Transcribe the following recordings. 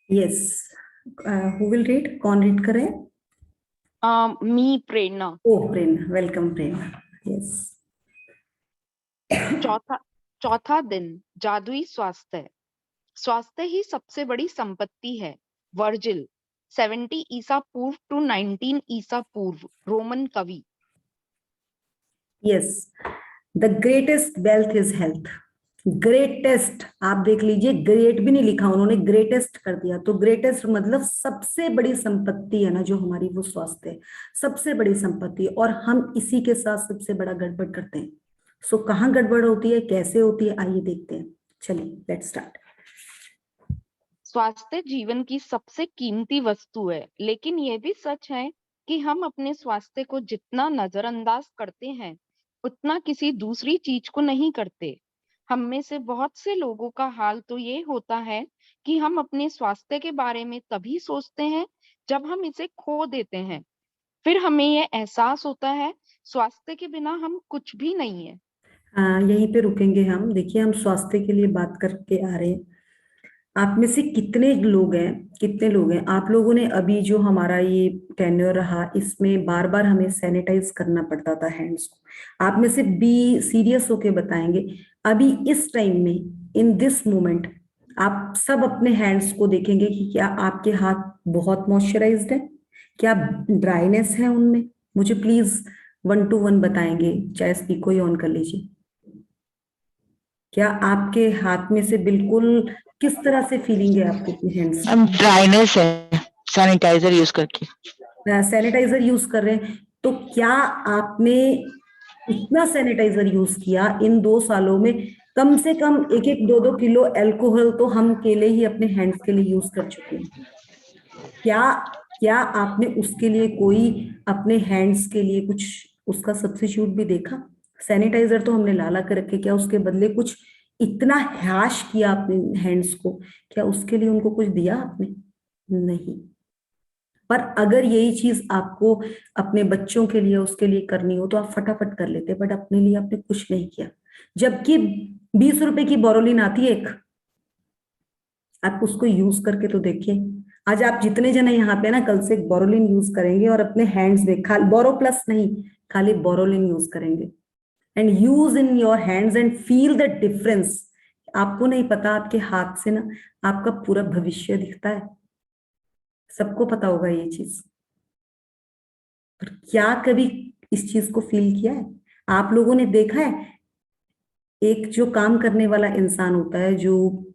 Yes, who will read? कौन read करे? मी प्रेरणा। ओह प्रेरणा, welcome प्रेरणा। Yes. चौथा चौथा दिन, जादुई स्वास्थ्य। स्वास्थ्य ही सबसे बड़ी संपत्ति है। वर्जिल, 70 ईसा पूर्व टू 19 ईसा पूर्व, रोमन कवि। Yes, the greatest wealth is health. Greatest, आप देख लीजिए, ग्रेट भी नहीं लिखा उन्होंने, ग्रेटेस्ट कर दिया। तो ग्रेटेस्ट मतलब सबसे बड़ी संपत्ति है ना जो हमारी, वो स्वास्थ्य है, सबसे बड़ी संपत्ति। और हम इसी के साथ सबसे बड़ा गड़बड़ करते हैं। सो कहाँ गड़बड़ होती है, कैसे होती है, आइए देखते हैं। चलिए लेट्स स्टार्ट। स्वास्थ्य जीवन की सबसे कीमती वस्तु है, लेकिन यह भी सच है कि हम अपने स्वास्थ्य को जितना नजरअंदाज करते हैं, उतना किसी दूसरी चीज को नहीं करते। हम में से बहुत से लोगों का हाल तो ये होता है कि हम अपने स्वास्थ्य के बारे में तभी सोचते हैं जब हम इसे खो देते हैं। फिर हमें यह एहसास होता है, स्वास्थ्य के बिना हम कुछ भी नहीं है। यहीं पे रुकेंगे हम। देखिए, हम स्वास्थ्य के लिए बात करके आ रहे हैं। आप में से कितने लोग हैं, कितने लोग हैं, आप लोगों ने अभी जो हमारा ये टेन्योर रहा, इसमें बार बार हमें सैनिटाइज करना पड़ता था हैंड्स को। आप में से बी सीरियस होके बताएंगे, अभी इस टाइम में, इन दिस मोमेंट, आप सब अपने हैंड्स को देखेंगे कि क्या आपके हाथ बहुत मॉइस्चराइज्ड है, क्या ड्राइनेस है उनमें? मुझे प्लीज 1 to 1 बताएंगे, चाहे स्पीकर ही ऑन कर लीजिए। क्या आपके हाथ में से बिल्कुल, किस तरह से फीलिंग है आपको अपने हैंड्स हम ड्राइनेस है सैनिटाइजर यूज करके। की? सैनिटाइजर यूज कर रहे हैं, तो क्या आपने इतना सैनिटाइजर यूज किया इन 2 सालों में? कम से कम 1-1, 2-2 किलो अल्कोहल तो हम अकेले ही अपने हैंड्स के लिए यूज कर चुके हैं। क्या क्या आपने उसके लिए कोई, अपने हैंड्स के लिए कुछ उसका सब्स्टिट्यूट भी देखा? सैनिटाइजर तो हमने लाला कर रखे, क्या उसके बदले कुछ इतना हैश किया अपने हैंड्स को? क्या उसके लिए उनको कुछ दिया आपने? नहीं। पर अगर यही चीज आपको अपने बच्चों के लिए, उसके लिए करनी हो तो आप फटाफट कर लेते, बट अपने लिए आपने कुछ नहीं किया। जबकि 20 रुपए की बोरोलिन आती है एक, आप उसको यूज करके तो देखिए। आज आप जितने जने यहाँ पे ना, कल से बोरोलिन यूज करेंगे और अपने हैंड्स में, खाली बोरो प्लस नहीं, खाली बोरोलिन यूज करेंगे and use in your hands and feel the difference. आपको नहीं पता, आपके हाथ से ना आपका पूरा भविष्य दिखता है, सबको पता होगा ये चीज। पर क्या कभी इस चीज को फील किया है? आप लोगों ने देखा है, एक जो काम करने वाला इंसान होता है, जो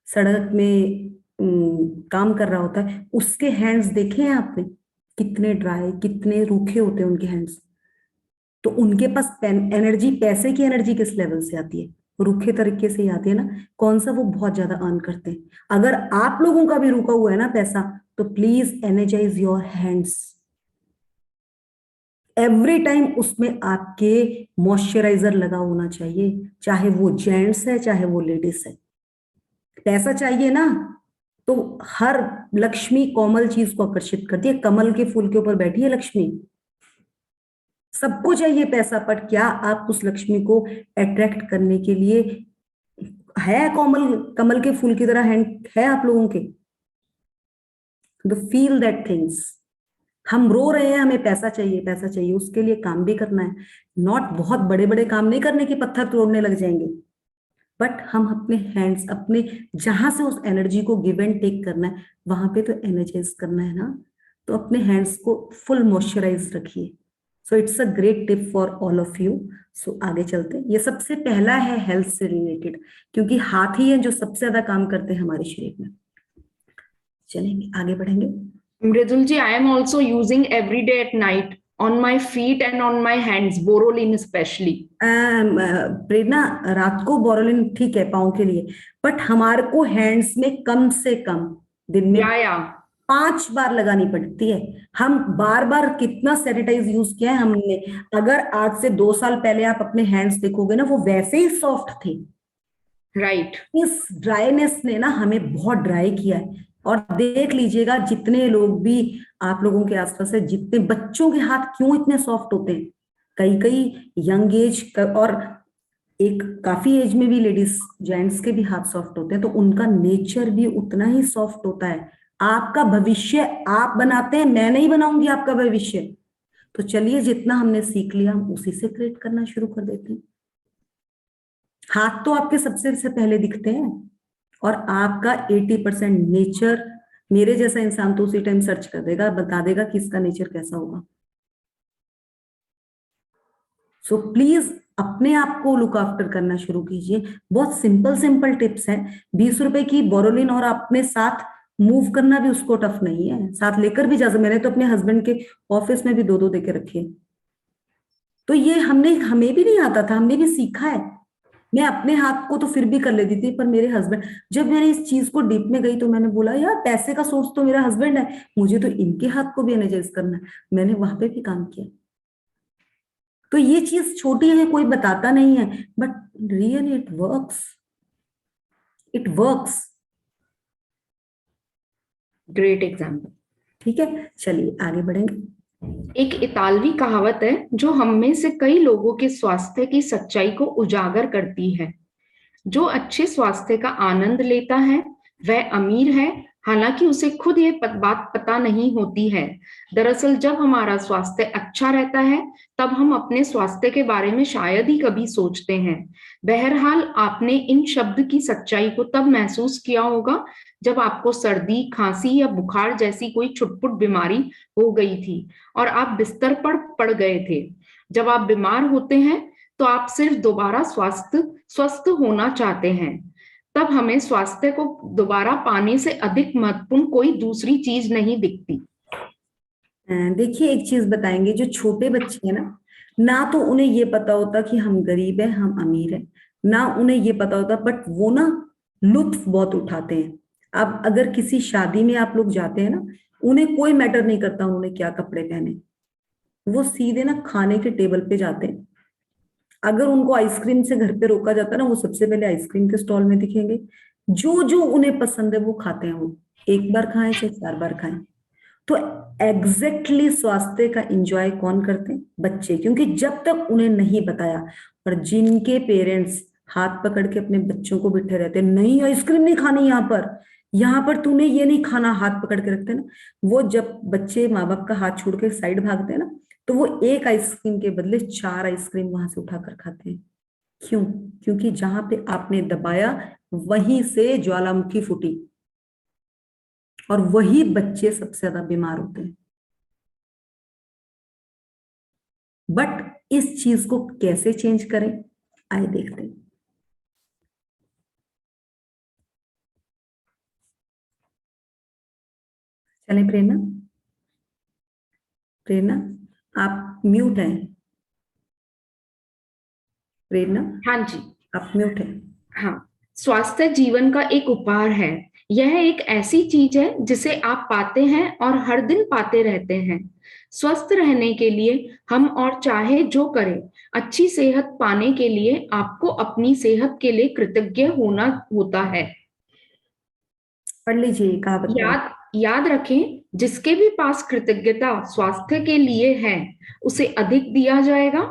सड़क में काम कर रहा होता है, उसके हैंड्स देखे हैं आपने? कितने ड्राई, कितने रूखे होते हैं उनके हैंड्स। तो उनके पास एनर्जी, पैसे की एनर्जी किस लेवल से आती है? रूखे तरीके से ही आती है ना। कौन सा वो बहुत ज्यादा अर्न करते हैं? अगर आप लोगों का भी रुका हुआ है ना पैसा, तो please energise your hands every time. उसमें आपके मॉइस्चराइजर लगा होना चाहिए, चाहे वो जेंट्स है चाहे वो लेडीज है। पैसा चाहिए ना, तो हर लक्ष्मी कोमल चीज को आकर्षित करती है। कमल के फूल के ऊपर बैठी है लक्ष्मी। सबको चाहिए पैसा, पर क्या आप उस लक्ष्मी को अट्रैक्ट करने के लिए, है कोमल कमल के फूल की तरह हैंड है आप लोगों के? The feel that things. हम रो रहे हैं, हमें पैसा चाहिए, पैसा चाहिए, उसके लिए काम भी करना है। नॉट बहुत बड़े बड़े काम नहीं करने के, पत्थर तोड़ने लग जाएंगे, बट हम अपने हैंड्स, अपने जहां से उस एनर्जी को गिव एंड टेक करना है, वहां पे तो एनर्जाइज करना है ना। तो अपने हैंड्स को फुल मॉइस्चराइज रखिए। So it's a great tip for all of you. So आगे चलते हैं। ये सबसे पहला है हेल्थ से रिलेटेड, क्योंकि हाथ ही है जो सबसे ज्यादा काम करते हैं हमारे शरीर में। चलेंगे, आगे बढ़ेंगे। Mridul ji, I am also using every day at night on my feet and on my hands, Borolin especially. प्रेरणा, रात को बोरोलिन ठीक है पाँव के लिए, बट हमारे को हैंड्स में कम से कम दिन में या 5 बार लगानी पड़ती है। हम बार बार कितना सैनिटाइज यूज किया है हमने। अगर आज से 2 साल पहले आप अपने हैंड्स देखोगे ना, वो वैसे ही सॉफ्ट थे। राइट। इस ड्राइनेस ने ना हमें बहुत ड्राई किया है। और देख लीजिएगा, जितने लोग भी आप लोगों के आसपास है, जितने बच्चों के हाथ क्यों इतने सॉफ्ट होते हैं, कई कई यंग एज और एक काफी एज में भी लेडीज जेंट्स के भी हाथ सॉफ्ट होते हैं, तो उनका नेचर भी उतना ही सॉफ्ट होता है। आपका भविष्य आप बनाते हैं, मैं नहीं बनाऊंगी आपका भविष्य। तो चलिए जितना हमने सीख लिया हम उसी से क्रिएट करना शुरू कर देते हैं। हाथ तो आपके सबसे से पहले दिखते हैं और आपका 80% नेचर, मेरे जैसा इंसान तो उसी टाइम सर्च कर देगा, बता देगा कि इसका नेचर कैसा होगा। सो प्लीज अपने आप को लुक आफ्टर करना शुरू कीजिए। बहुत सिंपल सिंपल टिप्स हैं। 20 रुपए की बोरोलिन और अपने साथ मूव करना भी उसको टफ नहीं है, साथ लेकर भी जा सकते। मैंने तो अपने हस्बैंड के ऑफिस में भी 2-2 देके रखे। तो ये हमें भी नहीं आता था, हमने भी सीखा है। मैं अपने हाथ को तो फिर भी कर लेती थी, पर मेरे हस्बैंड, जब मैंने इस चीज को डीप में गई तो मैंने बोला यार पैसे का सोर्स तो मेरा हस्बैंड है, मुझे तो इनके हाथ को भी एनर्जाइज करना है। मैंने वहां पे भी काम किया। तो ये चीज छोटी है, कोई बताता नहीं है, but really it works, it works. Great example. ठीक है, चलिए आगे बढ़ेंगे। एक इतालवी कहावत है जो हम में से कई लोगों के स्वास्थ्य की सच्चाई को उजागर करती है। जो अच्छे स्वास्थ्य का आनंद लेता है वह अमीर है, हालांकि उसे खुद ये बात पता नहीं होती है। दरअसल जब हमारा स्वास्थ्य अच्छा रहता है तब हम अपने स्वास्थ्य के बारे में शायद ही कभी सोचते हैं। बहरहाल आपने इन शब्द की सच्चाई को तब महसूस किया होगा जब आपको सर्दी, खांसी या बुखार जैसी कोई छुटपुट बीमारी हो गई थी और आप बिस्तर पर पड़ गए थे। जब आप बीमार होते हैं तो आप सिर्फ दोबारा स्वस्थ होना चाहते हैं। तब हमें स्वास्थ्य को दोबारा पाने से अधिक महत्वपूर्ण कोई दूसरी चीज नहीं दिखती। देखिए एक चीज बताएंगे, जो छोटे बच्चे हैं ना तो उन्हें ये पता होता कि हम गरीब हैं हम अमीर हैं, ना उन्हें ये पता होता, बट वो ना लुत्फ बहुत उठाते हैं। अब अगर किसी शादी में आप लोग जाते हैं ना, उन्हें कोई मैटर नहीं करता उन्होंने क्या कपड़े पहने, वो सीधे ना खाने के टेबल पे जाते हैं। अगर उनको आइसक्रीम से घर पे रोका जाता है ना, वो सबसे पहले आइसक्रीम के स्टॉल में दिखेंगे। जो जो उन्हें पसंद है वो खाते हैं, वो एक बार खाएं चाहे 4 बार खाएं। तो एग्जैक्टली स्वास्थ्य का एंजॉय कौन करते हैं? बच्चे, क्योंकि जब तक उन्हें नहीं बताया। और जिनके पेरेंट्स हाथ पकड़ के अपने बच्चों को बिठे रहते, नहीं आइसक्रीम नहीं खानी यहाँ पर तूने ये नहीं खाना, हाथ पकड़ के रखते ना, वो जब बच्चे माँ बाप का हाथ छोड़ के साइड भागते हैं ना, तो वो एक आइसक्रीम के बदले 4 आइसक्रीम वहां से उठाकर खाते हैं। क्यों? क्योंकि जहां पे आपने दबाया वहीं से ज्वालामुखी फूटी, और वही बच्चे सबसे ज्यादा बीमार होते हैं। बट इस चीज को कैसे चेंज करें, आइए देखते हैं। चलें प्रेरणा, प्रेरणा आप म्यूट हैं। प्रेरणा हाँ जी। आप म्यूट हैं। हाँ, स्वास्थ्य जीवन का एक उपहार है। यह एक ऐसी चीज है जिसे आप पाते हैं और हर दिन पाते रहते हैं। स्वस्थ रहने के लिए हम और चाहे जो करें, अच्छी सेहत पाने के लिए आपको अपनी सेहत के लिए कृतज्ञ होना होता है। पढ़ लीजिए कहावत। याद रखें, जिसके भी पास कृतज्ञता स्वास्थ्य के लिए है उसे अधिक दिया जाएगा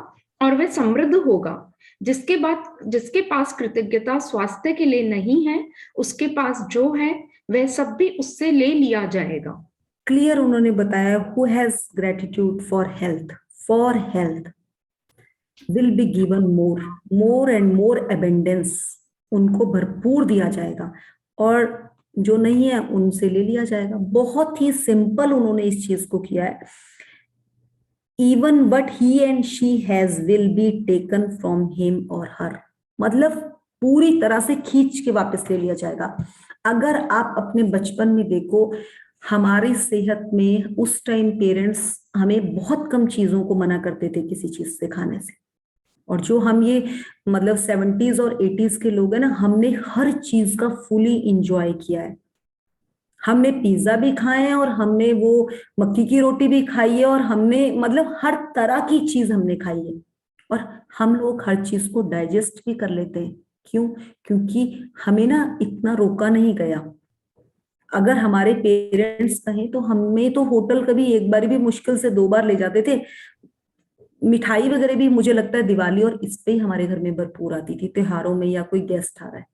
और वह समृद्ध होगा। जिसके पास कृतज्ञता स्वास्थ्य के लिए नहीं है, उसके पास जो है वह सब भी उससे ले लिया जाएगा। क्लियर उन्होंने बताया, who has gratitude for health will be given more and more abundance, उनको भरपूर दिया जाएगा, और जो नहीं है उनसे ले लिया जाएगा। बहुत ही सिंपल उन्होंने इस चीज को किया है। Even what he and she has will be taken from him और हर, मतलब पूरी तरह से खींच के वापस ले लिया जाएगा। अगर आप अपने बचपन में देखो, हमारी सेहत में उस टाइम पेरेंट्स हमें बहुत कम चीजों को मना करते थे किसी चीज से खाने से, और जो हम ये मतलब 70s और 80s के लोग हैं ना, हमने हर चीज का फुली इंजॉय किया है। हमने पिज्जा भी खाए हैं और हमने वो मक्की की रोटी भी खाई है, और हमने मतलब हर तरह की चीज हमने खाई है, और हम लोग हर चीज को डाइजेस्ट भी कर लेते हैं। क्यों? क्योंकि हमें ना इतना रोका नहीं गया। अगर हमारे पेरेंट्स कहें तो हमें तो होटल कभी एक बार भी मुश्किल से 2 बार ले जाते थे। मिठाई वगैरह भी मुझे लगता है दिवाली और इस पे ही हमारे घर में भरपूर आती थी, त्योहारों में या कोई गेस्ट आ रहा है।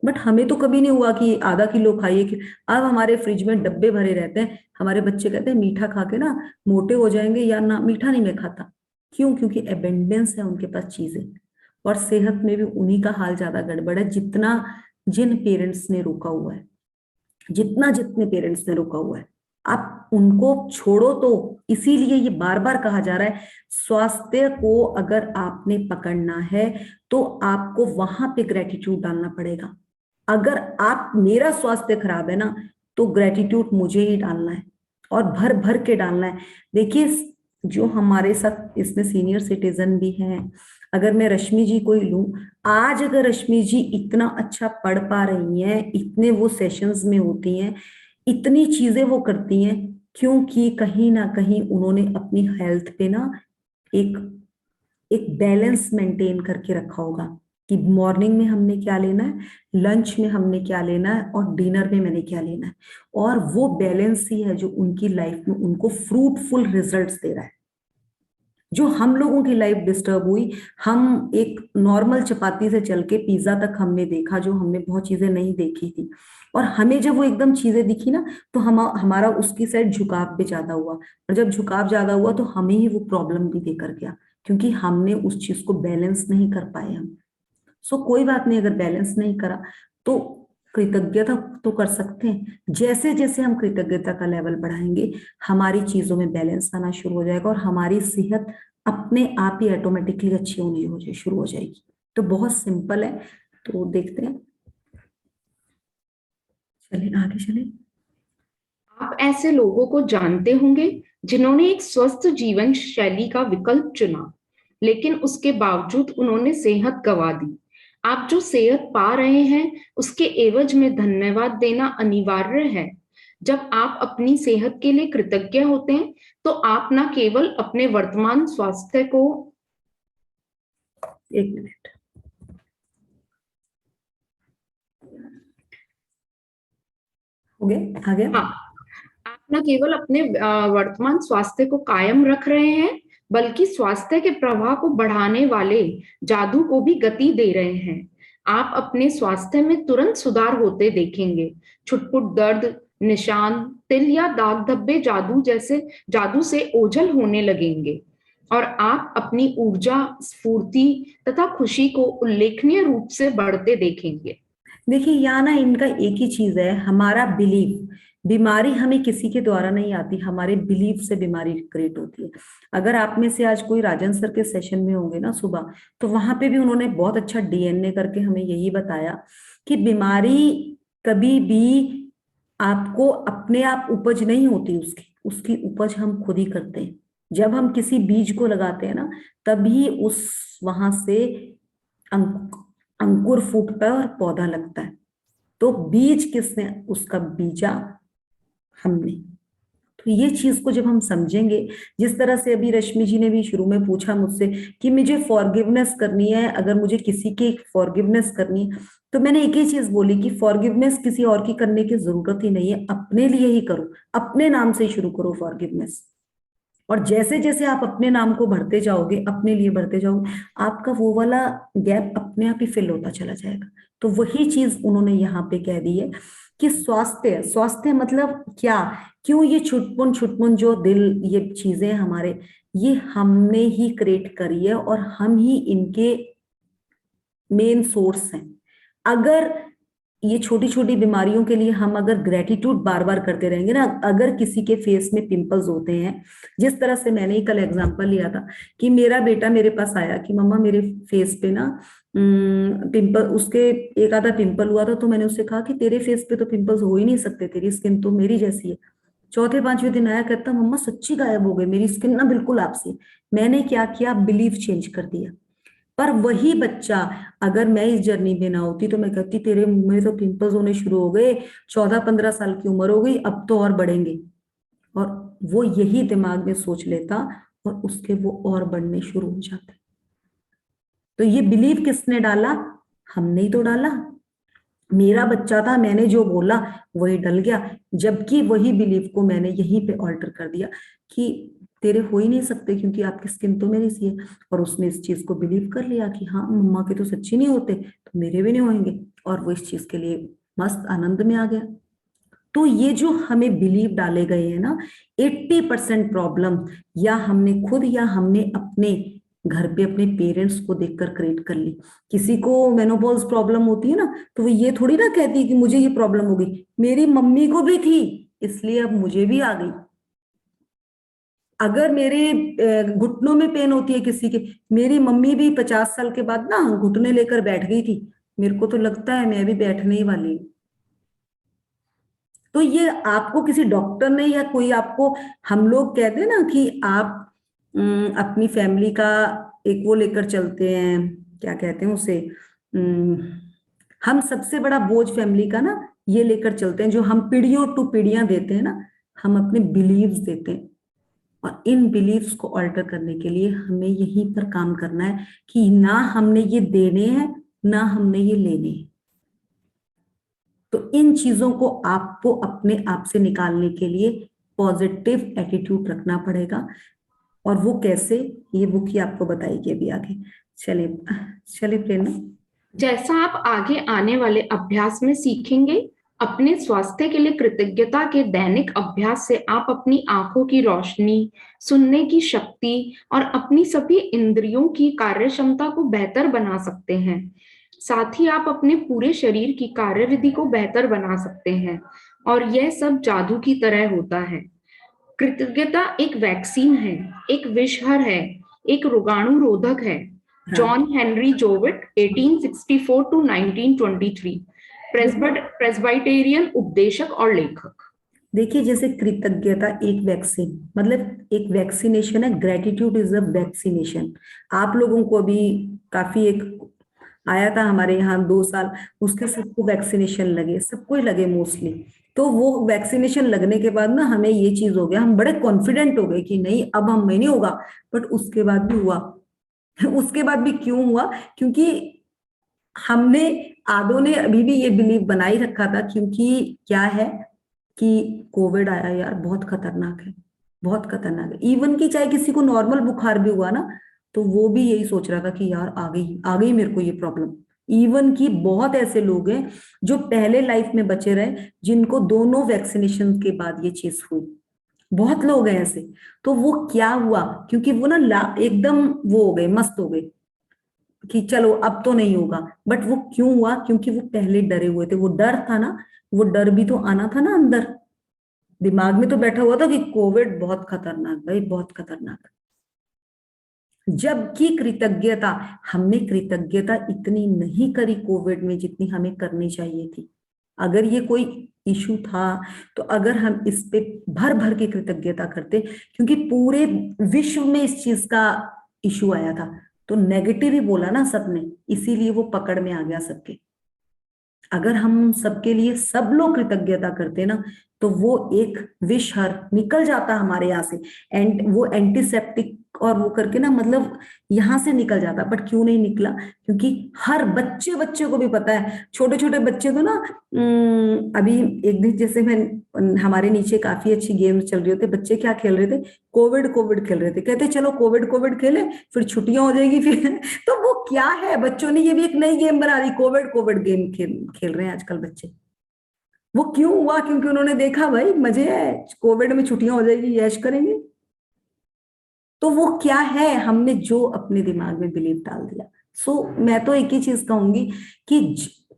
बट हमें तो कभी नहीं हुआ कि आधा किलो खाइए कि अब हमारे फ्रिज में डब्बे भरे रहते हैं। हमारे बच्चे कहते हैं मीठा खा के ना मोटे हो जाएंगे, या ना मीठा नहीं मैं खाता। क्यों? क्योंकि एबेंडेंस है उनके पास चीजें। और सेहत में भी उन्हीं का हाल ज्यादा गड़बड़ है, जितना जिन पेरेंट्स ने रोका हुआ है, जितने पेरेंट्स ने रोका हुआ है। आप उनको छोड़ो तो, इसीलिए ये बार बार कहा जा रहा है, स्वास्थ्य को अगर आपने पकड़ना है तो आपको वहां पे ग्रेटिट्यूड डालना पड़ेगा। अगर आप, मेरा स्वास्थ्य खराब है ना, तो ग्रेटिट्यूड मुझे ही डालना है, और भर भर के डालना है। देखिए, जो हमारे साथ इसमें सीनियर सिटीजन भी हैं, अगर मैं रश्मि जी को ही लूं, आज अगर रश्मि जी इतना अच्छा पढ़ पा रही हैं, इतने वो सेशंस में होती हैं, इतनी चीजें वो करती हैं, क्योंकि कहीं ना कहीं उन्होंने अपनी हेल्थ पे ना एक एक बैलेंस मेंटेन करके रखा होगा कि मॉर्निंग में हमने क्या लेना है, लंच में हमने क्या लेना है, और डिनर में मैंने क्या लेना है। और वो बैलेंस ही है जो उनकी लाइफ में उनको फ्रूटफुल रिजल्ट्स दे रहा है। जो हम लोगों की लाइफ डिस्टर्ब हुई, हम एक नॉर्मल चपाती से चल के पिज्जा तक हमने देखा, जो हमने बहुत चीजें नहीं देखी थी। और हमें जब वो एकदम चीजें दिखी ना, तो हमारा उसकी साइड झुकाव भी ज्यादा हुआ, और जब झुकाव ज्यादा हुआ तो हमें ही वो प्रॉब्लम भी देकर गया, क्योंकि हमने उस चीज को बैलेंस नहीं कर पाए हम। सो कोई बात नहीं, अगर बैलेंस नहीं करा तो कृतज्ञता तो कर सकते हैं। जैसे जैसे हम कृतज्ञता का लेवल बढ़ाएंगे, हमारी चीजों में बैलेंस आना शुरू हो जाएगा, और हमारी सेहत अपने आप ही ऑटोमेटिकली अच्छी होनी शुरू हो जाएगी। तो बहुत सिंपल है। तो देखते हैं, चलिए आगे चले। आप ऐसे लोगों को जानते होंगे जिन्होंने एक स्वस्थ जीवन शैली का विकल्प चुना, लेकिन उसके बावजूद उन्होंने सेहत गंवा दी। आप जो सेहत पा रहे हैं, उसके एवज में धन्यवाद देना अनिवार्य है। जब आप अपनी सेहत के लिए कृतज्ञ होते हैं, तो आप न केवल अपने वर्तमान स्वास्थ्य को, एक मिनट, हो गया, आ गया। हाँ, आप न केवल अपने वर्तमान स्वास्थ्य को कायम रख रहे हैं, बल्कि स्वास्थ्य के प्रवाह को बढ़ाने वाले जादू को भी गति दे रहे हैं। आप अपने स्वास्थ्य में तुरंत सुधार होते देखेंगे। छुटपुट दर्द, निशान, तिल या दाग धब्बे जादू से ओझल होने लगेंगे, और आप अपनी ऊर्जा, स्फूर्ति तथा खुशी को उल्लेखनीय रूप से बढ़ते देखेंगे। देखिए, यहाँ ना इनका एक ही चीज है, हमारा बिलीव। बीमारी हमें किसी के द्वारा नहीं आती, हमारे बिलीव से बीमारी क्रिएट होती है। अगर आप में से आज कोई राजन सर के सेशन में होंगे ना सुबह, तो वहां पे भी उन्होंने बहुत अच्छा डीएनए करके हमें यही बताया कि बीमारी कभी भी आपको अपने आप उपज नहीं होती, उसकी उसकी उपज हम खुद ही करते हैं। जब हम किसी बीज को लगाते हैं ना, तभी उस वहां से अंकुर फूटता है और पौधा लगता है। तो बीज किसने, उसका बीजा हमने। तो ये चीज को जब हम समझेंगे, जिस तरह से अभी रश्मि जी ने भी शुरू में पूछा मुझसे कि मुझे फॉरगिवनेस करनी है, अगर मुझे किसी की फॉरगिवनेस करनी है, तो मैंने एक ही चीज बोली कि फॉरगिवनेस किसी और की करने की जरूरत ही नहीं है, अपने लिए ही करो, अपने नाम से ही शुरू करो फॉरगिवनेस। और जैसे जैसे आप अपने नाम को भरते जाओगे, अपने लिए भरते जाओगे, आपका वो वाला गैप अपने आप ही फिल होता चला जाएगा। तो वही चीज उन्होंने यहाँ पे कह दी है कि स्वास्थ्य, स्वास्थ्य मतलब क्या, क्यों ये छुटपुन जो दिल, ये चीजें हमारे, ये हमने ही क्रिएट करी है, और हम ही इनके मेन सोर्स हैं। अगर ये छोटी छोटी बीमारियों के लिए हम अगर ग्रेटिट्यूड बार बार करते रहेंगे ना, अगर किसी के फेस में पिंपल्स होते हैं, जिस तरह से मैंने कल एग्जांपल लिया था कि मेरा बेटा मेरे पास आया कि मम्मा मेरे फेस पे ना पिंपल, उसके एक आधा पिंपल हुआ था, तो मैंने उससे कहा कि तेरे फेस पे तो पिंपल्स हो ही नहीं सकते, तेरी स्किन तो मेरी जैसी है। चौथे पांचवें दिन आया, कहता मम्मा सच्ची गायब हो गई, मेरी स्किन ना बिल्कुल आपसी है। मैंने क्या किया, बिलीफ चेंज कर दिया। पर वही बच्चा, अगर मैं इस जर्नी में ना होती, तो मैं कहती तेरे मुंह में तो पिंपल्स होने शुरू हो गए, 14-15 साल की उम्र हो गई, अब तो और बढ़ेंगे। और वो यही दिमाग में सोच लेता, और उसके वो और बढ़ने शुरू हो जाते। तो ये बिलीव किसने डाला? हमने ही तो डाला। मेरा बच्चा था, मैंने जो बोला वही डल गया, जबकि वही बिलीव को मैंने यहीं पे ऑल्टर कर दिया कि तेरे हो ही नहीं सकते क्योंकि आपकी स्किन तो मेरी सी है। और उसने इस चीज को बिलीव कर लिया कि हाँ मम्मा के तो सच्ची नहीं होते तो मेरे भी नहीं होंगे, और वो इस चीज के लिए मस्त आनंद में आ गया। तो ये जो हमें बिलीव डाले गए हैं ना, 80% प्रॉब्लम या हमने खुद या हमने अपने घर पे अपने पेरेंट्स को देखकर क्रिएट कर ली। किसी को मेनोपॉज प्रॉब्लम होती है ना, तो वो ये थोड़ी ना कहती है कि मुझे ये प्रॉब्लम हो गई, मेरी मम्मी को भी थी इसलिए अब मुझे भी आ गई। अगर मेरे घुटनों में पेन होती है किसी के, मेरी मम्मी भी 50 साल के बाद ना घुटने लेकर बैठ गई थी, मेरे को तो लगता है मैं भी बैठने ही वाली हूँ। तो ये आपको किसी डॉक्टर ने या कोई आपको, हम लोग कहते हैं ना कि आप अपनी फैमिली का एक वो लेकर चलते हैं, क्या कहते हैं उसे, हम सबसे बड़ा बोझ फैमिली का ना ये लेकर चलते हैं, जो हम पीढ़ियों टू पीढ़ियां देते हैं ना, हम अपने बिलीव्स देते हैं। और इन बिलीव्स को ऑल्टर करने के लिए हमें यहीं पर काम करना है कि ना हमने ये देने हैं ना हमने ये लेने हैं। तो इन चीजों को आपको अपने आप से निकालने के लिए पॉजिटिव एटीट्यूड रखना पड़ेगा। और वो कैसे, ये बुक ही आपको बताएगी अभी आगे। चलिए चलिए प्रेरणा। जैसा आप आगे आने वाले अभ्यास में सीखेंगे, अपने स्वास्थ्य के लिए कृतज्ञता के दैनिक अभ्यास से आप अपनी आंखों की रोशनी, सुनने की शक्ति और अपनी सभी इंद्रियों की कार्य क्षमता को बेहतर बना सकते हैं। साथ ही आप अपने पूरे शरीर की कार्यविधि को बेहतर बना सकते हैं, और यह सब जादू की तरह होता है। कृतज्ञता एक वैक्सीन है, एक विषहर है, एक रोगाणु रोधक है। जॉन हेनरी जोविट 1864 टू 1923, प्रेस्बाइटेरियन उपदेशक और लेखक। देखिए जैसे कृतज्ञता एक वैक्सीन, मतलब एक वैक्सीनेशन है, ग्रेटिट्यूड इज अ वैक्सीनेशन। आप लोगों को भी काफी एक आया था हमारे यहाँ 2 साल, उसके सबको वैक्सीनेशन लगे, सबको ही लगे मोस्टली। तो वो वैक्सीनेशन लगने के बाद ना हमें ये चीज हो गया, हम बड़े कॉन्फिडेंट हो गए कि नहीं अब हम में नहीं होगा। बट उसके बाद भी हुआ। उसके बाद भी क्यों हुआ? क्योंकि हमने, आधों ने अभी भी ये बिलीव बनाई रखा था, क्योंकि क्या है कि कोविड आया यार, बहुत खतरनाक है, बहुत खतरनाक है। इवन कि चाहे किसी को नॉर्मल बुखार भी हुआ ना, तो वो भी यही सोच रहा था कि यार आ गई मेरे को ये प्रॉब्लम। इवन कि बहुत ऐसे लोग हैं जो पहले लाइफ में बचे रहे, जिनको दोनों वैक्सीनेशन के बाद ये चीज हुई। बहुत लोग हैं ऐसे। तो वो क्या हुआ, क्योंकि वो ना एकदम वो हो गए, मस्त हो गए कि चलो अब तो नहीं होगा। बट वो क्यों हुआ? क्योंकि वो पहले डरे हुए थे। वो डर था ना, वो डर भी तो आना था ना अंदर, दिमाग में तो बैठा हुआ था कि कोविड बहुत खतरनाक, भाई बहुत खतरनाक। जबकि कृतज्ञता, हमने कृतज्ञता इतनी नहीं करी कोविड में जितनी हमें करनी चाहिए थी। अगर ये कोई इशू था तो अगर हम इस पे भर भर के कृतज्ञता करते, क्योंकि पूरे विश्व में इस चीज का इशू आया था, तो नेगेटिव ही बोला ना सबने, इसीलिए वो पकड़ में आ गया सबके। अगर हम सबके लिए सब लोग कृतज्ञता करते ना, तो वो एक विषहर निकल जाता हमारे यहाँ से, एंड वो एंटीसेप्टिक और वो करके ना, मतलब यहाँ से निकल जाता। बट क्यों नहीं निकला? क्योंकि हर बच्चे को भी पता है, छोटे छोटे बच्चे तो ना, अभी एक दिन जैसे मैं, हमारे नीचे काफी अच्छी गेम चल रही होती, बच्चे क्या खेल रहे थे, कोविड खेल रहे थे। कहते चलो कोविड खेले, फिर छुट्टियां हो जाएगी फिर तो वो क्या है, बच्चों ने ये भी एक नई गेम बना दी, कोविड गेम खेल रहे हैं आजकल बच्चे। वो क्यों हुआ? क्योंकि उन्होंने देखा भाई मजे है, कोविड में छुट्टियां हो जाएगी, ऐश करेंगे। तो वो क्या है, हमने जो अपने दिमाग में बिलीव डाल दिया। सो मैं तो एक ही चीज कहूंगी कि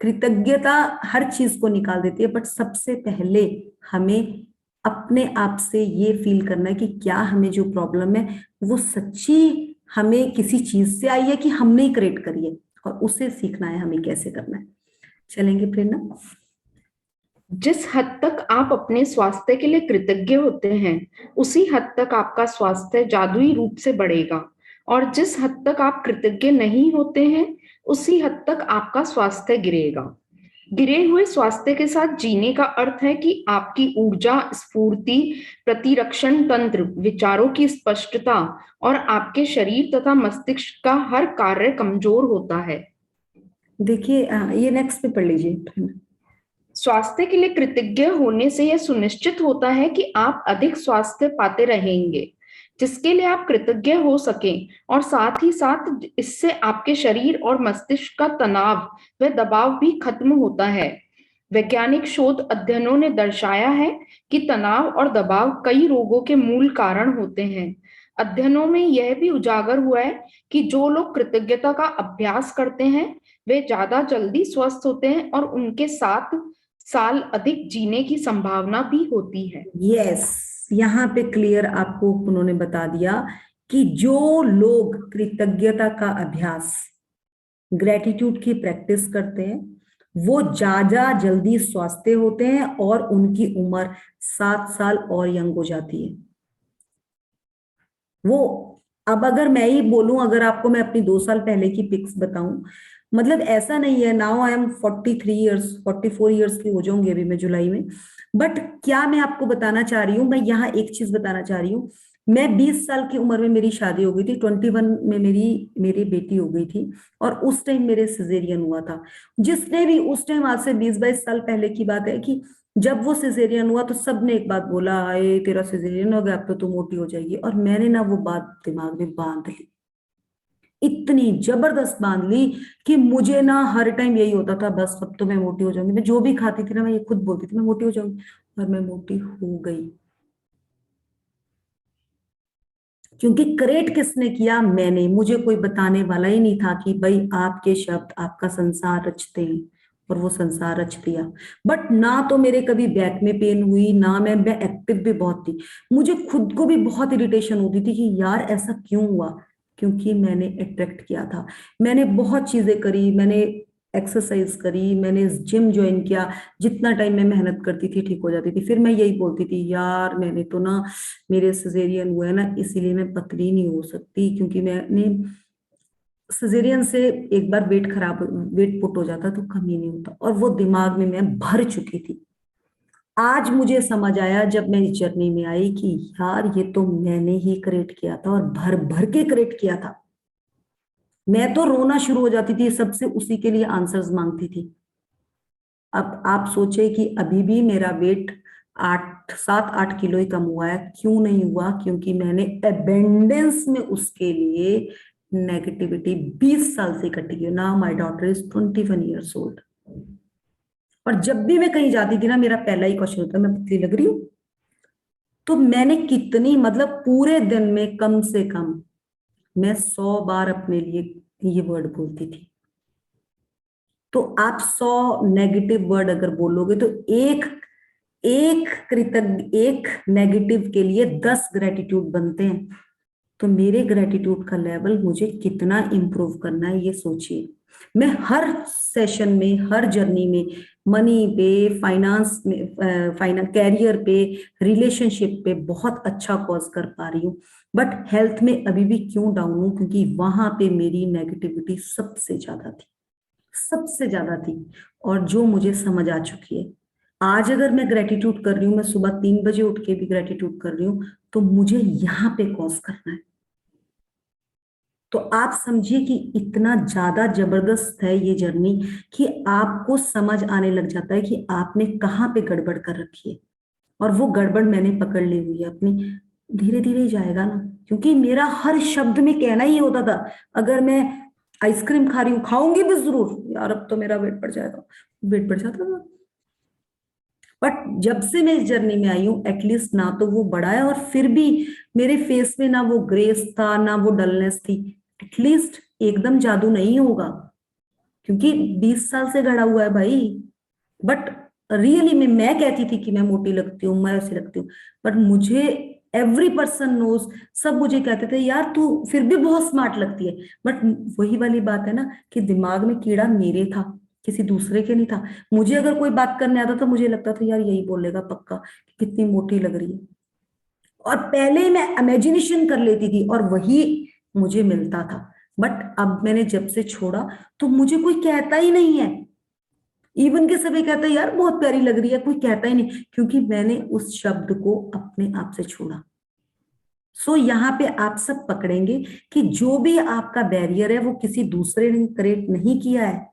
कृतज्ञता हर चीज को निकाल देती है, बट सबसे पहले हमें अपने आप से ये फील करना है कि क्या हमें जो प्रॉब्लम है वो सच्ची हमें किसी चीज से आई है कि हमने ही क्रिएट करी है, और उसे सीखना है हमें कैसे करना है। चलेंगे प्रेरणा? जिस हद तक आप अपने स्वास्थ्य के लिए कृतज्ञ होते हैं, उसी हद तक आपका स्वास्थ्य जादुई रूप से बढ़ेगा, और जिस हद तक आप कृतज्ञ नहीं होते हैं, उसी हद तक आपका स्वास्थ्य गिरेगा। गिरे हुए स्वास्थ्य के साथ जीने का अर्थ है कि आपकी ऊर्जा, स्फूर्ति, प्रतिरक्षण तंत्र, विचारों की स्पष्टता और आपके शरीर तथा मस्तिष्क का हर कार्य कमजोर होता है। देखिए ये नेक्स्ट पे पढ़ लीजिए। स्वास्थ्य के लिए कृतज्ञ होने से यह सुनिश्चित होता है कि आप अधिक स्वास्थ्य पाते रहेंगे। जिसके लिए आप कृतज्ञ हो सकें, और साथ ही साथ इससे आपके शरीर और मस्तिष्क का तनाव व दबाव भी खत्म होता है। वैज्ञानिक शोध अध्ययनों ने दर्शाया है कि तनाव और दबाव कई रोगों के मूल कारण होते हैं। अध्ययनों में यह भी उजागर हुआ है कि जो लोग कृतज्ञता का अभ्यास करते हैं वे ज्यादा जल्दी स्वस्थ होते हैं और उनके 7 साल अधिक जीने की संभावना भी होती है। यस, यहाँ पे क्लियर आपको उन्होंने बता दिया कि जो लोग कृतज्ञता का अभ्यास, ग्रेटिट्यूड की प्रैक्टिस करते हैं, वो ज्यादा जल्दी स्वस्थ होते हैं और उनकी उम्र 7 साल और यंग हो जाती है। वो अब अगर मैं ही बोलूं, अगर आपको मैं अपनी 2 साल पहले की पिक्स बताऊं, मतलब ऐसा नहीं है, now I am 43 years 44 years की हो जाऊंगी अभी मैं जुलाई में। बट क्या मैं आपको बताना चाह रही हूँ, मैं यहाँ एक चीज बताना चाह रही हूँ। मैं 20 साल की उम्र में मेरी शादी हो गई थी, 21 में मेरी बेटी हो गई थी, और उस टाइम मेरे सिजेरियन हुआ था। जिसने भी उस टाइम, आज से 20-22 साल पहले की बात है, कि जब वो सिजेरियन हुआ तो सबने एक बात बोला, आए तेरा सिजेरियन हो गया, अब तो तू मोटी हो जाएगी। और मैंने ना वो बात दिमाग में बांध ली, इतनी जबरदस्त बांध ली कि मुझे ना हर टाइम यही होता था, बस अब तो मैं मोटी हो जाऊंगी। मैं जो भी खाती थी ना, मैं ये खुद बोलती थी मैं मोटी हो जाऊंगी, और मैं मोटी हो गई। क्योंकि क्रिएट किसने किया? मैंने। मुझे कोई बताने वाला ही नहीं था कि भाई आपके शब्द आपका संसार रचते हैं, और वो संसार रच दिया। बट ना तो मेरे कभी बैक में पेन हुई, ना मैं एक्टिव भी बहुत थी। मुझे खुद को भी बहुत इरिटेशन होती थी कि यार ऐसा क्यों हुआ, क्योंकि मैंने अट्रैक्ट किया था। मैंने बहुत चीजें करी, मैंने एक्सरसाइज करी, मैंने जिम ज्वाइन किया। जितना टाइम मैं मेहनत करती थी ठीक हो जाती थी। फिर मैं यही बोलती थी, यार मैंने तो ना, मेरे सिजेरियन हुआ है ना, इसीलिए मैं पतली नहीं हो सकती, क्योंकि मैंने सिजेरियन से एक बार वेट पुट हो जाता तो कम ही नहीं होता। और वो दिमाग में मैं भर चुकी थी। आज मुझे समझ आया जब मैं इस जर्नी में आई कि यार ये तो मैंने ही क्रिएट किया था, और भर भर के क्रिएट किया था। मैं तो रोना शुरू हो जाती थी, सबसे उसी के लिए आंसर्स मांगती थी। अब आप सोचे कि अभी भी मेरा वेट 7-8 किलो ही कम हुआ है। क्यों नहीं हुआ? क्योंकि मैंने अबेंडेंस में उसके लिए नेगेटिविटी 20 साल से इकट्ठी की। Now my daughter is 21 years old. और जब भी मैं कहीं जाती थी ना, मेरा पहला ही क्वेश्चन होता, मैं पतली लग रही हूँ? तो मैंने कितनी, मतलब पूरे दिन में कम से कम मैं 100 बार अपने लिए ये वर्ड बोलती थी। तो आप 100 नेगेटिव वर्ड अगर बोलोगे तो एक नेगेटिव के लिए 10 ग्रेटिट्यूड बनते हैं। तो मेरे ग्रेटिट्यूड का लेवल मुझे कितना इंप्रूव करना है, ये सोचिए। मैं हर सेशन में, हर जर्नी में, मनी पे, फाइनेंस में, कैरियर पे, रिलेशनशिप पे बहुत अच्छा कॉज कर पा रही हूँ। बट हेल्थ में अभी भी क्यों डाउन हूँ? क्योंकि वहां पे मेरी नेगेटिविटी सबसे ज्यादा थी, सबसे ज्यादा थी। और जो मुझे समझ आ चुकी है, आज अगर मैं ग्रेटिट्यूड कर रही हूँ, मैं सुबह 3 बजे उठ के भी ग्रेटिट्यूड कर रही हूँ, तो मुझे यहाँ पे कॉज करना है। तो आप समझिए कि इतना ज्यादा जबरदस्त है ये जर्नी, कि आपको समझ आने लग जाता है कि आपने कहाँ पे गड़बड़ कर रखी है। और वो गड़बड़ मैंने पकड़ ली हुई है अपनी। धीरे धीरे ही जाएगा ना, क्योंकि मेरा हर शब्द में कहना ही होता था, अगर मैं आइसक्रीम खा रही हूँ, खाऊंगी भी जरूर, यार अब तो मेरा वेट बढ़ जाएगा, वेट बढ़ जाता था। बट जब से मैं इस जर्नी में आई हूँ, एटलीस्ट ना तो वो बढ़ा है, और फिर भी मेरे फेस में ना वो ग्रेस था, ना वो डलनेस थी। एटलीस्ट एकदम जादू नहीं होगा, क्योंकि 20 साल से गड़ा हुआ है भाई। बट रियली में मैं कहती थी कि मैं मोटी लगती हूँ, मैं ऐसी लगती हूँ। बट मुझे एवरी पर्सन नोज, सब मुझे कहते थे यार तू फिर भी बहुत स्मार्ट लगती है। बट वही वाली बात है ना, कि दिमाग में कीड़ा मेरे था, किसी दूसरे के नहीं था। मुझे अगर कोई बात करने आता था, मुझे लगता था यार यही बोलेगा पक्का कि कितनी मोटी लग रही है। और पहले ही मैं इमेजिनेशन कर लेती थी और वही मुझे मिलता था। बट अब मैंने जब से छोड़ा, तो मुझे कोई कहता ही नहीं है। इवन के सभी कहते हैं यार बहुत प्यारी लग रही है, कोई कहता ही नहीं, क्योंकि मैंने उस शब्द को अपने आप से छोड़ा। सो यहाँ पे आप सब पकड़ेंगे कि जो भी आपका बैरियर है, वो किसी दूसरे ने क्रिएट नहीं किया है,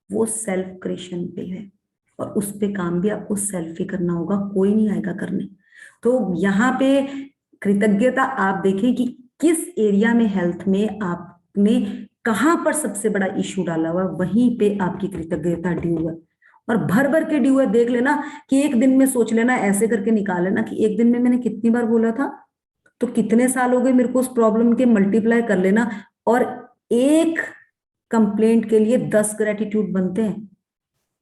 वो सेल्फ क्रिएशन पे है। और उस पे काम भी आपको सेल्फ ही करना होगा, कोई नहीं आएगा करने। तो यहाँ पे कृतज्ञता आप देखें कि किस एरिया में हेल्थ में आपने कहां पर सबसे बड़ा इश्यू डाला हुआ, वहीं पे आपकी कृतज्ञता ड्यू है। और भर भर के ड्यू है, देख लेना कि एक दिन में सोच लेना, ऐसे करके निकाल लेना कि एक दिन में मैंने कितनी बार बोला था, तो कितने साल हो गए मेरे को उस प्रॉब्लम के, मल्टीप्लाई कर लेना। और एक कंप्लेंट के लिए 10 ग्रेटिट्यूड बनते हैं।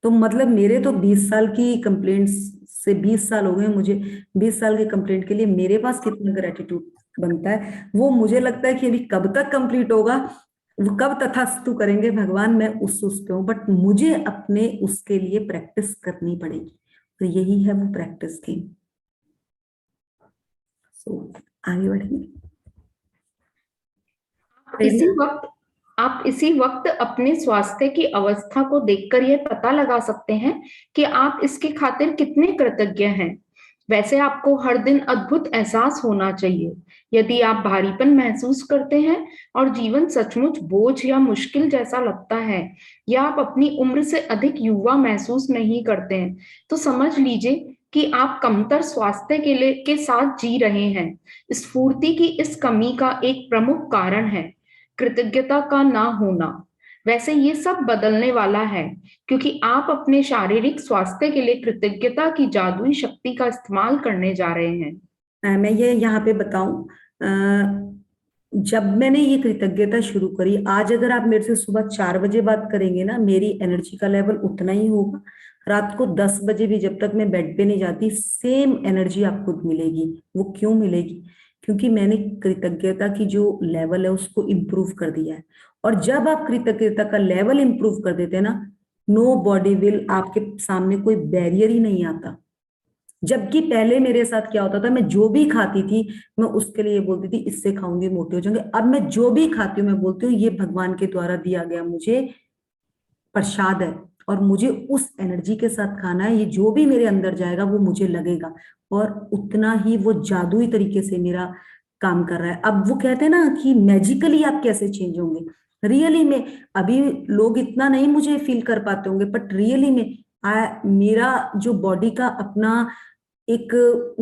तो मतलब मेरे तो 20 साल की कंप्लेंट्स से 20 साल हो गए मुझे, 20 साल के कंप्लेंट के लिए मेरे पास कितना ग्रेटिट्यूड बनता है, वो मुझे लगता है कि अभी कब तक कंप्लीट होगा, वो कब तथास्तु करेंगे भगवान, मैं उस पे हूँ। बट मुझे अपने उसके लिए प्रैक्टिस करनी पड़ेगी, तो यही है वो प्रैक्टिस थी। सो आगे बढ़ेंगे। आप इसी वक्त अपने स्वास्थ्य की अवस्था को देखकर यह पता लगा सकते हैं कि आप इसकी खातिर कितने कृतज्ञ हैं। वैसे आपको हर दिन अद्भुत एहसास होना चाहिए। यदि आप भारीपन महसूस करते हैं और जीवन सचमुच बोझ या मुश्किल जैसा लगता है, या आप अपनी उम्र से अधिक युवा महसूस नहीं करते हैं, तो समझ लीजिए कि आप कमतर स्वास्थ्य के साथ जी रहे हैं। स्फूर्ति की इस कमी का एक प्रमुख कारण है कृतज्ञता का ना होना। वैसे ये सब बदलने वाला है, क्योंकि आप अपने शारीरिक स्वास्थ्य के लिए कृतज्ञता की जादुई शक्ति का इस्तेमाल करने जा रहे हैं। मैं ये यहाँ पे बताऊं, जब मैंने ये कृतज्ञता शुरू करी, आज अगर आप मेरे से सुबह 4 बजे बात करेंगे ना, मेरी एनर्जी का लेवल उतना ही होगा। रात को 10 बजे भी जब तक मैं बेड पे नहीं जाती, सेम एनर्जी आपको मिलेगी। वो क्यों मिलेगी? क्योंकि मैंने कृतज्ञता की जो लेवल है उसको इम्प्रूव कर दिया है। और जब आप कृतज्ञता का लेवल इम्प्रूव कर देते हैं ना, नो बॉडी विल, आपके सामने कोई बैरियर ही नहीं आता। जबकि पहले मेरे साथ क्या होता था, मैं जो भी खाती थी मैं उसके लिए बोलती थी इससे खाऊंगी मोटे हो जाऊंगे। अब मैं जो भी खाती हूँ मैं बोलती हूँ ये भगवान के द्वारा दिया गया मुझे प्रसाद है, और मुझे उस एनर्जी के साथ खाना है। ये जो भी मेरे अंदर जाएगा वो मुझे लगेगा, और उतना ही वो जादुई तरीके से मेरा काम कर रहा है। अब वो कहते हैं ना कि मैजिकली आप कैसे चेंज होंगे, रियली में अभी लोग इतना नहीं मुझे फील कर पाते होंगे, बट रियली में मेरा जो बॉडी का अपना एक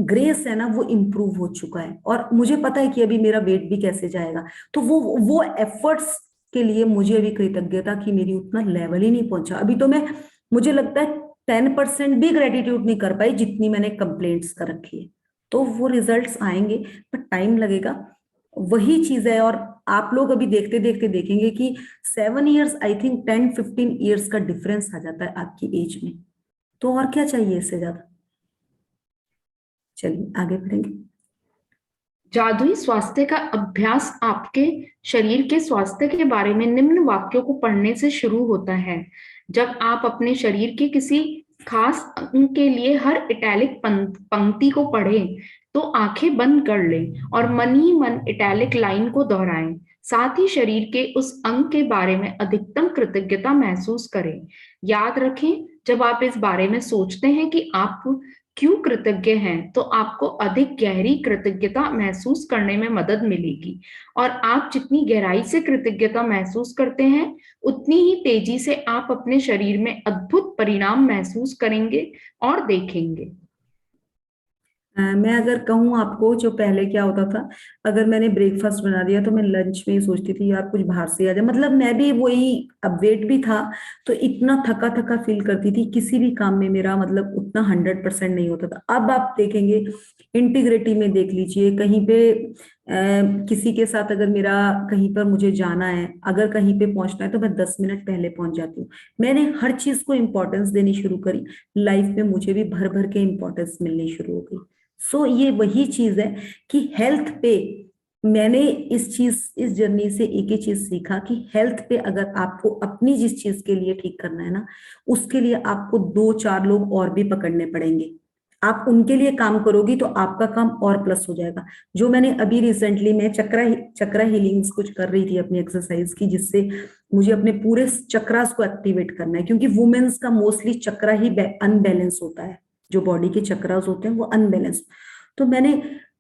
ग्रेस है ना, वो इम्प्रूव हो चुका है। और मुझे पता है कि अभी मेरा वेट भी कैसे जाएगा। तो वो एफर्ट्स के लिए मुझे अभी कृतज्ञता की मेरी उतना लेवल ही नहीं पहुंचा। अभी तो मैं, मुझे लगता है 10% भी ग्रेटिट्यूड नहीं कर पाई जितनी मैंने कंप्लेंट्स कर रखी है। तो वो रिजल्ट्स आएंगे, बट टाइम लगेगा। वही चीज है। और आप लोग अभी देखते देखते देखेंगे कि 7 ईयर्स, आई थिंक 10-15 ईयर्स का डिफरेंस आ जाता है आपकी एज में। तो और क्या चाहिए इससे ज्यादा? चलिए आगे बढ़ेंगे। जादुई स्वास्थ्य का अभ्यास आपके शरीर के स्वास्थ्य के बारे में निम्न वाक्यों को पढ़ने से शुरू होता है। जब आप अपने शरीर के किसी खास अंग के लिए हर इटैलिक पंक्ति को पढ़ें, तो आंखें बंद कर लें और मन ही मन इटैलिक लाइन को दोहराएं। साथ ही शरीर के उस अंग के बारे में अधिकतम कृतज्ञता महसूस करें। याद रखें, जब आप इस बारे में सोचते हैं कि आप क्यों कृतज्ञ हैं, तो आपको अधिक गहरी कृतज्ञता महसूस करने में मदद मिलेगी। और आप जितनी गहराई से कृतज्ञता महसूस करते हैं, उतनी ही तेजी से आप अपने शरीर में अद्भुत परिणाम महसूस करेंगे और देखेंगे। मैं अगर कहूँ आपको, जो पहले क्या होता था, अगर मैंने ब्रेकफास्ट बना दिया तो मैं लंच में ही सोचती थी यार कुछ बाहर से आ जाए। मतलब मैं भी वही, अब वेट भी था तो इतना थका थका फील करती थी, किसी भी काम में मेरा मतलब उतना 100% नहीं होता था। अब आप देखेंगे इंटीग्रिटी में देख लीजिए, कहीं पे किसी के साथ अगर मेरा कहीं पर मुझे जाना है, अगर कहीं पे पहुंचना है तो मैं 10 मिनट पहले पहुंच जाती हूँ। मैंने हर चीज को इंपॉर्टेंस देनी शुरू करी। लाइफ में मुझे भी भर भर के इंपॉर्टेंस मिलनी शुरू हो गई। सो ये वही चीज है कि हेल्थ पे मैंने इस जर्नी से एक ही चीज सीखा कि हेल्थ पे अगर आपको अपनी जिस चीज के लिए ठीक करना है ना, उसके लिए आपको 2-4 लोग और भी पकड़ने पड़ेंगे। आप उनके लिए काम करोगी तो आपका काम और प्लस हो जाएगा। जो मैंने अभी रिसेंटली मैं चक्रा हीलिंग्स कुछ कर रही थी अपनी एक्सरसाइज की, जिससे मुझे अपने पूरे चक्रास को एक्टिवेट करना है, क्योंकि वुमेन्स का मोस्टली चक्रा ही अनबैलेंस होता है। जो बॉडी के चक्रास होते हैं वो अनबैलेंस। तो मैंने,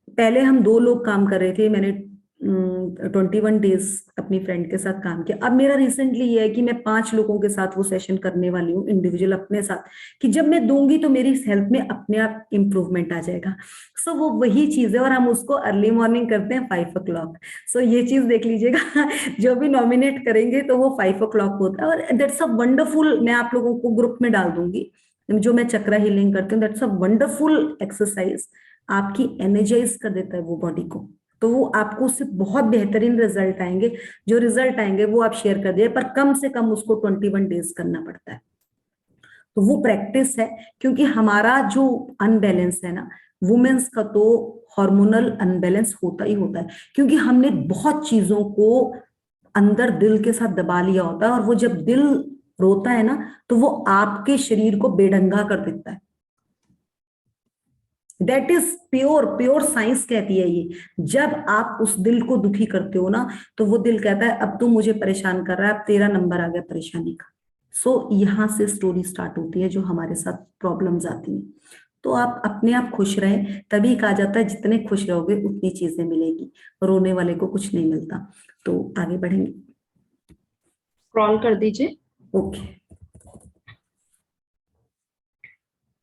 पहले हम 2 लोग काम कर रहे थे, मैंने 21 डेज अपनी फ्रेंड के साथ काम किया। अब मेरा रिसेंटली ये है कि मैं 5 लोगों के साथ वो सेशन करने वाली हूँ इंडिविजुअल अपने साथ, कि जब मैं दूंगी तो मेरी हेल्थ में अपने आप इम्प्रूवमेंट आ जाएगा। सो वो वही चीज है, और हम उसको अर्ली मॉर्निंग करते हैं 5 o'clock। सो ये चीज देख लीजिएगा जो भी नॉमिनेट करेंगे तो वो 5 o'clock होता है। और दैट्स अ वंडरफुल, मैं आप लोगों को ग्रुप में डाल दूंगी जो मैं चक्रा हीलिंग करती हूँ। दैट्स अ वंडरफुल एक्सरसाइज, आपकी एनर्जाइज कर देता है वो बॉडी को। तो वो आपको उससे बहुत बेहतरीन रिजल्ट आएंगे। जो रिजल्ट आएंगे वो आप शेयर कर दिए, पर कम से कम उसको 21 डेज करना पड़ता है। तो वो प्रैक्टिस है, क्योंकि हमारा जो अनबैलेंस है ना, वुमेन्स का तो हार्मोनल अनबैलेंस होता ही होता है, क्योंकि हमने बहुत चीजों को अंदर दिल के साथ दबा लिया होता है। और वो जब दिल रोता है ना, तो वो आपके शरीर को बेढंगा कर देता है। That is pure pure science कहती है ये। जब आप उस दिल को दुखी करते हो ना, तो वो दिल कहता है अब तू मुझे परेशान कर रहा है, अब तेरा नंबर आ गया परेशानी का। सो यहां से स्टोरी स्टार्ट होती है जो हमारे साथ प्रॉब्लम्स आती हैं। तो आप अपने आप खुश रहें, तभी कहा जाता है जितने खुश रहोगे उतनी चीजें मिलेगी, रोने वाले को कुछ नहीं मिलता। तो आगे बढ़ेंगे, स्क्रॉल कर दीजिए। ओके।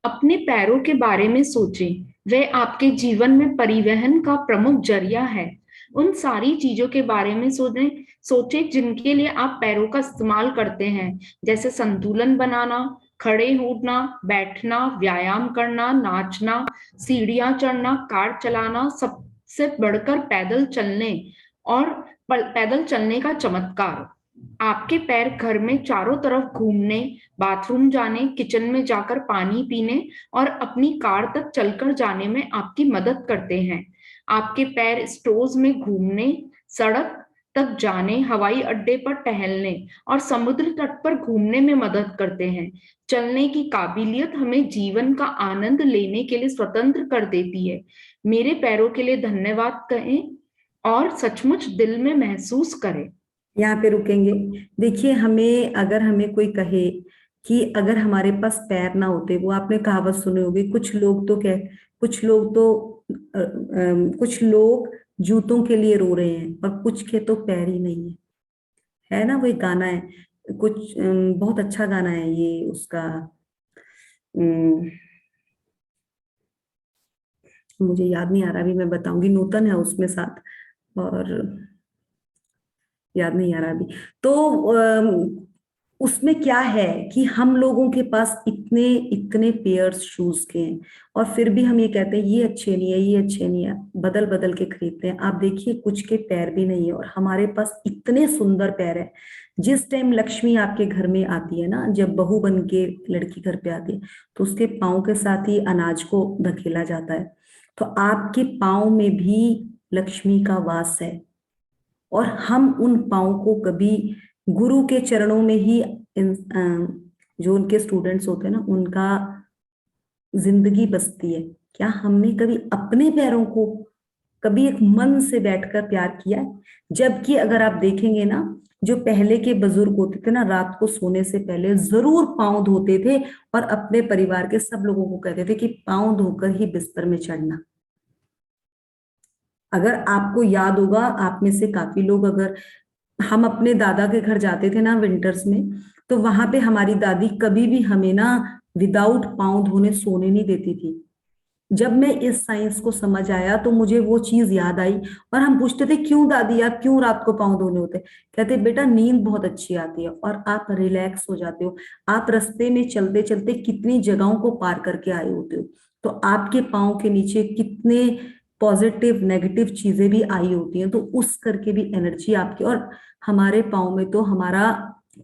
अपने पैरों के बारे में सोचें, वे आपके जीवन में परिवहन का प्रमुख जरिया है। उन सारी चीजों के बारे में सोचें जिनके लिए आप पैरों का इस्तेमाल करते हैं, जैसे संतुलन बनाना, खड़े होना, बैठना, व्यायाम करना, नाचना, सीढ़ियां चढ़ना, कार चलाना, सबसे बढ़कर पैदल चलने और पैदल चलने का चमत्कार। आपके पैर घर में चारों तरफ घूमने, बाथरूम जाने, किचन में जाकर पानी पीने और अपनी कार तक चलकर जाने में आपकी मदद करते हैं। आपके पैर स्टोर्स में घूमने, सड़क तक जाने, हवाई अड्डे पर टहलने और समुद्र तट पर घूमने में मदद करते हैं। चलने की काबिलियत हमें जीवन का आनंद लेने के लिए स्वतंत्र कर देती है। मेरे पैरों के लिए धन्यवाद कहें और सचमुच दिल में महसूस करें। यहाँ पे रुकेंगे। देखिए, हमें अगर हमें कोई कहे कि अगर हमारे पास पैर ना होते, वो आपने कहावत सुनी होगी, कुछ लोग तो कुछ लोग जूतों के लिए रो रहे हैं और कुछ के तो पैर ही नहीं है ना। वो एक गाना है, कुछ बहुत अच्छा गाना है ये उसका, मुझे याद नहीं आ रहा, अभी मैं बताऊंगी, नूतन है उसमें साथ, और याद नहीं आ रहा अभी। तो उसमें क्या है कि हम लोगों के पास इतने इतने पेयर्स शूज के हैं, और फिर भी हम ये कहते हैं ये अच्छे नहीं है, ये अच्छे नहीं है, बदल बदल के खरीदते हैं। आप देखिए, कुछ के पैर भी नहीं है और हमारे पास इतने सुंदर पैर है। जिस टाइम लक्ष्मी आपके घर में आती है ना, जब बहू बन के लड़की घर पे आती है, तो उसके पाँव के साथ ही अनाज को धकेला जाता है। तो आपके पाँव में भी लक्ष्मी का वास है, और हम उन पाँव को कभी गुरु के चरणों में ही जो उनके स्टूडेंट्स होते हैं ना, उनका जिंदगी बसती है। क्या हमने कभी अपने पैरों को कभी एक मन से बैठकर प्यार किया है? जबकि अगर आप देखेंगे ना, जो पहले के बुजुर्ग होते थे ना, रात को सोने से पहले जरूर पाँव धोते थे और अपने परिवार के सब लोगों को कहते थे कि पाँव धोकर ही बिस्तर में चढ़ना। अगर आपको याद होगा, आप में से काफी लोग, अगर हम अपने दादा के घर जाते थे ना विंटर्स में, तो वहां पे हमारी दादी कभी भी हमें ना विदाउट पाँव धोने सोने नहीं देती थी। जब मैं इस साइंस को समझ आया तो मुझे वो चीज याद आई, और हम पूछते थे क्यों दादी आप क्यों रात को पाँव धोने होते? कहते बेटा नींद बहुत अच्छी आती है और आप रिलैक्स हो जाते हो। आप रास्ते में चलते चलते कितनी जगहों को पार करके आए होते हो, तो आपके पाँव के नीचे कितने पॉजिटिव नेगेटिव चीजें भी आई होती हैं, तो उस करके भी एनर्जी आपकी। और हमारे पाँव में तो हमारा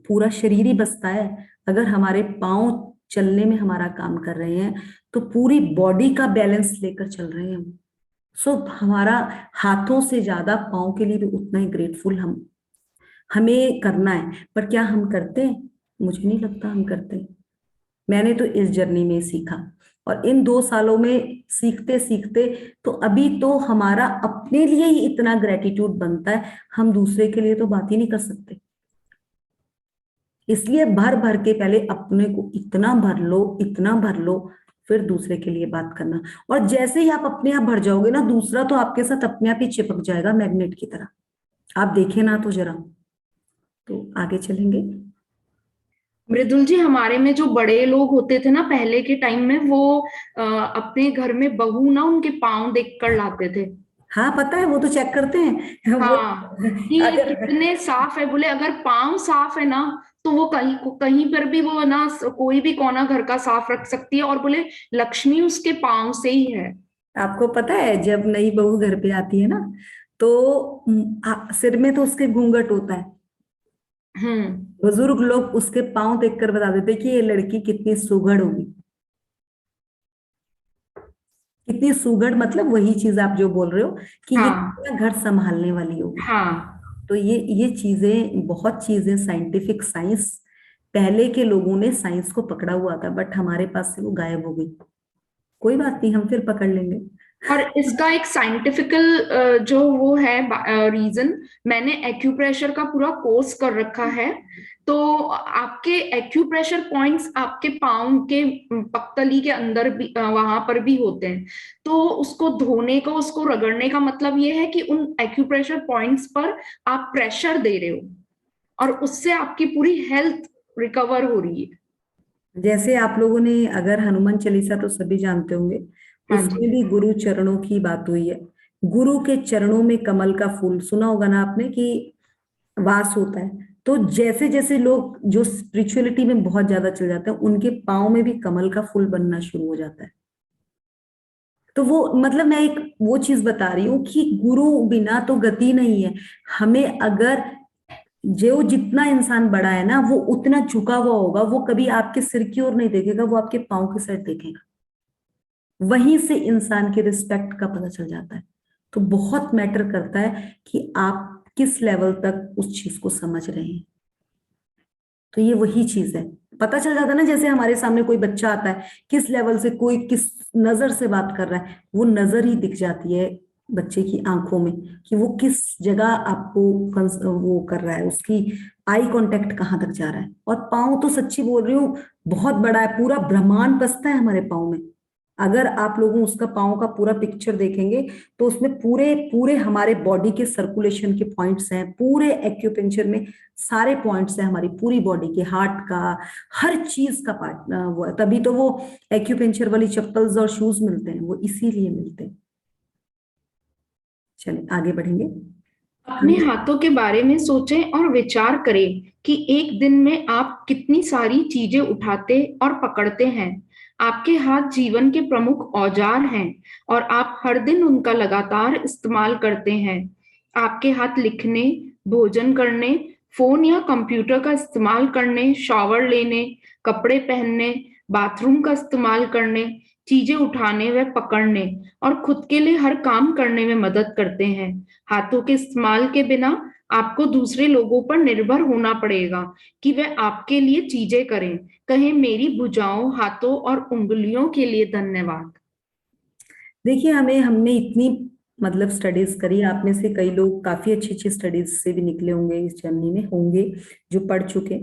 पूरा शरीर ही बसता है। अगर हमारे पाँव चलने में हमारा काम कर रहे हैं, तो पूरी बॉडी का बैलेंस लेकर चल रहे हैं हम। सो हमारा हाथों से ज्यादा पाँव के लिए भी उतना ही ग्रेटफुल हमें करना है। पर क्या हम करते हैं? मुझे नहीं लगता हम करते हैं। मैंने तो इस जर्नी में सीखा, और इन 2 सालों में सीखते सीखते तो अभी तो हमारा अपने लिए ही इतना ग्रेटिट्यूड बनता है, हम दूसरे के लिए तो बात ही नहीं कर सकते। इसलिए भर भर के पहले अपने को इतना भर लो, इतना भर लो, फिर दूसरे के लिए बात करना। और जैसे ही आप अपने आप भर जाओगे ना, दूसरा तो आपके साथ अपने आप ही चिपक जाएगा मैग्नेट की तरह। आप देखें ना तो जरा, तो आगे चलेंगे। मृदुल जी, हमारे में जो बड़े लोग होते थे ना पहले के टाइम में, वो अपने घर में बहू ना उनके पाँव देख कर लाते थे। हाँ पता है, वो तो चेक करते हैं वो। हाँ, कि ये अगर कितने साफ है, बोले अगर पाँव साफ है ना तो वो कहीं कहीं पर भी वो ना कोई भी कोना घर का साफ रख सकती है, और बोले लक्ष्मी उसके पाँव से ही है। आपको पता है, जब नई बहू घर पे आती है ना, तो सिर में तो उसके घूंघट होता है। हम्म। बुजुर्ग लोग उसके पांव देखकर बता देते कि ये लड़की कितनी सुघड़ होगी। कितनी सुघड़ मतलब वही चीज आप जो बोल रहे हो कि ये हाँ कितना घर संभालने वाली होगी। हाँ। तो ये चीजें, बहुत चीजें साइंटिफिक साइंस, पहले के लोगों ने साइंस को पकड़ा हुआ था, बट हमारे पास से वो गायब हो गई। कोई बात नहीं, हम फिर पकड़ लेंगे। और इसका एक साइंटिफिकल जो वो है रीजन, मैंने एक्यूप्रेशर का पूरा कोर्स कर रखा है। तो आपके एक्यूप्रेशर पॉइंट्स आपके पाँव के पक्तली के अंदर भी वहां पर भी होते हैं। तो उसको धोने का, उसको रगड़ने का मतलब ये है कि उन एक्यूप्रेशर पॉइंट्स पर आप प्रेशर दे रहे हो, और उससे आपकी पूरी हेल्थ रिकवर हो रही है। जैसे आप लोगों ने, अगर हनुमान चालीसा तो सभी जानते होंगे, हाँ जी। उसमें भी गुरु चरणों की बात हुई है। गुरु के चरणों में कमल का फूल सुना होगा ना आपने, कि वास होता है। तो जैसे जैसे लोग जो स्पिरिचुअलिटी में बहुत ज्यादा चल जाते हैं, उनके पाँव में भी कमल का फूल बनना शुरू हो जाता है। तो वो मतलब मैं एक वो चीज बता रही हूँ कि गुरु बिना तो गति नहीं है। हमें अगर, जो जितना इंसान बड़ा है ना, वो उतना झुका हुआ होगा, वो कभी आपके सिर की ओर नहीं देखेगा, वो आपके पाँव की साइड देखेगा। वहीं से इंसान के रिस्पेक्ट का पता चल जाता है। तो बहुत मैटर करता है कि आप किस लेवल तक उस चीज को समझ रहे हैं। तो ये वही चीज है, पता चल जाता है ना। जैसे हमारे सामने कोई बच्चा आता है, किस लेवल से, कोई किस नजर से बात कर रहा है, वो नजर ही दिख जाती है बच्चे की आंखों में, कि वो किस जगह आपको वो कर रहा है, उसकी आई कांटेक्ट कहाँ तक जा रहा है। और पाँव तो सच्ची बोल रही हूँ, बहुत बड़ा है, पूरा ब्रह्मांड बसता है हमारे पाँव में। अगर आप लोगों उसका पाँव का पूरा पिक्चर देखेंगे, तो उसमें पूरे पूरे हमारे बॉडी के सर्कुलेशन के पॉइंट्स हैं, पूरे एक्यूपेंचर में सारे पॉइंट्स हैं हमारी पूरी बॉडी के, हार्ट का, हर चीज का पार्ट वो है। तभी तो वो एक्यूपेंचर वाली चप्पल्स और शूज मिलते हैं, वो इसीलिए मिलते हैं। चलिए आगे बढ़ेंगे अपने हम। हाथों के बारे में सोचें और विचार करें कि एक दिन में आप कितनी सारी चीजें उठाते और पकड़ते हैं। आपके हाथ जीवन के प्रमुख औजार हैं, और आप हर दिन उनका लगातार इस्तेमाल करते हैं। आपके हाथ लिखने, भोजन करने, फोन या कंप्यूटर का इस्तेमाल करने, शॉवर लेने, कपड़े पहनने, बाथरूम का इस्तेमाल करने, चीजें उठाने व पकड़ने, और खुद के लिए हर काम करने में मदद करते हैं। हाथों के इस्तेमाल के बिना आपको दूसरे लोगों पर निर्भर होना पड़ेगा कि वे आपके लिए चीजें करें। कहें, मेरी भुजाओं, हाथों और उंगलियों के लिए धन्यवाद। देखिए, हमने इतनी मतलब स्टडीज करी, आप में से कई लोग काफी अच्छी अच्छी स्टडीज से भी निकले होंगे, इस जर्नी में होंगे जो पढ़ चुके।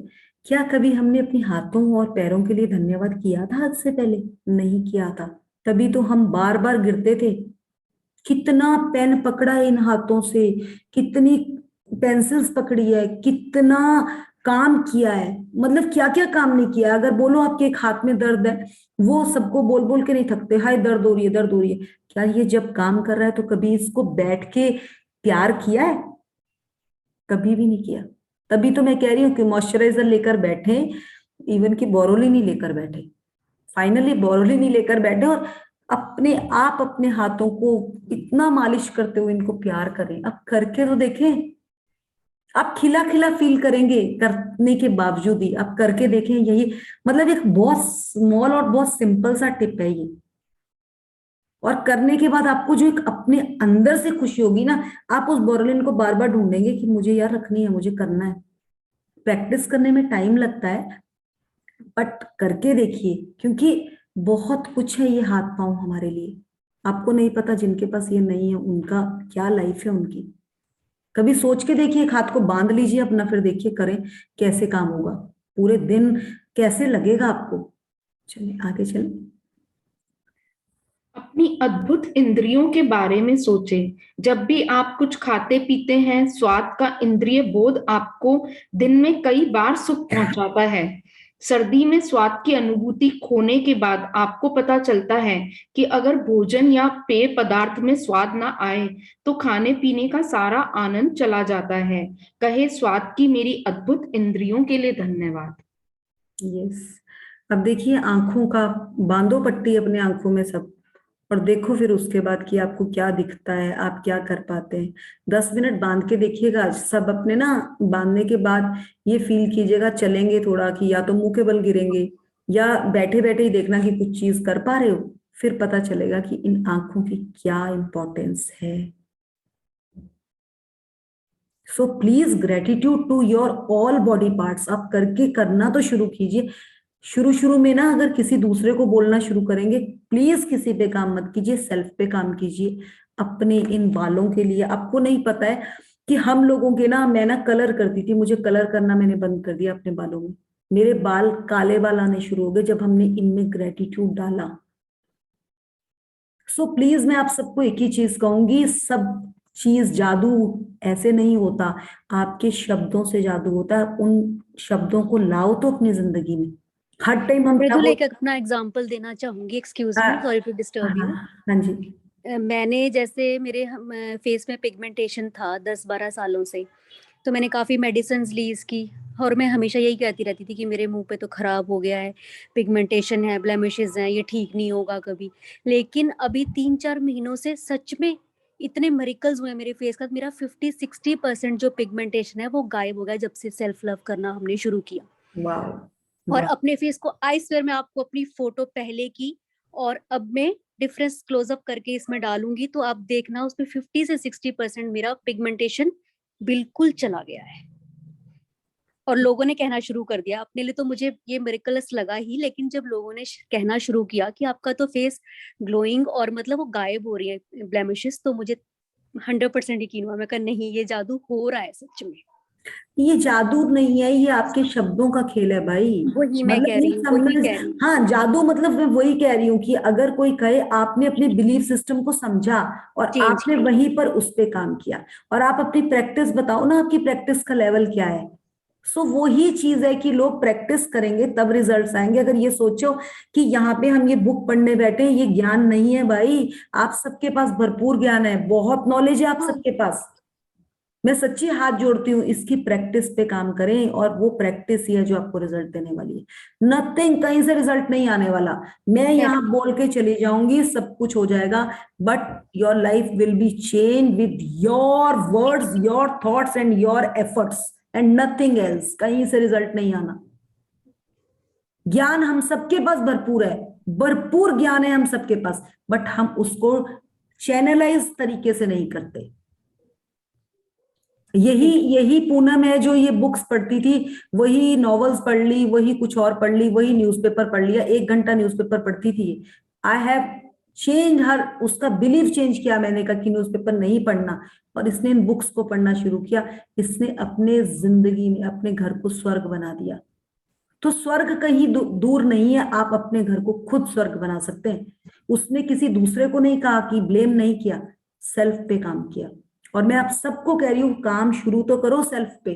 क्या कभी हमने अपने हाथों और पैरों के लिए धन्यवाद किया था आज से पहले? नहीं किया था। तभी तो हम बार बार गिरते थे। कितना पेन पकड़ा है इन हाथों से, कितनी पेंसिल्स पकड़ी है, कितना काम किया है, मतलब क्या क्या काम नहीं किया। अगर बोलो आपके एक हाथ में दर्द है, वो सबको बोल बोल के नहीं थकते, हाय दर्द हो रही है, दर्द हो रही है। क्या ये जब काम कर रहा है तो कभी इसको बैठ के प्यार किया है? कभी भी नहीं किया। तभी तो मैं कह रही हूँ कि मॉइस्चराइजर लेकर बैठे, इवन की बोरोली नहीं लेकर बैठे, फाइनली बोरोली नहीं लेकर बैठे, और अपने आप अपने हाथों को इतना मालिश करते हुए इनको प्यार करें। अब करके तो देखें, आप खिला खिला फील करेंगे करने के बावजूद ही। आप करके देखें, यही मतलब एक बहुत स्मॉल और बहुत सिंपल सा टिप है ये। और करने के बाद आपको जो एक अपने अंदर से खुशी होगी ना, आप उस बोरोलिन को बार बार ढूंढेंगे कि मुझे यार रखनी है, मुझे करना है। प्रैक्टिस करने में टाइम लगता है, बट करके देखिए, क्योंकि बहुत कुछ है ये हाथ पांव हमारे लिए। आपको नहीं पता, जिनके पास ये नहीं है उनका क्या लाइफ है उनकी। कभी सोच के देखिए, एक हाथ को बांध लीजिए अपना, फिर देखिए करें कैसे काम होगा, पूरे दिन कैसे लगेगा आपको। चलिए आगे चलें। अपनी अद्भुत इंद्रियों के बारे में सोचें। जब भी आप कुछ खाते पीते हैं, स्वाद का इंद्रिय बोध आपको दिन में कई बार सुख पहुंचाता है। सर्दी में स्वाद की अनुभूति खोने के बाद आपको पता चलता है कि अगर भोजन या पेय पदार्थ में स्वाद ना आए तो खाने पीने का सारा आनंद चला जाता है। कहे स्वाद की मेरी अद्भुत इंद्रियों के लिए धन्यवाद। यस। अब देखिए, आंखों का बांधो पट्टी अपने आंखों में सब, और देखो फिर उसके बाद कि आपको क्या दिखता है, आप क्या कर पाते हैं। 10 मिनट बांध के देखिएगा आज सब अपने ना। बांधने के बाद ये फील कीजिएगा, चलेंगे थोड़ा, कि या तो मुंह के बल गिरेंगे या बैठे बैठे ही देखना कि कुछ चीज कर पा रहे हो। फिर पता चलेगा कि इन आंखों की क्या इंपॉर्टेंस है। So please gratitude to your all body parts. आप करके करना तो शुरू कीजिए। शुरू शुरू में ना अगर किसी दूसरे को बोलना शुरू करेंगे, प्लीज किसी पे काम मत कीजिए, सेल्फ पे काम कीजिए। अपने इन बालों के लिए आपको नहीं पता है कि हम लोगों के ना, मैं ना कलर करती थी, मुझे कलर करना मैंने बंद कर दिया अपने बालों में। मेरे बाल काले बाल आने शुरू हो गए जब हमने इनमें ग्रेटिट्यूड डाला। सो प्लीज मैं आप सबको एक ही चीज कहूंगी, सब चीज जादू ऐसे नहीं होता, आपके शब्दों से जादू होता है। उन शब्दों को लाओ तो अपनी जिंदगी में। हर टाइम हम क्या मृदुल, एक अपना एग्जांपल देना चाहूंगी। Excuse me, sorry to disturb you. हाँ जी। मैंने जैसे मेरे फेस में पिगमेंटेशन था 10-12 सालों से, तो मैंने काफ़ी मेडिसिन ली इसकी, और मैं हमेशा यही कहती रहती थी कि मेरे मुंह पे तो ख़राब हो गया है, पिगमेंटेशन है, ब्लेमिशेस हैं, ये ठीक नहीं होगा कभी। लेकिन अभी 3-4 महीनों से सच में इतने मिरेकल्स हुए मेरे फेस का। मेरा 50-60% जो पिगमेंटेशन है वो गायब हो गया जब से सेल्फ लव करना हमने शुरू किया। और अपने फेस को, आई स्वेयर, मैं आपको अपनी फोटो पहले की और अब मैं डिफरेंस क्लोजअप करके इसमें डालूंगी तो आप देखना उसमें 50 से 60% मेरा पिगमेंटेशन बिल्कुल चला गया है। और लोगों ने कहना शुरू कर दिया, अपने लिए तो मुझे ये मिरेकल्स लगा ही, लेकिन जब लोगों ने कहना शुरू किया कि आपका तो फेस ग्लोइंग और मतलब वो गायब हो रही है ब्लेमिशेस, तो मुझे 100% यकीन हुआ। मैं कहा नहीं, ये जादू हो रहा है सच में। ये जादू नहीं है, ये आपके शब्दों का खेल है भाई। वही मैं मतलब कह रही ये हूँ, समझ, वही कह रही हूँ। हाँ जादू मतलब मैं वही कह रही हूँ कि अगर कोई कहे आपने अपने बिलीफ सिस्टम को समझा और चेंज आपने वहीं पर उस पे काम किया, और आप अपनी प्रैक्टिस बताओ ना, आपकी प्रैक्टिस का लेवल क्या है। सो वो ही चीज है कि लोग प्रैक्टिस करेंगे तब रिजल्ट्स आएंगे। अगर ये सोचो कि यहाँ पे हम ये बुक पढ़ने बैठे हैं, ये ज्ञान नहीं है भाई। आप सबके पास भरपूर ज्ञान है, बहुत नॉलेज है आप सबके पास। मैं सच्ची हाथ जोड़ती हूँ, इसकी प्रैक्टिस पे काम करें, और वो प्रैक्टिस ही है जो आपको रिजल्ट देने वाली है। नथिंग, कहीं से रिजल्ट नहीं आने वाला। मैं यहाँ बोल के चली जाऊंगी सब कुछ हो जाएगा, but your life will be change with your words, your thoughts and your efforts and nothing else. कहीं से रिजल्ट नहीं आना। ज्ञान हम सबके पास भरपूर है, भरपूर ज्ञान है हम सबके पास, बट हम उसको चैनलाइज तरीके से नहीं करते। यही पूनम है जो ये बुक्स पढ़ती थी, वही नॉवेल्स पढ़ ली, वही कुछ और पढ़ ली, वही न्यूज़पेपर पढ़ लिया। 1 घंटा न्यूज़पेपर पढ़ती थी। आई हैव चेंज हर, उसका बिलीव चेंज किया मैंने, कहा कि न्यूज़पेपर नहीं पढ़ना, और इसने इन बुक्स को पढ़ना शुरू किया। इसने अपने जिंदगी में अपने घर को स्वर्ग बना दिया। तो स्वर्ग कहीं दूर नहीं है, आप अपने घर को खुद स्वर्ग बना सकते हैं। उसने किसी दूसरे को नहीं कहा, कि ब्लेम नहीं किया, सेल्फ पे काम किया। और मैं आप सबको कह रही हूं, काम शुरू तो करो सेल्फ पे।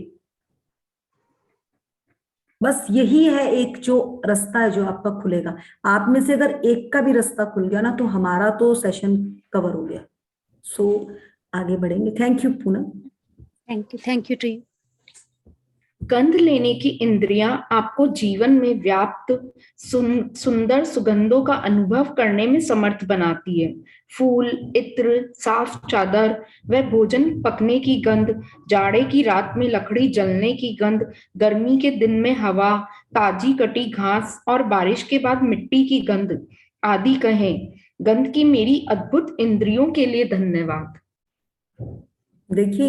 बस यही है एक जो रास्ता है जो आपका खुलेगा। आप में से अगर एक का भी रास्ता खुल गया ना, तो हमारा तो सेशन कवर हो गया। सो आगे बढ़ेंगे। Thank you Poonam. Thank you tree. गंध लेने की इंद्रियां आपको जीवन में व्याप्त सुंदर सुगंधों का अनुभव करने में समर्थ बनाती है। फूल, इत्र, साफ चादर व भोजन पकने की गंध, जाड़े की रात में लकड़ी जलने की गंध, गर्मी के दिन में हवा, ताजी कटी घास और बारिश के बाद मिट्टी की गंध आदि कहें। गंध की मेरी अद्भुत इंद्रियों के लिए धन्यवाद। देखिए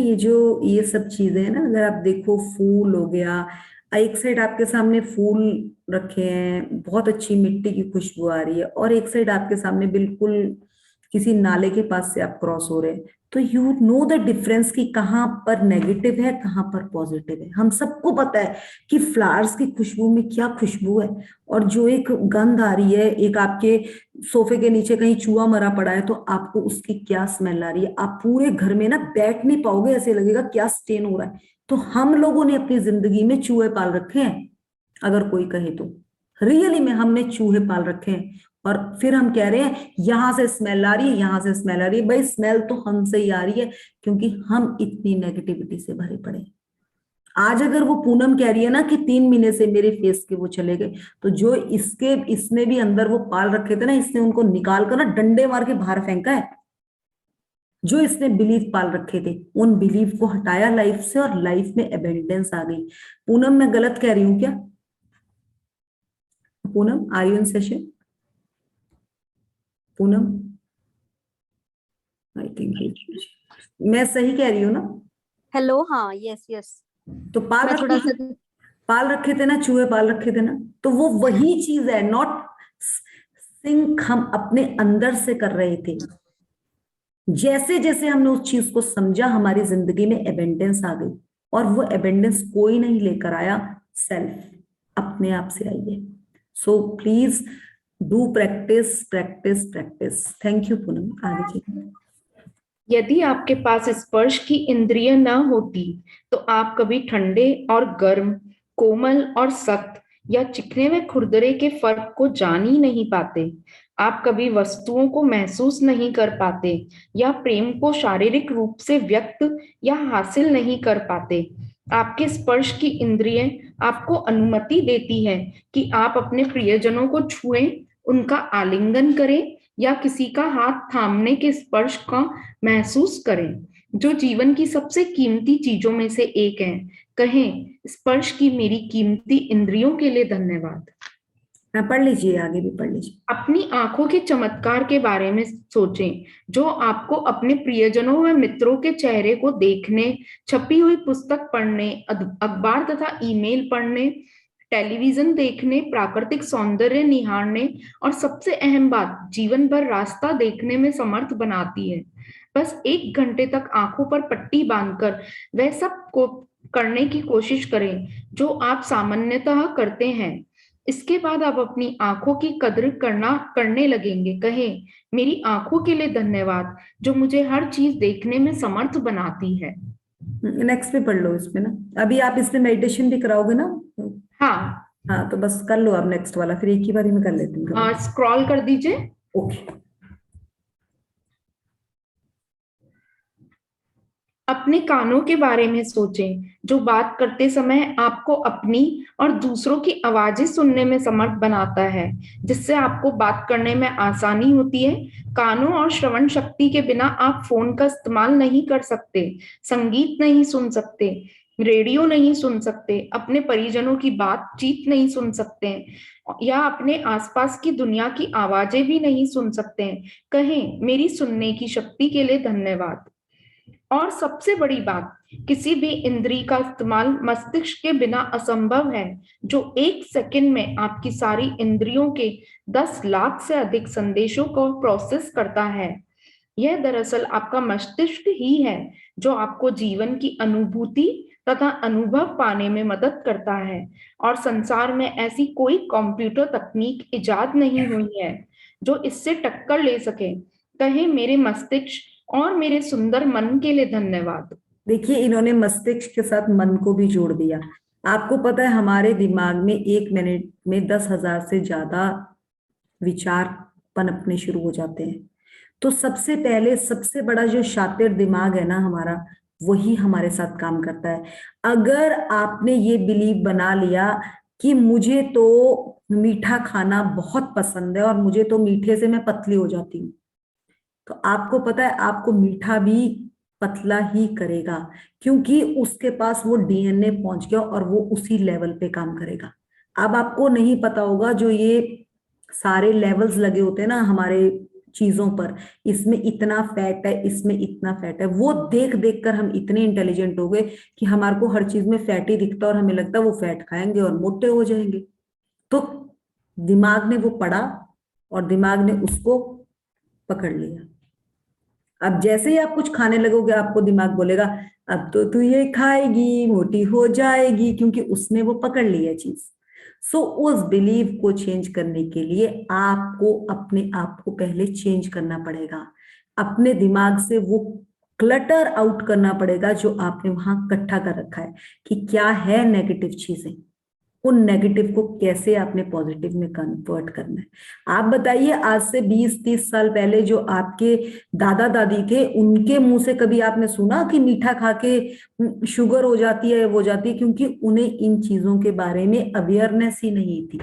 ये सब चीजें हैं ना, अगर आप देखो, फूल हो गया, एक साइड आपके सामने फूल रखे हैं, बहुत अच्छी मिट्टी की खुशबू आ रही है, और एक साइड आपके सामने बिल्कुल किसी नाले के पास से आप क्रॉस हो रहे हैं, तो यू नो द डिफरेंस कि कहाँ पर नेगेटिव है, कहाँ पर पॉजिटिव है। हम सबको पता है कि फ्लावर्स की खुशबू में क्या खुशबू है, और जो एक गंध आ रही है, एक आपके सोफे के नीचे कहीं चूहा मरा पड़ा है तो आपको उसकी क्या स्मेल आ रही है, आप पूरे घर में ना बैठ नहीं पाओगे, ऐसे लगेगा क्या स्टेन हो रहा है। तो हम लोगों ने अपनी जिंदगी में चूहे पाल रखे हैं, अगर कोई कहे तो रियली में हमने चूहे पाल रखे हैं, और फिर हम कह रहे हैं यहां से स्मेल आ रही है, यहां से स्मेल आ रही है। भाई स्मेल तो हमसे ही आ रही है, क्योंकि हम इतनी नेगेटिविटी से भरे पड़े हैं। आज अगर वो पूनम कह रही है ना कि 3 महीने से मेरे फेस के वो चले गए, तो जो इसने भी अंदर वो पाल रखे थे ना, इसने उनको निकाल कर ना डंडे मार के बाहर फेंका है। जो इसने बिलीफ पाल रखे थे उन बिलीफ को हटाया लाइफ से, और लाइफ में एबेंडेंस आ गई। पूनम मैं गलत कह रही हूं क्या? Poonam are you in session? Poonam I think मैं सही कह रही हूँ ना? हेलो, हाँ, यस यस। तो मैं थोड़ा सा पाल रखे थे ना, चूहे पाल रखे थे ना, तो वो वही चीज है। नॉट सिंक हम अपने अंदर से कर रहे थे। जैसे जैसे हमने उस चीज को समझा, हमारी जिंदगी में एबेंडेंस आ गई, और वो एबेंडेंस कोई नहीं लेकर आया, सेल्फ अपने आप से आई है। So please do practice practice practice. Thank you Poonam, आगे चलिए। यदि आपके पास स्पर्श की इंद्रिय न होती तो आप कभी ठंडे और गर्म, कोमल और सख्त या चिकने व खुरदरे के फर्क को जान ही नहीं पाते। आप कभी वस्तुओं को महसूस नहीं कर पाते या प्रेम को शारीरिक रूप से व्यक्त या हासिल नहीं कर पाते। आपके स्पर्श की इंद्रिय आपको अनुमति देती है कि आप अपने प्रियजनों को छुएं, उनका आलिंगन करें या किसी का हाथ थामने के स्पर्श का महसूस करें, जो जीवन की सबसे कीमती चीजों में से एक है। कहें, स्पर्श की मेरी कीमती इंद्रियों के लिए धन्यवाद। पढ़ लीजिए, आगे भी पढ़ लीजिए। अपनी आंखों के चमत्कार के बारे में सोचें, जो आपको अपने प्रियजनों व मित्रों के चेहरे को देखने, छपी हुई पुस्तक पढ़ने, अखबार तथा ईमेल पढ़ने, टेलीविजन देखने, प्राकृतिक सौंदर्य निहारने और सबसे अहम बात, जीवन भर रास्ता देखने में समर्थ बनाती है। बस 1 घंटे तक आंखों पर पट्टी बांधकर वह सब को करने की कोशिश करें जो आप सामान्यतः करते हैं। इसके बाद आप अपनी आंखों की कद्र करने लगेंगे। कहें, मेरी आंखों के लिए धन्यवाद जो मुझे हर चीज देखने में समर्थ बनाती है। नेक्स्ट पे पढ़ लो इसमें ना, अभी आप इसमें मेडिटेशन भी कराओगे ना? हाँ, हाँ तो बस कर लो आप नेक्स्ट वाला, फिर एक ही बारी में कर लेते हैं। स्क्रॉल कर दीजिए। ओके। अपने कानों के बारे में सोचें, जो बात करते समय आपको अपनी और दूसरों की आवाजें सुनने में समर्थ बनाता है, जिससे आपको बात करने में आसानी होती है। कानों और श्रवण शक्ति के बिना आप फोन का इस्तेमाल नहीं कर सकते, संगीत नहीं सुन सकते, रेडियो नहीं सुन सकते, अपने परिजनों की बातचीत नहीं सुन सकते या अपने आसपास की दुनिया की आवाजें भी नहीं सुन सकते। कहें, मेरी सुनने की शक्ति के लिए धन्यवाद। और सबसे बड़ी बात, किसी भी इंद्री का इस्तेमाल मस्तिष्क के बिना असंभव है, जो 1 सेकंड में आपकी सारी इंद्रियों के 10 लाख से अधिक संदेशों को प्रोसेस करता है। यह दरअसल आपका मस्तिष्क ही है जो आपको जीवन की अनुभूति तथा अनुभव पाने में मदद करता है, और संसार में ऐसी कोई कंप्यूटर तकनीक इजाद नहीं हुई है जो इससे टक्कर ले सके। कहें, मेरे मस्तिष्क और मेरे सुंदर मन के लिए धन्यवाद। देखिए, इन्होंने मस्तिष्क के साथ मन को भी जोड़ दिया। आपको पता है हमारे दिमाग में 1 मिनट में 10,000 से ज्यादा विचार पनपने शुरू हो जाते हैं। तो सबसे पहले सबसे बड़ा जो शातिर दिमाग है ना हमारा, वही हमारे साथ काम करता है। अगर आपने ये बिलीव बना लिया कि मुझे तो मीठा खाना बहुत पसंद है और मुझे तो मीठे से मैं पतली हो जाती हूँ, तो आपको पता है आपको मीठा भी पतला ही करेगा, क्योंकि उसके पास वो डीएनए पहुंच गया और वो उसी लेवल पे काम करेगा। अब आपको नहीं पता होगा, जो ये सारे लेवल्स लगे होते हैं ना हमारे चीजों पर, इसमें इतना फैट है, इसमें इतना फैट है, वो देख देख कर हम इतने इंटेलिजेंट हो गए कि हमारे को हर चीज में फैट ही दिखता और हमें लगता है वो फैट खाएंगे और मोटे हो जाएंगे। तो दिमाग ने वो पढ़ा और दिमाग ने उसको पकड़ लिया। अब जैसे ही आप कुछ खाने लगोगे आपको दिमाग बोलेगा अब तो तू ये खाएगी मोटी हो जाएगी, क्योंकि उसने वो पकड़ ली है चीज। सो उस बिलीव को चेंज करने के लिए आपको अपने आप को पहले चेंज करना पड़ेगा, अपने दिमाग से वो क्लटर आउट करना पड़ेगा जो आपने वहां इकट्ठा कर रखा है कि क्या है नेगेटिव चीजें, उन नेगेटिव को कैसे आपने पॉजिटिव में कन्वर्ट करना है। आप बताइए, आज से 20-30 साल पहले जो आपके दादा दादी थे, उनके मुंह से कभी आपने सुना कि मीठा खा के शुगर हो जाती है वो जाती है? क्योंकि उन्हें इन चीजों के बारे में अवेयरनेस ही नहीं थी।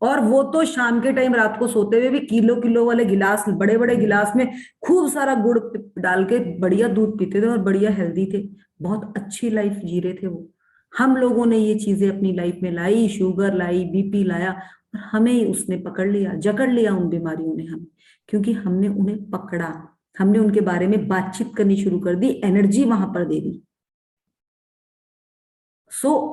और वो तो शाम के टाइम रात को सोते हुए भी किलो किलो वाले गिलास, बड़े बड़े गिलास में खूब सारा गुड़ डाल के बढ़िया दूध पीते थे और बढ़िया हेल्दी थे, बहुत अच्छी लाइफ जी रहे थे वो। हम लोगों ने ये चीजें अपनी लाइफ में लाई, शुगर लाई, बीपी लाया, और हमें उसने पकड़ लिया, जकड़ लिया उन बीमारियों ने हमें, क्योंकि हमने उन्हें पकड़ा, हमने उनके बारे में बातचीत करनी शुरू कर दी, एनर्जी वहां पर दे दी।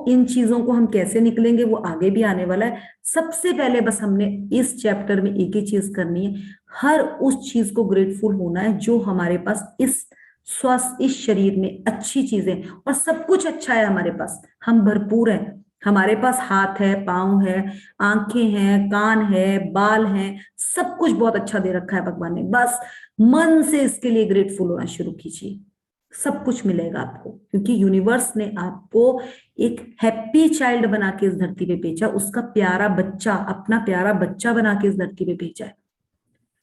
इन चीजों को हम कैसे निकलेंगे वो आगे भी आने वाला है। सबसे पहले बस हमने इस चैप्टर में एक ही चीज करनी है, हर उस चीज को ग्रेटफुल होना है जो हमारे पास इस स्वास्थ्य, इस शरीर में अच्छी चीजें, और सब कुछ अच्छा है हमारे पास, हम भरपूर हैं, हमारे पास हाथ है, पांव है, आंखें हैं, कान है, बाल हैं, सब कुछ बहुत अच्छा दे रखा है भगवान ने। बस मन से इसके लिए ग्रेटफुल होना शुरू कीजिए, सब कुछ मिलेगा आपको, क्योंकि यूनिवर्स ने आपको एक हैप्पी चाइल्ड बना के इस धरती पे भेजा, उसका प्यारा बच्चा, अपना प्यारा बच्चा बना के इस धरती पे भेजा है।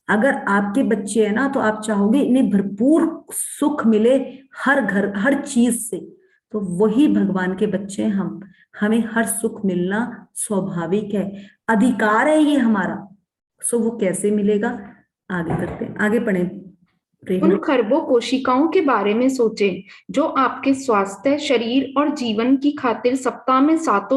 अगर आपके बच्चे हैं ना, तो आप चाहोगे इन्हें भरपूर सुख मिले हर घर हर चीज से, तो वही भगवान के बच्चे हैं हम, हमें हर सुख मिलना स्वाभाविक है, अधिकार है ये हमारा। वो कैसे मिलेगा, आगे करते हैं, आगे पढ़े। उन खरबों कोशिकाओं के बारे में सोचें जो आपके स्वास्थ्य, शरीर और जीवन की खातिर सप्ताह में 7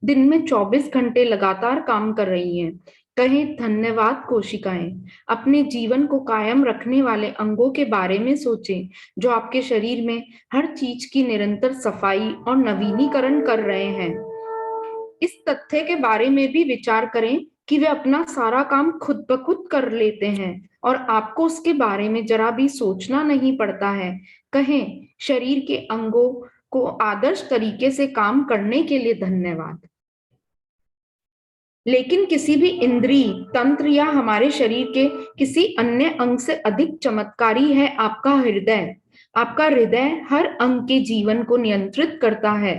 दिन में 24 घंटे लगातार काम कर रही हैं। कहें धन्यवाद कोशिकाएं। अपने जीवन को कायम रखने वाले अंगों के बारे में सोचें जो आपके शरीर में हर चीज की निरंतर सफाई और नवीनीकरण कर रहे हैं। इस तथ्य के बारे में भी विचार करें कि वे अपना सारा काम खुद ब खुद कर लेते हैं और आपको उसके बारे में जरा भी सोचना नहीं पड़ता है। कहें शरीर के अंगों को आदर्श तरीके से काम करने के लिए धन्यवाद। लेकिन किसी भी इंद्रिय, तंत्र या हमारे शरीर के किसी अन्य अंग से अधिक चमत्कारी है आपका हृदय। आपका हृदय हर अंग के जीवन को नियंत्रित करता है,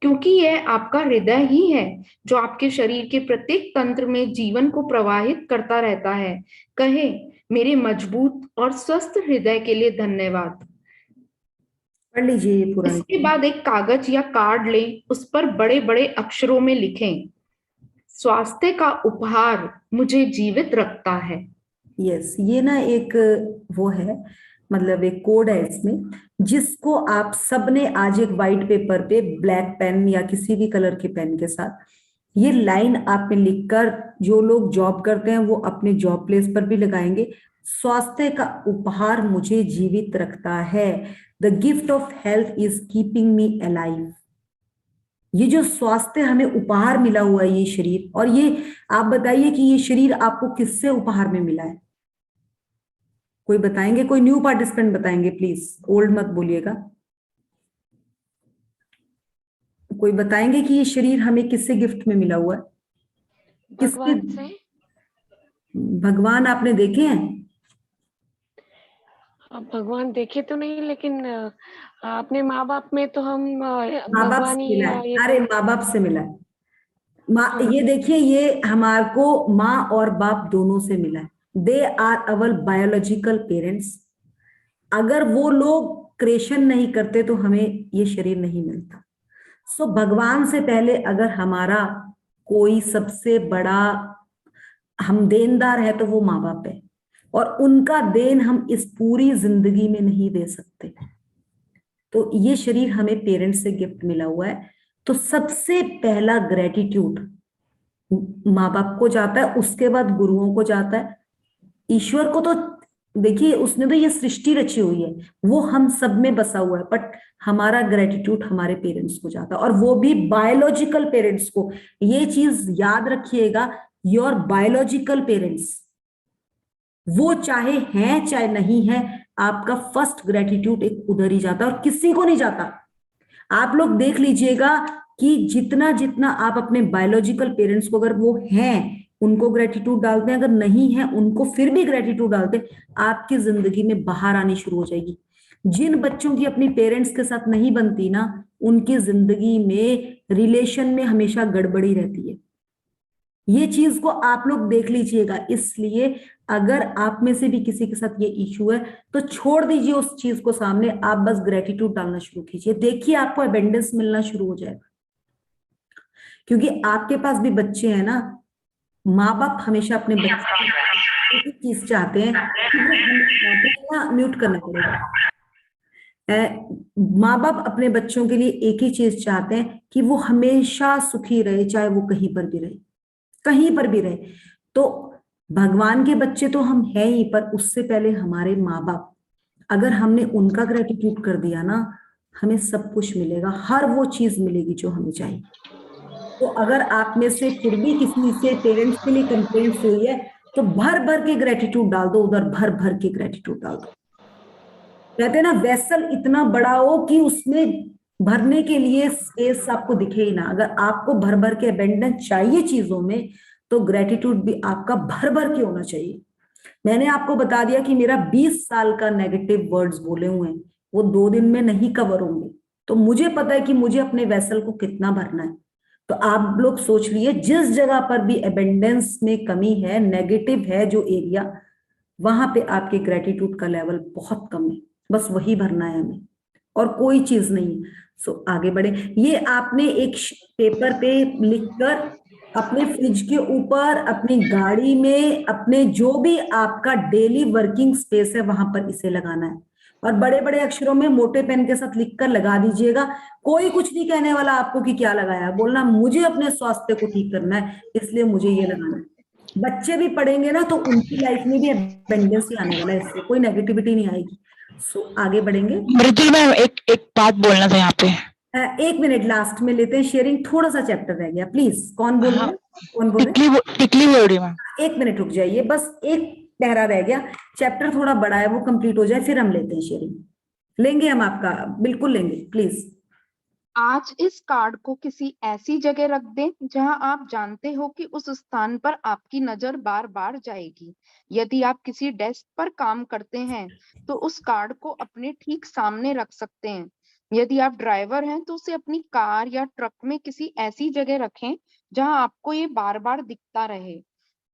क्योंकि यह आपका हृदय ही है जो आपके शरीर के प्रत्येक तंत्र में जीवन को प्रवाहित करता रहता है। कहें मेरे मजबूत और स्वस्थ हृदय के लिए धन्यवाद। पढ़ लीजिए ये पूरा। इसके बाद एक कागज या कार्ड लें, उस पर बड़े बड़े अक्षरों में लिखें, स्वास्थ्य का उपहार मुझे जीवित रखता है। यस, ये ना एक वो है, मतलब एक कोड है इसमें, जिसको आप सबने आज एक वाइट पेपर पे ब्लैक पेन या किसी भी कलर के पेन के साथ ये लाइन आपने लिखकर, जो लोग जॉब करते हैं वो अपने जॉब प्लेस पर भी लगाएंगे, स्वास्थ्य का उपहार मुझे जीवित रखता है, the gift of health is keeping me alive. ये जो स्वास्थ्य हमें उपहार मिला हुआ है, ये शरीर, और ये आप बताइए कि ये शरीर आपको किससे उपहार में मिला है? कोई बताएंगे? कोई न्यू पार्टिसिपेंट बताएंगे प्लीज, ओल्ड मत बोलिएगा। कोई बताएंगे कि ये शरीर हमें किससे गिफ्ट में मिला हुआ है? किससे? भगवान से। भगवान आपने देखे हैं? भगवान देखे तो नहीं, लेकिन अपने माँ बाप में तो हम माँ बाप भगवान से ही मिला है। अरे माँ बाप से मिला है। माँ, ये देखिए, ये हमारे को माँ और बाप दोनों से मिला है। They are our biological parents. अगर वो लोग क्रिएशन नहीं करते तो हमें ये शरीर नहीं मिलता। भगवान से पहले अगर हमारा कोई सबसे बड़ा हम देनदार है तो वो माँ बाप है, और उनका देन हम इस पूरी जिंदगी में नहीं दे सकते। तो ये शरीर हमें पेरेंट्स से गिफ्ट मिला हुआ है। तो सबसे पहला ग्रेटिट्यूड माँ बाप को जाता है, उसके बाद गुरुओं को जाता है, ईश्वर को तो देखिए उसने तो ये सृष्टि रची हुई है, वो हम सब में बसा हुआ है, बट हमारा ग्रेटिट्यूड हमारे पेरेंट्स को जाता है, और वो भी बायोलॉजिकल पेरेंट्स को। ये चीज याद रखिएगा, योर बायोलॉजिकल पेरेंट्स। वो चाहे है चाहे नहीं है, आपका फर्स्ट ग्रेटिट्यूड एक उधर ही जाता है और किसी को नहीं जाता। आप लोग देख लीजिएगा कि जितना जितना आप अपने बायोलॉजिकल पेरेंट्स को, अगर वो हैं उनको ग्रेटिट्यूड डालते हैं, अगर नहीं है उनको फिर भी ग्रेटिट्यूड डालते हैं, आपकी जिंदगी में बाहर आनी शुरू हो जाएगी। जिन बच्चों की अपनी पेरेंट्स के साथ नहीं बनती ना, उनकी जिंदगी में रिलेशन में हमेशा गड़बड़ी रहती है। ये चीज को आप लोग देख लीजिएगा। इसलिए अगर आप में से भी किसी के साथ ये इश्यू है तो छोड़ दीजिए उस चीज को सामने, आप बस ग्रेटिट्यूड डालना शुरू कीजिए, देखिए आपको अबेंडेंस मिलना शुरू हो जाएगा। क्योंकि आपके पास भी बच्चे हैं ना, माँ बाप हमेशा अपने बच्चे एक ही चीज चाहते हैं कि म्यूट करना पड़ेगा। माँ बाप अपने बच्चों के लिए एक ही चीज चाहते हैं कि वो हमेशा सुखी रहे, चाहे वो कहीं पर भी रहे, कहीं पर भी रहे। तो भगवान के बच्चे तो हम हैं ही, पर उससे पहले हमारे माँ बाप, अगर हमने उनका ग्रेटिट्यूड कर दिया ना, हमें सब कुछ मिलेगा, हर वो चीज मिलेगी जो हमें चाहिए। तो अगर आप में से फिर भी किसी से पेरेंट्स के लिए कंप्लेंट्स हुई है तो भर भर के ग्रेटिट्यूड डाल दो, उधर भर भर के ग्रेटिट्यूड डाल दो। कहते हैं ना, वेसल इतना बड़ा हो कि उसमें भरने के लिए स्पेस आपको दिखे ही ना। अगर आपको भर भर के अबेंडेंस चाहिए चीजों में, तो ग्रेटिट्यूड भी आपका भर भर के होना चाहिए। मैंने आपको बता दिया कि मेरा 20 साल का नेगेटिव वर्ड्स बोले हुए हैं, वो 2 दिन में नहीं कवर होंगे। तो मुझे पता है कि मुझे अपने वेसल को कितना भरना है। तो आप लोग सोच लिए, जिस जगह पर भी अबेंडेंस में कमी है, नेगेटिव है जो एरिया, वहां पे आपके ग्रेटिट्यूड का लेवल बहुत कम है, बस वही भरना है हमें, और कोई चीज नहीं। सो आगे बढ़े। ये आपने एक पेपर पे लिखकर अपने फ्रिज के ऊपर, अपनी गाड़ी में, अपने जो भी आपका डेली वर्किंग स्पेस है वहां पर इसे लगाना है, और बड़े बड़े अक्षरों में मोटे पेन के साथ लिखकर लगा दीजिएगा। कोई कुछ नहीं कहने वाला आपको कि क्या लगाया, बोलना मुझे अपने स्वास्थ्य को ठीक करना है, इसलिए मुझे ये लगाना है। बच्चे भी पढ़ेंगे ना तो उनकी लाइफ में भी अबेंडेंस ही आने वाला है, इससे कोई नेगेटिविटी नहीं आएगी। सो आगे बढ़ेंगे। मृदुल मैम, एक बात बोलना था यहाँ पे। 1 मिनट लास्ट में लेते हैं शेयरिंग, थोड़ा सा चैप्टर रह गया, प्लीज। कौन बोल रहा है? कौन बोल रहे हैं? टिकली बोल रही मैम। 1 मिनट रुक जाइए, बस एक पहरा रह गया, चैप्टर थोड़ा बड़ा है, वो कंप्लीट हो जाए फिर हम लेते हैं शेयरिंग। लेंगे हम आपका, बिल्कुल लेंगे, प्लीज। आज इस कार्ड को किसी ऐसी जगह रख दें जहां आप जानते हो कि उस स्थान पर आपकी नजर बार बार जाएगी। यदि आप किसी डेस्क पर काम करते हैं तो उस कार्ड को अपने ठीक सामने रख सकते हैं। यदि आप ड्राइवर हैं तो उसे अपनी कार या ट्रक में किसी ऐसी जगह रखें जहां आपको ये बार बार दिखता रहे।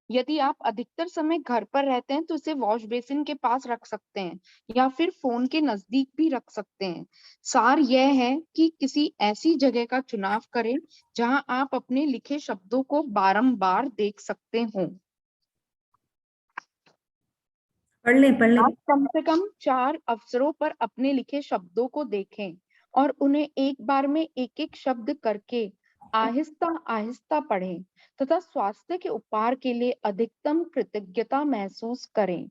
यदि आप अधिकतर समय घर पर रहते हैं तो इसे वॉश बेसिन के पास रख सकते हैं या फिर फोन के नजदीक भी रख सकते हैं। सार यह है कि किसी ऐसी जगह का चुनाव करें जहां आप अपने लिखे शब्दों को बारंबार देख सकते हो। पढ़ लें। आप कम से कम 4 अवसरों पर अपने लिखे शब्दों को देखें और उन्हें एक बार में एक एक शब्द करके आहिस्ता आहिस्ता पढ़ें तथा स्वास्थ्य के उपहार के लिए अधिकतम कृतज्ञता महसूस करें।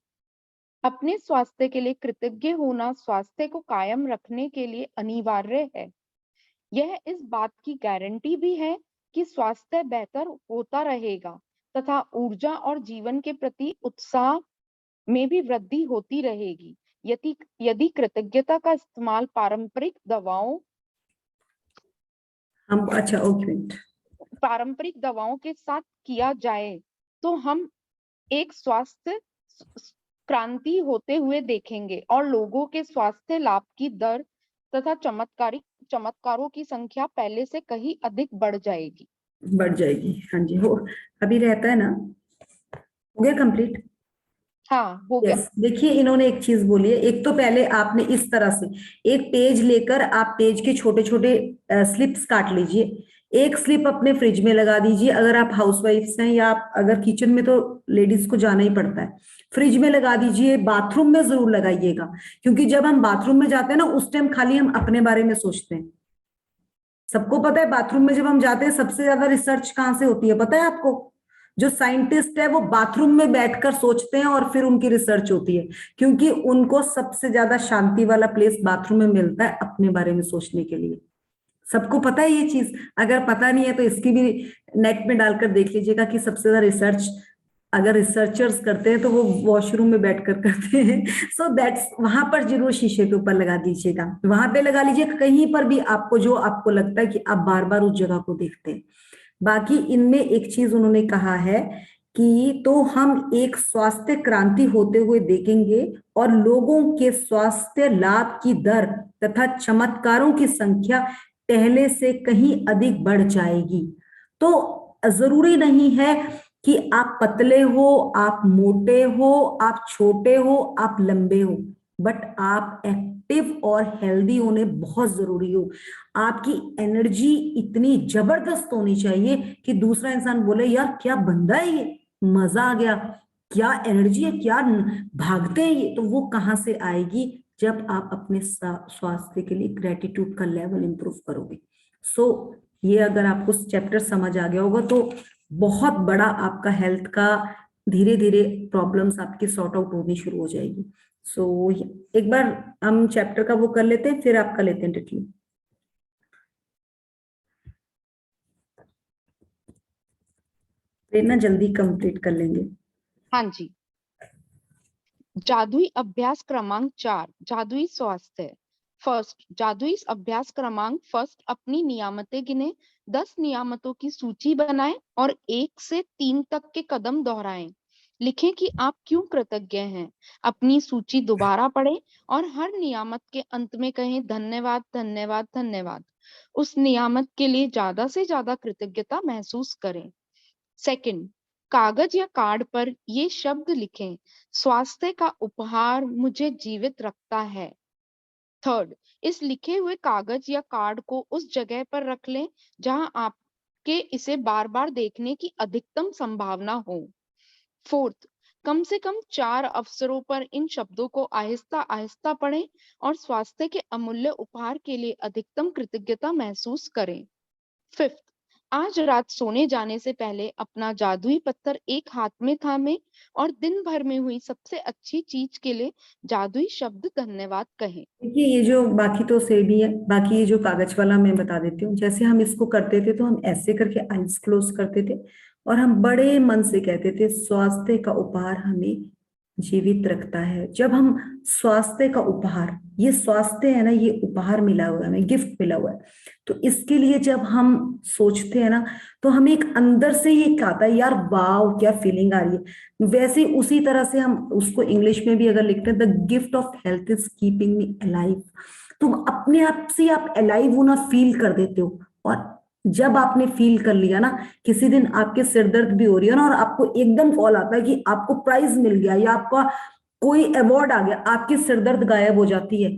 अपने स्वास्थ्य के लिए कृतज्ञ होना स्वास्थ्य को कायम रखने के लिए अनिवार्य है। यह इस बात की गारंटी भी है कि स्वास्थ्य बेहतर होता रहेगा तथा ऊर्जा और जीवन के प्रति उत्साह में भी वृद्धि होती रहेगी। यदि कृतज्ञता का इस्तेमाल पारंपरिक दवाओं के साथ किया जाए तो हम एक स्वास्थ्य क्रांति होते हुए देखेंगे और लोगों के स्वास्थ्य लाभ की दर तथा चमत्कारों की संख्या पहले से कहीं अधिक बढ़ जाएगी। हाँ जी, हो अभी रहता है ना, हो गया कंप्लीट? हाँ, हो गया। देखिए इन्होंने एक चीज बोली है। एक तो पहले आपने इस तरह से एक पेज लेकर आप पेज के छोटे छोटे स्लिप्स काट लीजिए, एक स्लिप अपने फ्रिज में लगा दीजिए, अगर आप हाउसवाइफ्स हैं या आप अगर किचन में, तो लेडीज को जाना ही पड़ता है, फ्रिज में लगा दीजिए। बाथरूम में जरूर लगाइएगा, क्योंकि जब हम बाथरूम में जाते हैं ना, उस टाइम खाली हम अपने बारे में सोचते हैं। सबको पता है बाथरूम में जब हम जाते हैं सबसे ज्यादा रिसर्च कहाँ से होती है, पता है आपको? जो साइंटिस्ट है वो बाथरूम में बैठकर सोचते हैं और फिर उनकी रिसर्च होती है, क्योंकि उनको सबसे ज्यादा शांति वाला प्लेस बाथरूम में मिलता है अपने बारे में सोचने के लिए। सबको पता है ये चीज, अगर पता नहीं है तो इसकी भी नेट में डालकर देख लीजिएगा कि सबसे ज्यादा रिसर्च अगर रिसर्चर्स करते हैं तो वो वॉशरूम में बैठकर करते हैं। सो दैट्स, वहां पर जरूर शीशे के ऊपर लगा दीजिएगा, वहां पे लगा लीजिए, कहीं पर भी आपको जो आपको लगता है कि आप बार बार उस जगह को देखते हैं। बाकी इनमें एक चीज उन्होंने कहा है कि तो हम एक स्वास्थ्य क्रांति होते हुए देखेंगे और लोगों के स्वास्थ्य लाभ की दर तथा चमत्कारों की संख्या पहले से कहीं अधिक बढ़ जाएगी। तो जरूरी नहीं है कि आप पतले हो, आप मोटे हो, आप छोटे हो, आप लंबे हो, बट आप एक्टिव और हेल्दी होने बहुत जरूरी हो। आपकी एनर्जी इतनी जबरदस्त होनी चाहिए कि दूसरा इंसान बोले यार क्या बंदा है ये, मजा आ गया, क्या एनर्जी है, क्या भागते हैं ये। तो वो कहाँ से आएगी? जब आप अपने स्वास्थ्य के लिए ग्रेटिट्यूड का लेवल इंप्रूव करोगे। सो ये अगर आपको चैप्टर समझ आ गया होगा तो बहुत बड़ा आपका हेल्थ का धीरे धीरे प्रॉब्लम्स आपकी सॉर्ट आउट होनी शुरू हो जाएगी। सो एक बार हम चैप्टर का वो कर लेते हैं, फिर आपका लेते हैं डिटेल। ना जल्दी कंप्लीट कर लेंगे। हाँ जी। जादुई अभ्यास क्रमांक 4, जादुई स्वास्थ्य। फर्स्ट, जादुई अभ्यास क्रमांक फर्स्ट, अपनी नियामतें गिने, 10 नियामतों की सूची बनाएं और 1 से 3 तक के कदम दोहराएं। लिखें कि आप क्यों कृतज्ञ हैं। अपनी सूची दोबारा पढ़ें और हर नियामत के अंत में कहें धन्यवाद धन्यवाद धन्यवाद। उस नियामत के लिए ज्यादा से ज्यादा कृतज्ञता महसूस करें। सेकंड, कागज या कार्ड पर ये शब्द लिखें, स्वास्थ्य का उपहार मुझे जीवित रखता है। थर्ड, इस लिखे हुए कागज या कार्ड को उस जगह पर रख लें जहां आपके इसे बार बार देखने की अधिकतम संभावना हो। फोर्थ, कम से कम 4 अवसरों पर इन शब्दों को आहिस्ता आहिस्ता पढ़ें और स्वास्थ्य के अमूल्य उपहार के लिए अधिकतम कृतज्ञता महसूस करें। फिफ्थ, आज रात सोने जाने से पहले अपना जादुई पत्थर एक हाथ में थामे और दिन भर में हुई सबसे अच्छी चीज के लिए जादुई शब्द धन्यवाद कहें। देखिए ये जो बाकी तो सेम ही है, बाकी ये जो कागज वाला मैं बता देती हूँ। जैसे हम इसको करते थे तो हम ऐसे करके आइज क्लोज करते थे और हम बड़े मन से कहते थे स्वास्थ्य का उपहार हमें जीवित रखता है। जब हम स्वास्थ्य का उपहार, ये स्वास्थ्य है ना, ये उपहार मिला हुआ है हमें, गिफ्ट मिला हुआ है, तो इसके लिए जब हम सोचते हैं ना तो हमें एक अंदर से ये आता है यार वाव क्या फीलिंग आ रही है। वैसे उसी तरह से हम उसको इंग्लिश में भी अगर लिखते हैं, the gift of health is keeping me alive. तुम अपने आप से आप अलाइव होना फील कर देते हो। और जब आपने फील कर लिया ना, किसी दिन आपके सिर दर्द भी हो रही है ना और आपको एकदम कॉल आता है कि आपको प्राइज मिल गया या आपका कोई अवार्ड आ गया, आपकी सिर दर्द गायब हो जाती है।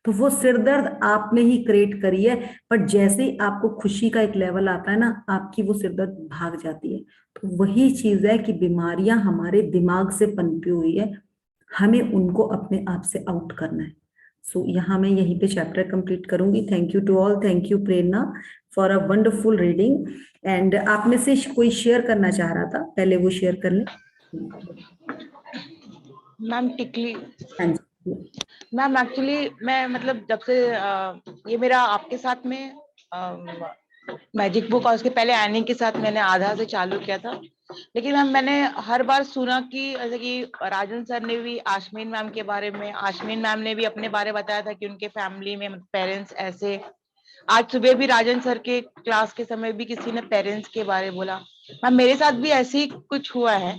तो वो सिर दर्द आपने ही क्रिएट करी है, पर जैसे ही आपको खुशी का एक लेवल आता है ना, आपकी वो सिर दर्द भाग जाती है। तो वही चीज है कि बीमारियां हमारे दिमाग से पनपी हुई है, हमें उनको अपने आप से आउट करना है। सो यहाँ मैं यहीं पे चैप्टर कंप्लीट करूंगी। Thank you to all, thank you Prerna for a wonderful reading. And आप में से कोई शेयर करना चाह रहा था, पहले वो शेयर कर ले। मैम टिकली हाँ जी मैम, एक्चुअली मैं मतलब जब से ये मेरा आपके साथ में मैजिक बुक और उसके पहले एनी के साथ मैंने आधा से चालू किया था। लेकिन मैम मैंने हर बार सुना कि जैसे कि राजन सर ने भी आशमीन मैम के बारे में, आशमीन मैम ने भी अपने बारे बताया था कि उनके फैमिली में पेरेंट्स ऐसे। आज सुबह भी राजन सर के क्लास के समय भी किसी ने पेरेंट्स के बारे बोला। मैम मेरे साथ भी ऐसे ही कुछ हुआ है,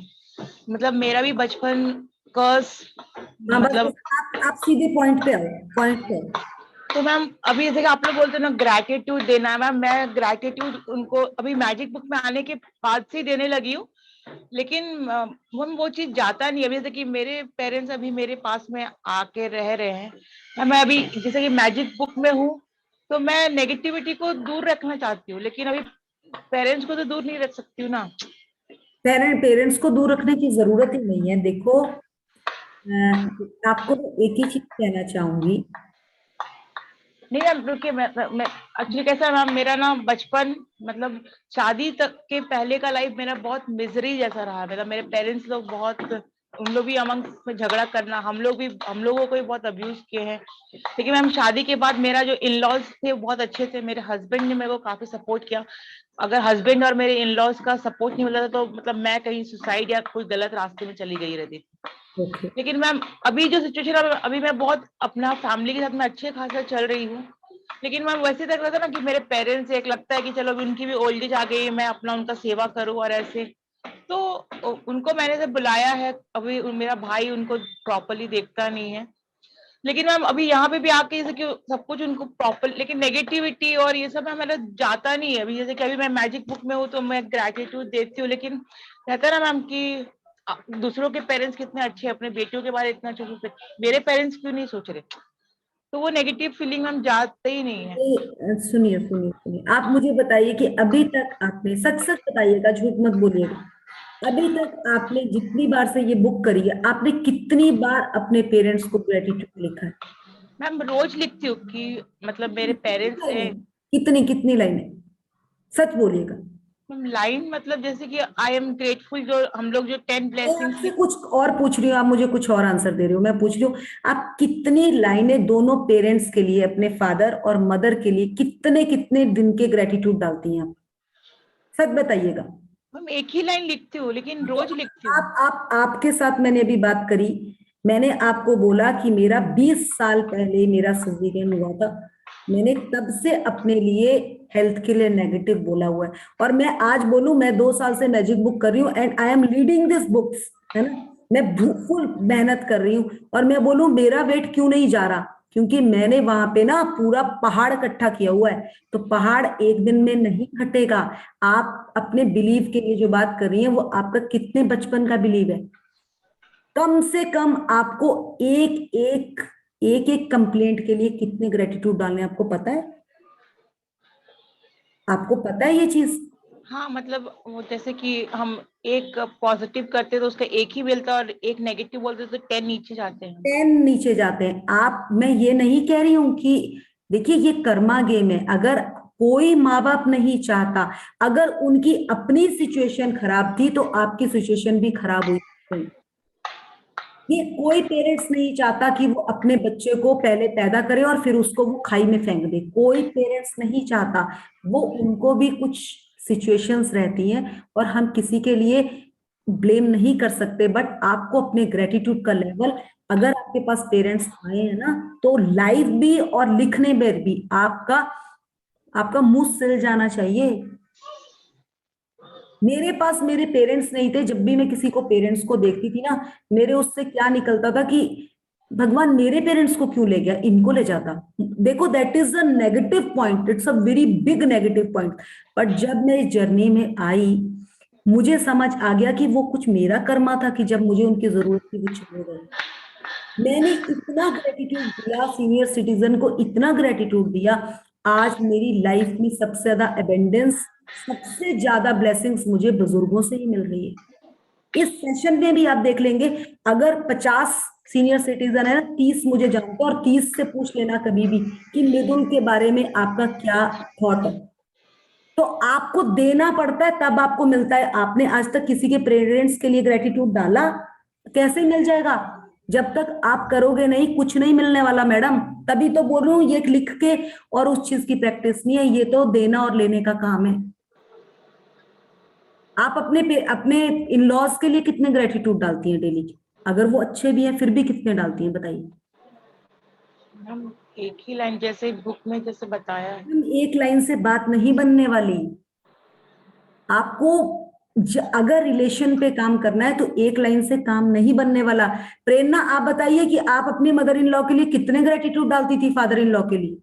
मतलब मेरा भी बचपन कर्स, हाँ, बस मतलब आप सीधे पॉइंट पे आओ, पॉइंट पे आओ। तो मैम अभी जैसे आप लोग बोलते हो ना ग्रैटिट्यूड देना है, मैम मैं ग्रैटिट्यूड उनको अभी मैजिक बुक में आने के बाद से देने लगी हूँ। लेकिन हम वो चीज जाता नहीं। अभी जैसे कि मेरे पेरेंट्स अभी मेरे पास में आके रह रहे हैं, मैं अभी जैसे कि मैजिक बुक में हूँ तो मैं नेगेटिविटी को दूर रखना चाहती हूँ, लेकिन अभी पेरेंट्स को तो दूर नहीं रख सकती हूँ ना। पेरेंट्स को दूर रखने की जरूरत ही नहीं है। देखो आपको एक ही चीज कहना चाहूंगी। नहीं मैम रुकिए, मैं एक्चुअली कैसा है मैम, मेरा ना बचपन मतलब शादी तक के पहले का लाइफ मेरा बहुत मिजरी जैसा रहा। मतलब मेरे पेरेंट्स लोग बहुत उन लोग भी अमंग में झगड़ा करना, हम लोगों को भी बहुत अब्यूज किए हैं। लेकिन मैम शादी के बाद मेरा जो इन लॉज थे बहुत अच्छे थे, मेरे हस्बैंड ने मेरे को काफी सपोर्ट किया। अगर हस्बैंड और मेरे इन लॉज का सपोर्ट नहीं मिलता था तो मतलब मैं कहीं सुसाइड या कोई गलत रास्ते में चली गई रहती थी। ओके। लेकिन मैम अभी जो सिचुएशन है, अभी मैं बहुत अपना फैमिली के साथ में अच्छे खासा चल रही हूँ। लेकिन मैम वैसे तक रहता ना कि मेरे पेरेंट्स, एक लगता है कि चलो अभी उनकी भी ओल्ड एज आ गई, मैं अपना उनका सेवा करूँ और ऐसे, तो उनको मैंने जब बुलाया है, अभी मेरा भाई उनको प्रॉपरली देखता नहीं है। लेकिन मैम अभी यहाँ पे भी आके जैसे कि सब कुछ उनको प्रॉपर, लेकिन नेगेटिविटी और ये सब मैम जाता नहीं है। अभी जैसे कि अभी मैं मैजिक बुक में हूँ तो मैं ग्रेटिट्यूड देती हूँ, लेकिन रहता है ना मैम कि दूसरों के पेरेंट्स कितने अच्छे हैं, अपने बेटियों के बारे में इतना अच्छा सोचते, मेरे पेरेंट्स क्यों नहीं सोच रहे, तो वो नेगेटिव फीलिंग मैम जाते ही नहीं है। सुनिए सुनिए सुनिए, आप मुझे बताइए कि अभी तक आपने, सच सच बताइएगा, झूठ मत बोलिएगा, अभी तक आपने जितनी बार से ये बुक करी है, आपने कितनी बार अपने पेरेंट्स को ग्रेटिट्यूड लिखा है? मैम रोज लिखती हूँ कि मतलब मेरे पेरेंट्स है। कितनी कितनी लाइनें, सच बोलिएगा। लाइन मतलब जैसे कि आई एम ग्रेटफुल, जो हम लोग जो 10 मैं ब्लेसिंग्स। आपसे कुछ और पूछ रही हूँ, आप मुझे कुछ और आंसर दे रहे हो। मैं पूछ रही हूँ, आप कितनी लाइनें दोनों पेरेंट्स के लिए, अपने फादर और मदर के लिए, कितने कितने दिन के ग्रेटिट्यूड डालती हैं आप? सच बताइएगा। मैम एक ही लाइन लिखती हूँ, लेकिन रोज लिखती हूँ। आपके साथ मैंने अभी बात करी, मैंने आपको बोला कि मेरा 20 साल पहले मेरा सिजेरियन हुआ था, मैंने तब से अपने लिए हेल्थ के लिए नेगेटिव बोला हुआ है। और मैं आज बोलूं, मैं 2 साल से मैजिक बुक कर रही हूँ and I am reading this books, है ना, मैं फुल मेहनत कर रही हूँ। और मैं बोलूं मेरा वेट क्यों नहीं जा रहा, क्योंकि मैंने वहां पे ना पूरा पहाड़ इकट्ठा किया हुआ है। तो पहाड़ एक दिन में नहीं घटेगा। आप अपने बिलीव के लिए जो बात कर रही हैं, वो आपका कितने बचपन का बिलीव है? कम से कम आपको एक एक कंप्लेंट के लिए कितने ग्रेटिट्यूड डालने हैं, आपको पता है? आपको पता है ये चीज? हाँ मतलब वो जैसे कि हम एक पॉजिटिव करते तो उसका एक ही मिलता, और एक नेगेटिव बोलते तो 10 नीचे जाते हैं। 10 नीचे जाते हैं आप। मैं ये नहीं कह रही हूं कि, देखिए ये कर्मा गेम है। अगर कोई माँ बाप नहीं चाहता, अगर उनकी अपनी सिचुएशन खराब थी तो आपकी सिचुएशन भी खराब हुई। ये कोई पेरेंट्स नहीं चाहता कि वो अपने बच्चे को पहले पैदा करे और फिर उसको वो खाई में फेंक दे, कोई पेरेंट्स नहीं चाहता। वो उनको भी कुछ सिचुएशंस रहती हैं और हम किसी के लिए ब्लेम नहीं कर सकते। बट आपको अपने ग्रेटिट्यूड का लेवल, अगर आपके पास पेरेंट्स आए हैं ना, तो लाइव भी और लिखने में भी आपका आपका मुंह सिल जाना चाहिए। मेरे पास मेरे पेरेंट्स नहीं थे, जब भी मैं किसी को पेरेंट्स को देखती थी ना, मेरे उससे क्या निकलता था कि भगवान मेरे पेरेंट्स को क्यों ले गया, इनको ले जाता। देखो that is a negative point, it's a very big negative point. But जब मैं इस जर्नी में आई, मुझे समझ आ गया कि वो कुछ मेरा कर्मा था कि जब मुझे उनकी जरूरत थी वो चले गए। मैंने इतना ग्रेटिट्यूड दिया सीनियर सिटीजन को, इतना ग्रेटिट्यूड दिया। आज मेरी लाइफ में सबसे ज्यादा अबेंडेंस, सबसे ज्यादा ब्लेसिंग्स मुझे बुजुर्गों से ही मिल रही है। इस सेशन में भी आप देख लेंगे, अगर 50 सीनियर सिटीजन है ना, 30 मुझे जानते हैं, और 30 से पूछ लेना कभी भी कि मृदुल के बारे में आपका क्या थॉट है। तो आपको देना पड़ता है तब आपको मिलता है। आपने आज तक किसी के पेरेंट्स के लिए ग्रेटिट्यूड डाला? कैसे मिल जाएगा? जब तक आप करोगे नहीं, कुछ नहीं मिलने वाला मैडम। तभी तो बोल रही हूँ, ये लिख के और उस चीज की प्रैक्टिस नहीं है, ये तो देना और लेने का काम है। आप अपने इन लॉज के लिए कितने ग्रेटिट्यूड डालती हैं डेली की? अगर वो अच्छे भी हैं फिर भी कितने डालती हैं, बताइए। हम एक ही लाइन जैसे बुक में जैसे बताया है। हम एक लाइन से बात नहीं बनने वाली। आपको अगर रिलेशन पे काम करना है तो एक लाइन से काम नहीं बनने वाला। प्रेरणा, आप बताइए कि आप अपनी मदर इन लॉ के लिए कितने ग्रेटिट्यूड डालती थी फादर इन लॉ के लिए?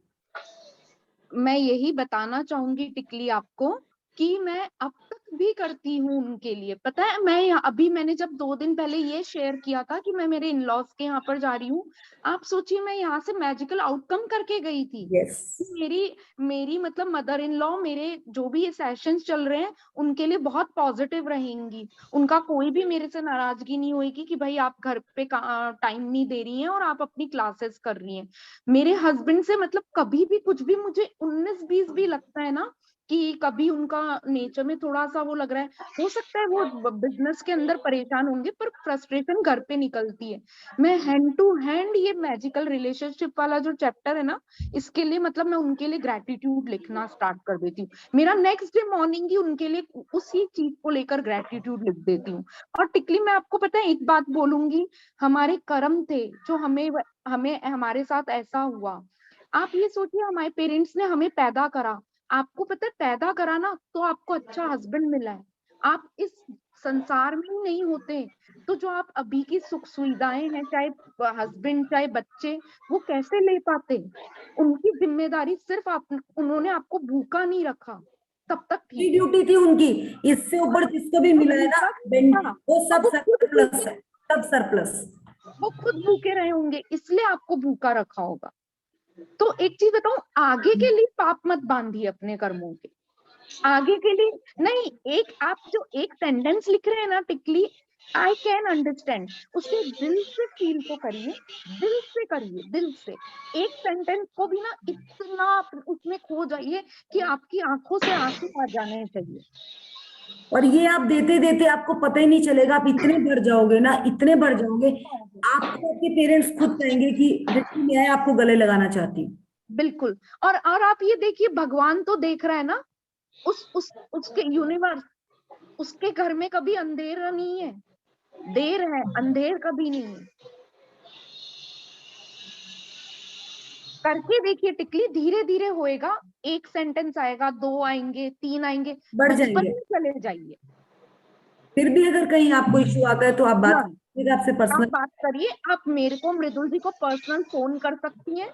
मैं यही बताना चाहूंगी टिकली आपको कि मैं अब तक भी करती हूँ उनके लिए। पता है, अभी मैंने जब 2 दिन पहले ये शेयर किया था कि मैं मेरे इन लॉज के यहाँ पर जा रही हूँ, आप सोचिए मैं यहाँ से मैजिकल आउटकम करके गई थी। यस। मेरी मेरी मतलब मदर इन लॉ, मेरे जो भी ये सेशंस चल रहे हैं उनके लिए बहुत पॉजिटिव रहेंगी। उनका कोई भी मेरे से नाराजगी नहीं होगी कि भाई आप घर पे टाइम नहीं दे रही हैं और आप अपनी क्लासेस कर रही हैं। मेरे हस्बैंड से मतलब कभी भी कुछ भी मुझे 19-20 भी लगता है ना, कि कभी उनका नेचर में थोड़ा सा वो लग रहा है, हो सकता है वो बिजनेस के अंदर परेशान होंगे पर फ्रस्ट्रेशन घर पे निकलती है। मैं हैंड टू हैंड ये मैजिकल रिलेशनशिप वाला जो चैप्टर है ना, इसके लिए मतलब मैं उनके लिए ग्रेटिट्यूड लिखना स्टार्ट कर देती हूँ। मेरा नेक्स्ट डे मॉर्निंग ही उनके लिए उसी चीज को लेकर ग्रेटिट्यूड लिख देती हूँ। और टिकली मैं आपको पता है एक बात बोलूंगी, हमारे कर्म थे जो हमें हमारे साथ ऐसा हुआ। आप ये सोचिए, हमारे पेरेंट्स ने हमें पैदा करा, आपको पता है पैदा करा ना तो आपको अच्छा हस्बैंड मिला है, आप इस संसार में ही नहीं होते तो जो आप अभी की सुख सुविधाएं हैं, चाहे हस्बैंड चाहे बच्चे, वो कैसे ले पाते। उनकी जिम्मेदारी सिर्फ आप, उन्होंने आपको भूखा नहीं रखा, तब तक ठीक है। ड्यूटी थी उनकी, इससे ऊपर जिसको भी मिला है ना वो सब सरप्लस है, सब सरप्लस। वो खुद भूखे रहे होंगे इसलिए आपको भूखा रखा होगा। तो एक चीज बताऊं, आगे के लिए पाप मत बांधिए अपने कर्मों के, आगे के लिए नहीं। एक आप जो एक सेंटेंस लिख रहे हैं ना टिकली, आई कैन अंडरस्टैंड, उसे दिल से फील तो करिए, दिल से करिए, दिल से। एक सेंटेंस को भी ना इतना उसमें खो जाइए कि आपकी आंखों से आंसू आ जाने चाहिए। और ये आप देते देते आपको पता ही नहीं चलेगा, आप इतने भर जाओगे ना, इतने भर जाओगे, आपको आपके पेरेंट्स खुद कहेंगे कि बेटी मैं आपको गले लगाना चाहती हूँ। बिल्कुल। और आप ये देखिए, भगवान तो देख रहा है ना, उसके यूनिवर्स, उसके घर में कभी अंधेरा नहीं है, देर है, अंधेर कभी नहीं है। करके देखिए टिकली, धीरे धीरे होएगा, एक सेंटेंस आएगा, 2 आएंगे, 3 आएंगे, बढ़ बचपन जाएंगे। में चले जाइए। फिर भी अगर कहीं आपको इश्यू आता है तो आप बात हाँ, कीजिएगा, आपसे आप पर्सनल। बात करिए, आप मेरे को, मृदुल जी को पर्सनल फोन कर सकती हैं।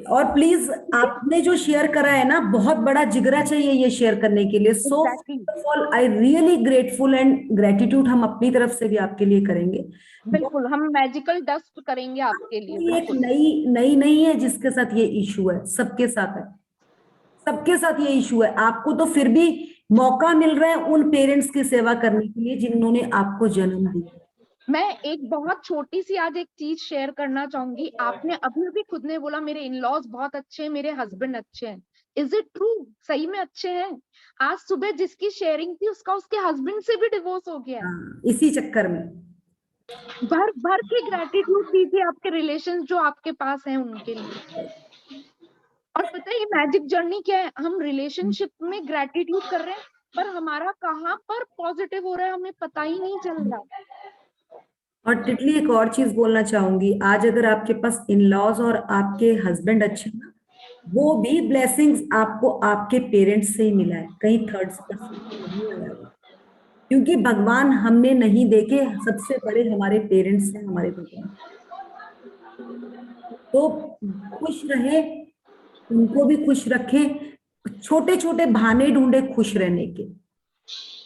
और प्लीज आपने जो शेयर करा है ना, बहुत बड़ा जिगरा चाहिए ये शेयर करने के लिए। सो Exactly. First of all I really grateful, and gratitude हम अपनी तरफ से भी आपके लिए करेंगे। बिल्कुल, हम मैजिकल डस्ट करेंगे आपके लिए। ये एक बिल्कुल नई नहीं है जिसके साथ ये इशू है, सबके साथ है, सबके साथ ये इशू है। आपको तो फिर भी मौका मिल रहा है उन पेरेंट्स की सेवा करने के लिए जिन्होंने आपको जन्म दिया। मैं एक बहुत छोटी सी आज एक चीज शेयर करना चाहूंगी। आपने अभी अभी खुद ने बोला मेरे इन-लॉज बहुत अच्छे हैं, मेरे हस्बैंड अच्छे हैं। Is it true? सही में अच्छे हैं? आज सुबह जिसकी शेयरिंग थी उसका उसके हस्बैंड से भी डिवोर्स हो गया है। इसी चक्कर में भर भर के ग्रेटिट्यूड दीजिए आपके रिलेशन जो आपके पास हैं उनके लिए। और पता है ये मैजिक जर्नी क्या है, हम रिलेशनशिप में ग्रेटिट्यूड कर रहे हैं पर हमारा कहाँ पर पॉजिटिव हो रहा है हमें पता ही नहीं चल रहा। और टिटली एक और चीज बोलना चाहूंगी, आज अगर आपके पास इन लॉज और आपके हस्बैंड अच्छे हैं ना, वो भी ब्लेसिंग्स आपको आपके पेरेंट्स से ही मिला है, कहीं थर्ड पर्सन नहीं आया है। क्योंकि भगवान हमने नहीं देखे, सबसे बड़े हमारे पेरेंट्स हैं, हमारे भगवान। तो खुश रहे, उनको भी खुश रखें, छोटे छोटे बहाने ढूंढे खुश रहने के,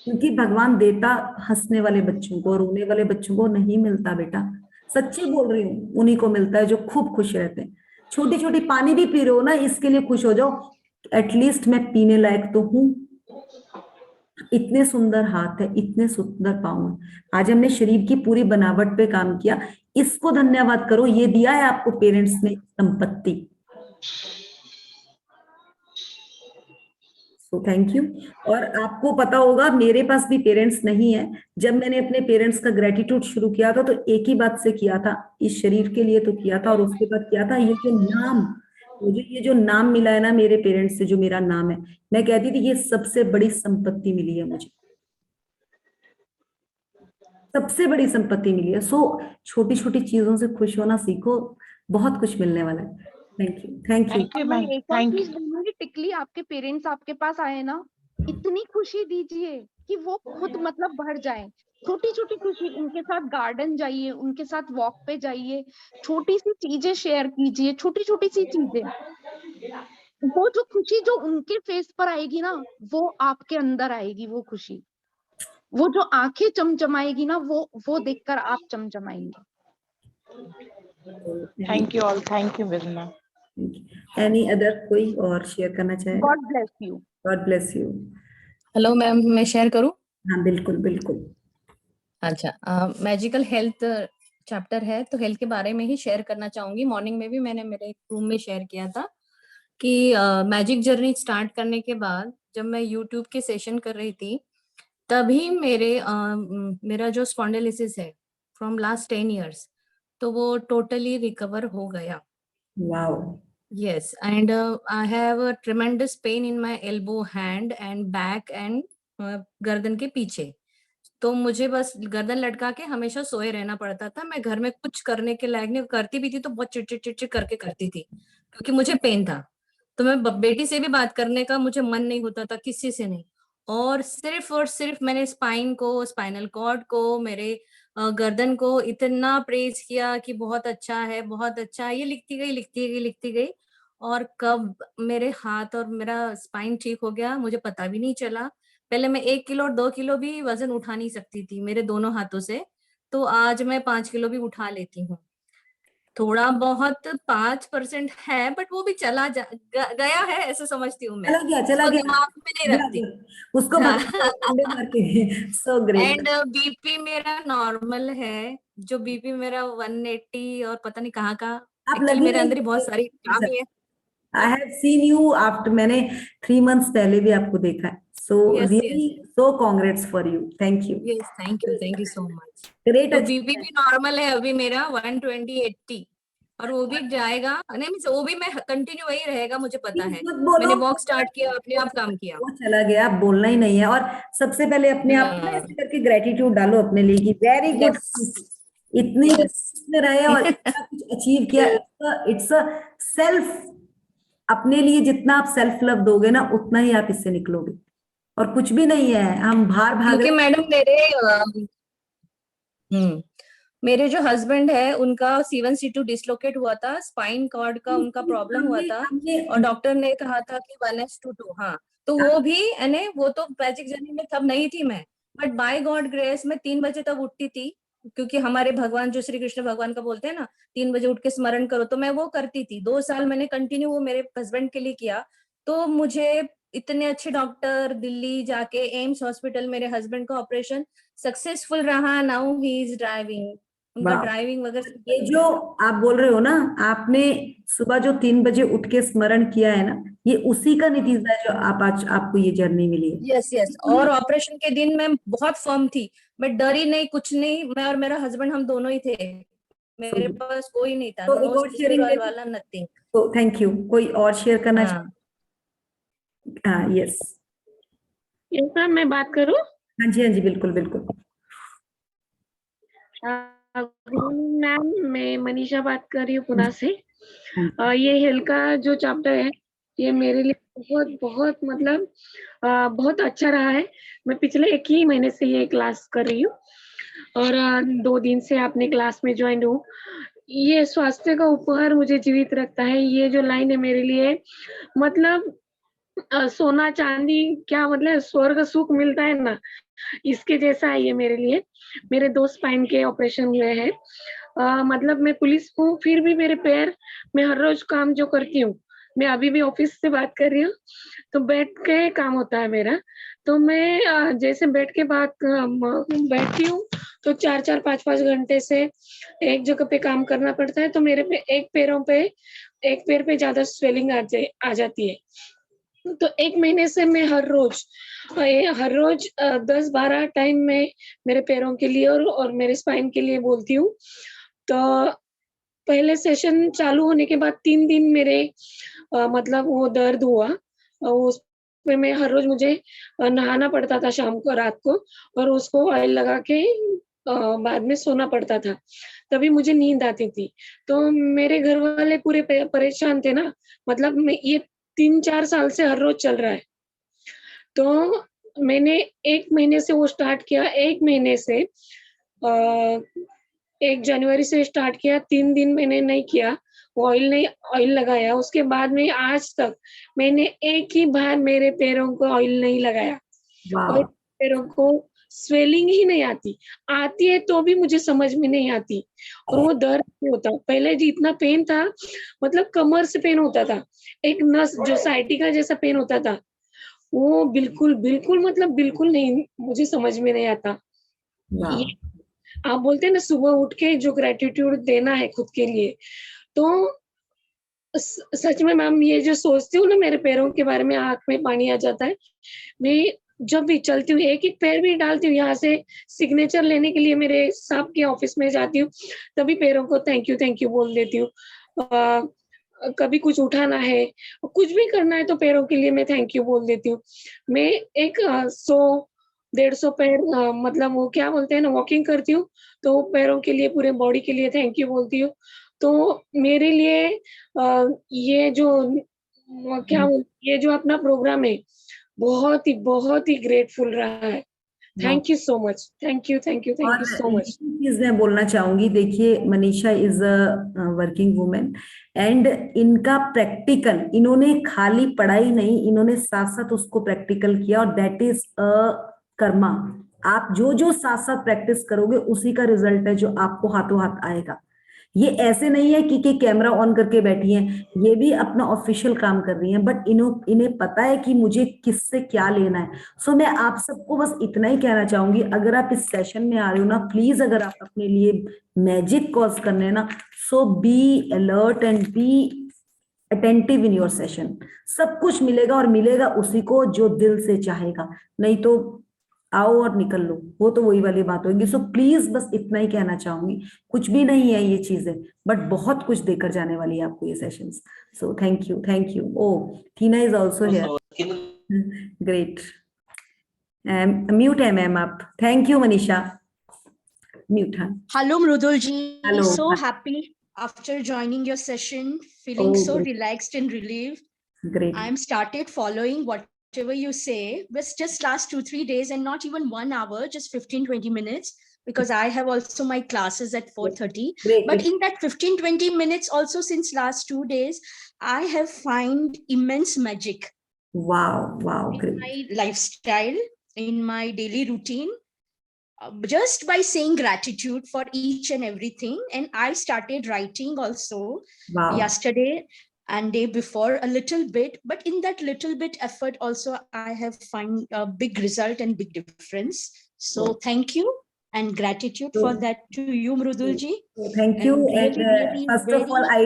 क्योंकि भगवान देता हंसने वाले बच्चों को, रोने वाले बच्चों को नहीं मिलता बेटा। सच्ची बोल रही हूँ, उन्हीं को मिलता है जो खूब खुश रहते हैं। छोटी छोटी पानी भी पी रहे हो ना, इसके लिए खुश हो जाओ, एटलीस्ट मैं पीने लायक तो हूँ। इतने सुंदर हाथ है, इतने सुंदर पाँव है, आज हमने शरीर की पूरी बनावट पे काम किया, इसको धन्यवाद करो, ये दिया है आपको पेरेंट्स ने संपत्ति। तो थैंक यू। और आपको पता होगा मेरे पास भी पेरेंट्स नहीं है, जब मैंने अपने पेरेंट्स का ग्रेटिट्यूड शुरू किया था तो एक ही बात से किया था, इस शरीर के लिए तो किया था, और उसके बाद किया था ये जो नाम, मुझे ये जो नाम मिला है ना मेरे पेरेंट्स से, जो मेरा नाम है, मैं कहती थी ये सबसे बड़ी संपत्ति मिली है मुझे, सबसे बड़ी संपत्ति मिली है। सो छोटी छोटी चीजों से खुश होना सीखो, बहुत कुछ मिलने वाला है। Thank you, thank you. Thank you मैं मैम, एक और थैंक चीज यू। बोलूंगी, टिकली आपके पेरेंट्स आपके पास आए ना, इतनी खुशी दीजिए कि वो खुद मतलब भर जाए। छोटी छोटी खुशी, उनके साथ गार्डन जाइए, उनके साथ वॉक पे जाइए, छोटी सी चीजें शेयर कीजिए, छोटी छोटी सी चीजें। वो जो खुशी जो उनके फेस पर आएगी ना, वो आपके अंदर आएगी वो खुशी, वो जो आंखें चमचमाएगी ना, वो देखकर आप चमचमाएंगे। Thank you all, thank you बिजमा। एनी अदर कोई और शेयर करना चाहेगा? God bless you. God bless you. Hello ma'am, मैं शेयर करूं? हाँ बिल्कुल बिल्कुल। अच्छा, मैजिकल हेल्थ चैप्टर है तो हेल्थ के बारे में ही शेयर करना चाहूंगी। मॉर्निंग में भी मैंने मेरे रूम में शेयर किया था। कि मैजिक जर्नी स्टार्ट करने के बाद जब मैं यूट्यूब के सेशन कर रही थी, तभी मेरा जो स्पॉन्डिलोसिस है फ्रॉम लास्ट 10 इयर्स, तो वो टोटली रिकवर हो गया। Wow. Yes, and I have a tremendous pain in my elbow, hand and back and गर्दन के पीछे। तो मुझे बस गर्दन लटका के हमेशा सोए रहना पड़ता था। मैं घर में कुछ करने के लायक नहीं, करती भी थी तो बहुत चिड़चिड़ करके करती थी, क्योंकि मुझे पेन था। तो मैं बेटी से भी बात करने का मुझे मन नहीं होता था, किसी से नहीं। और सिर्फ मैंने स्पाइन को, स्पाइनल कॉर्ड को, मेरे गर्दन को इतना प्रेज किया कि बहुत अच्छा है, बहुत अच्छा है। ये लिखती गई और कब मेरे हाथ और मेरा स्पाइन ठीक हो गया मुझे पता भी नहीं चला। पहले मैं 1 किलो और 2 किलो भी वजन उठा नहीं सकती थी मेरे दोनों हाथों से, तो आज मैं 5 किलो भी उठा लेती हूँ। थोड़ा बहुत 5% है, बट वो भी गया है, ऐसे समझती हूँ मैं। चला उसको गया दिमाग में नहीं जा रखती। गया। उसको भगवान ने डंडे मार के सो ग्रेट। एंड बीपी मेरा नॉर्मल है, जो बीपी मेरा 180 और पता नहीं कहाँ का। आप एक्चुअली लगी मेरे अंदर ही बहुत सारी नहीं, खामी है। I have seen you after, मैंने 3 मंथ्स पहले भी आपको देखा है। So yes really yes so congrats for you, thank you. Yes, thank you so much. Great तो बीपी अचीवमेंट। भी नॉर्मल है अभी मेरा 120/80, और वो भी जाएगा नहीं, मीन्स वो भी मैं कंटिन्यू वही रहेगा, मुझे पता है। मत बोलो, मैंने वॉक स्टार्ट किया, अपने आप काम किया। वो चला गया, अब बोलना ही नहीं है। और सबसे पहले अपने आप को ना हाँ, ऐसे करके ग्रेटिट्यूड डालो अपने लिए कि वेरी गुड, यस इतनी यस। में रहे और इतना कुछ अचीव किया। इट्स अ सेल्फ, अपने लिए जितना आप सेल्फ लव दोगे ना, उतना ही आप इससे निकलोगे। और कुछ भी नहीं है, हम भाग क्योंकि रहे मैडम हम्म मेरे जो हस्बैंड है उनका C1 C2 डिसलोकेट हुआ था, स्पाइन कॉर्ड का उनका प्रॉब्लम हुआ हमने था, हमने और डॉक्टर ने कहा था कि 1:2। हाँ, तो वो भी यानी वो तो मैजिक जर्नी में तब नहीं थी मैं, बट बाय गॉड ग्रेस मैं 3 बजे तक उठती थी, क्योंकि हमारे भगवान जो श्री कृष्ण भगवान का बोलते हैं ना, 3 बजे उठ के स्मरण करो, तो मैं वो करती थी। 2 साल मैंने कंटिन्यू वो मेरे हस्बैंड के लिए किया। तो मुझे इतने अच्छे डॉक्टर दिल्ली जाके एम्स हॉस्पिटल, मेरे हस्बैंड का ऑपरेशन सक्सेसफुल रहा। नाउ ही इज ड्राइविंग, उनका वाह, ड्राइविंग वगैरह सब ये बढ़िया जो है। आप बोल रहे हो ना, आपने सुबह जो 3 बजे उठ के स्मरण किया है ना, ये उसी का नतीजा है जो आप आज आपको ये जर्नी मिली है। यस यस, और ऑपरेशन के दिन मैं बहुत फर्म थी, मैं डरी नहीं, कुछ नहीं। मैं और मेरा हस्बैंड हम दोनों ही थे, मेरे पास कोई नहीं था, तो एक नो और शेयरिंग सुसुराल वाला, नथिंग। तो थैंक यू। कोई और शेयर करना हाँ हाँ, यस। यस मैम, मैं बात करूँ? हाँ जी, हाँ जी, बिल्कुल बिल्कुल। मैम, मैं मनीषा बात कर रही हूँ पुणे से। हाँ जी। ये हेल्थ का जो चैप्टर है, ये मेरे लिए बहुत बहुत मतलब बहुत अच्छा रहा है। मैं पिछले 1 ही महीने से ये क्लास कर रही हूँ, और 2 दिन से अपने क्लास में ज्वाइन हूँ। ये स्वास्थ्य का उपहार मुझे जीवित रखता है। ये जो लाइन है मेरे लिए, मतलब सोना चांदी क्या, मतलब स्वर्ग सुख मिलता है ना, इसके जैसा है ये मेरे लिए। मेरे 2 स्पाइन के ऑपरेशन हुए हैं। मतलब मैं पुलिस हूँ, फिर भी मेरे पैर, मैं हर रोज काम जो करती हूँ, मैं अभी भी ऑफिस से बात कर रही हूँ, तो बैठ के काम होता है मेरा। तो मैं जैसे बैठ के बात बैठती हूँ, तो 4-4 5-5 घंटे से एक जगह पे काम करना पड़ता है। तो मेरे पे एक पैर पे ज्यादा स्वेलिंग आ जाती है। तो 1 महीने से मैं हर रोज 10-12 टाइम में मेरे पैरों के लिए और मेरे स्पाइन के लिए बोलती हूँ। तो पहले सेशन चालू होने के बाद 3 दिन मेरे मतलब वो दर्द हुआ, उसमें मैं हर रोज मुझे नहाना पड़ता था शाम को, रात को, और उसको ऑयल लगा के बाद में सोना पड़ता था, तभी मुझे नींद आती थी। तो मेरे घर वाले पूरे परेशान थे ना, मतलब मैं ये 3-4 साल से हर रोज चल रहा है। तो मैंने 1 महीने से वो स्टार्ट किया, 1 महीने से 1 जनवरी से स्टार्ट किया। 3 दिन मैंने नहीं किया, ऑयल लगाया। उसके बाद में आज तक मैंने एक ही बार मेरे पैरों को ऑयल नहीं लगाया, और वाह। पैरों को स्वेलिंग ही नहीं आती है तो भी मुझे समझ में नहीं आती, और वो दर्द नहीं होता। पहले जी इतना पेन था, मतलब कमर से पेन होता था, एक नस जो साइटिका जैसा पेन होता था, वो बिल्कुल बिल्कुल मतलब बिल्कुल नहीं, मुझे समझ में नहीं आता। ये वाह। आप बोलते हैं ना सुबह उठ के जो ग्रेटिट्यूड देना है खुद के लिए, तो सच में मैम, ये जो सोचती हूँ ना मेरे पैरों के बारे में, आंख में पानी आ जाता है। मैं जब भी चलती हूँ, एक एक पैर भी डालती हूँ, यहाँ से सिग्नेचर लेने के लिए मेरे साहब के ऑफिस में जाती हूँ, तभी पैरों को थैंक यू बोल देती हूँ। कभी कुछ उठाना है, कुछ भी करना है तो पैरों के लिए मैं थैंक यू बोल देती हूँ। मैं एक 100-150 पैर मतलब वो क्या बोलते हैं ना, वॉकिंग करती हूँ, तो पैरों के लिए, पूरे बॉडी के लिए थैंक यू बोलती हूँ। तो मेरे लिए ये जो ये जो अपना प्रोग्राम है, बहुत ही ग्रेटफुल रहा है। Thank you so much, thank you और सो मच। चीज मैं बोलना चाहूंगी, देखिए Manisha is a working women and इनका प्रैक्टिकल, इन्होंने खाली पढ़ाई नहीं, इन्होंने साथ साथ उसको प्रैक्टिकल किया, और दैट इज अ कर्मा। आप जो जो साथ साथ प्रैक्टिस करोगे उसी का रिजल्ट है जो आपको हाथों हाथ आएगा। ये ऐसे नहीं है कि कैमरा ऑन करके बैठी हैं, ये भी अपना ऑफिशियल काम कर रही हैं, बट इन्हें पता है कि मुझे किससे क्या लेना है। सो मैं आप सबको बस इतना ही कहना चाहूंगी, अगर आप इस सेशन में आ रहे हो ना, प्लीज अगर आप अपने लिए मैजिक कॉज करने हैं ना, so be alert and be attentive in your session. सब कुछ मिलेगा, और मिलेगा उसी को जो दिल से चाहेगा, नहीं तो आओ और निकल लो, वो तो वही वाली बात होगी। सो प्लीज बस इतना ही कहना चाहूंगी, कुछ भी नहीं है ये चीजें, बट बहुत कुछ देकर जाने वाली है आपको ये sessions. So thank you. Oh, Tina is also here, great. Mute है मैम आप। Thank you Manisha, mute. हाँ, Hello, Mrudulji. Hello. So happy after joining your session, feeling so relaxed and relieved. Great. I'm started following whatever you say, but just last 2-3 days and not even 1 hour, just 15-20 minutes, because I have also my classes at 4:30. But in that 15-20 minutes also, since last 2 days, I have find immense magic. Wow, in my lifestyle, in my daily routine, just by saying gratitude for each and everything. And I started writing also yesterday and day before a little bit, but in that little bit effort also I have find a big result and big difference. So thank you and gratitude for that to you, Mrudulji. Thank you. And really, first of all, I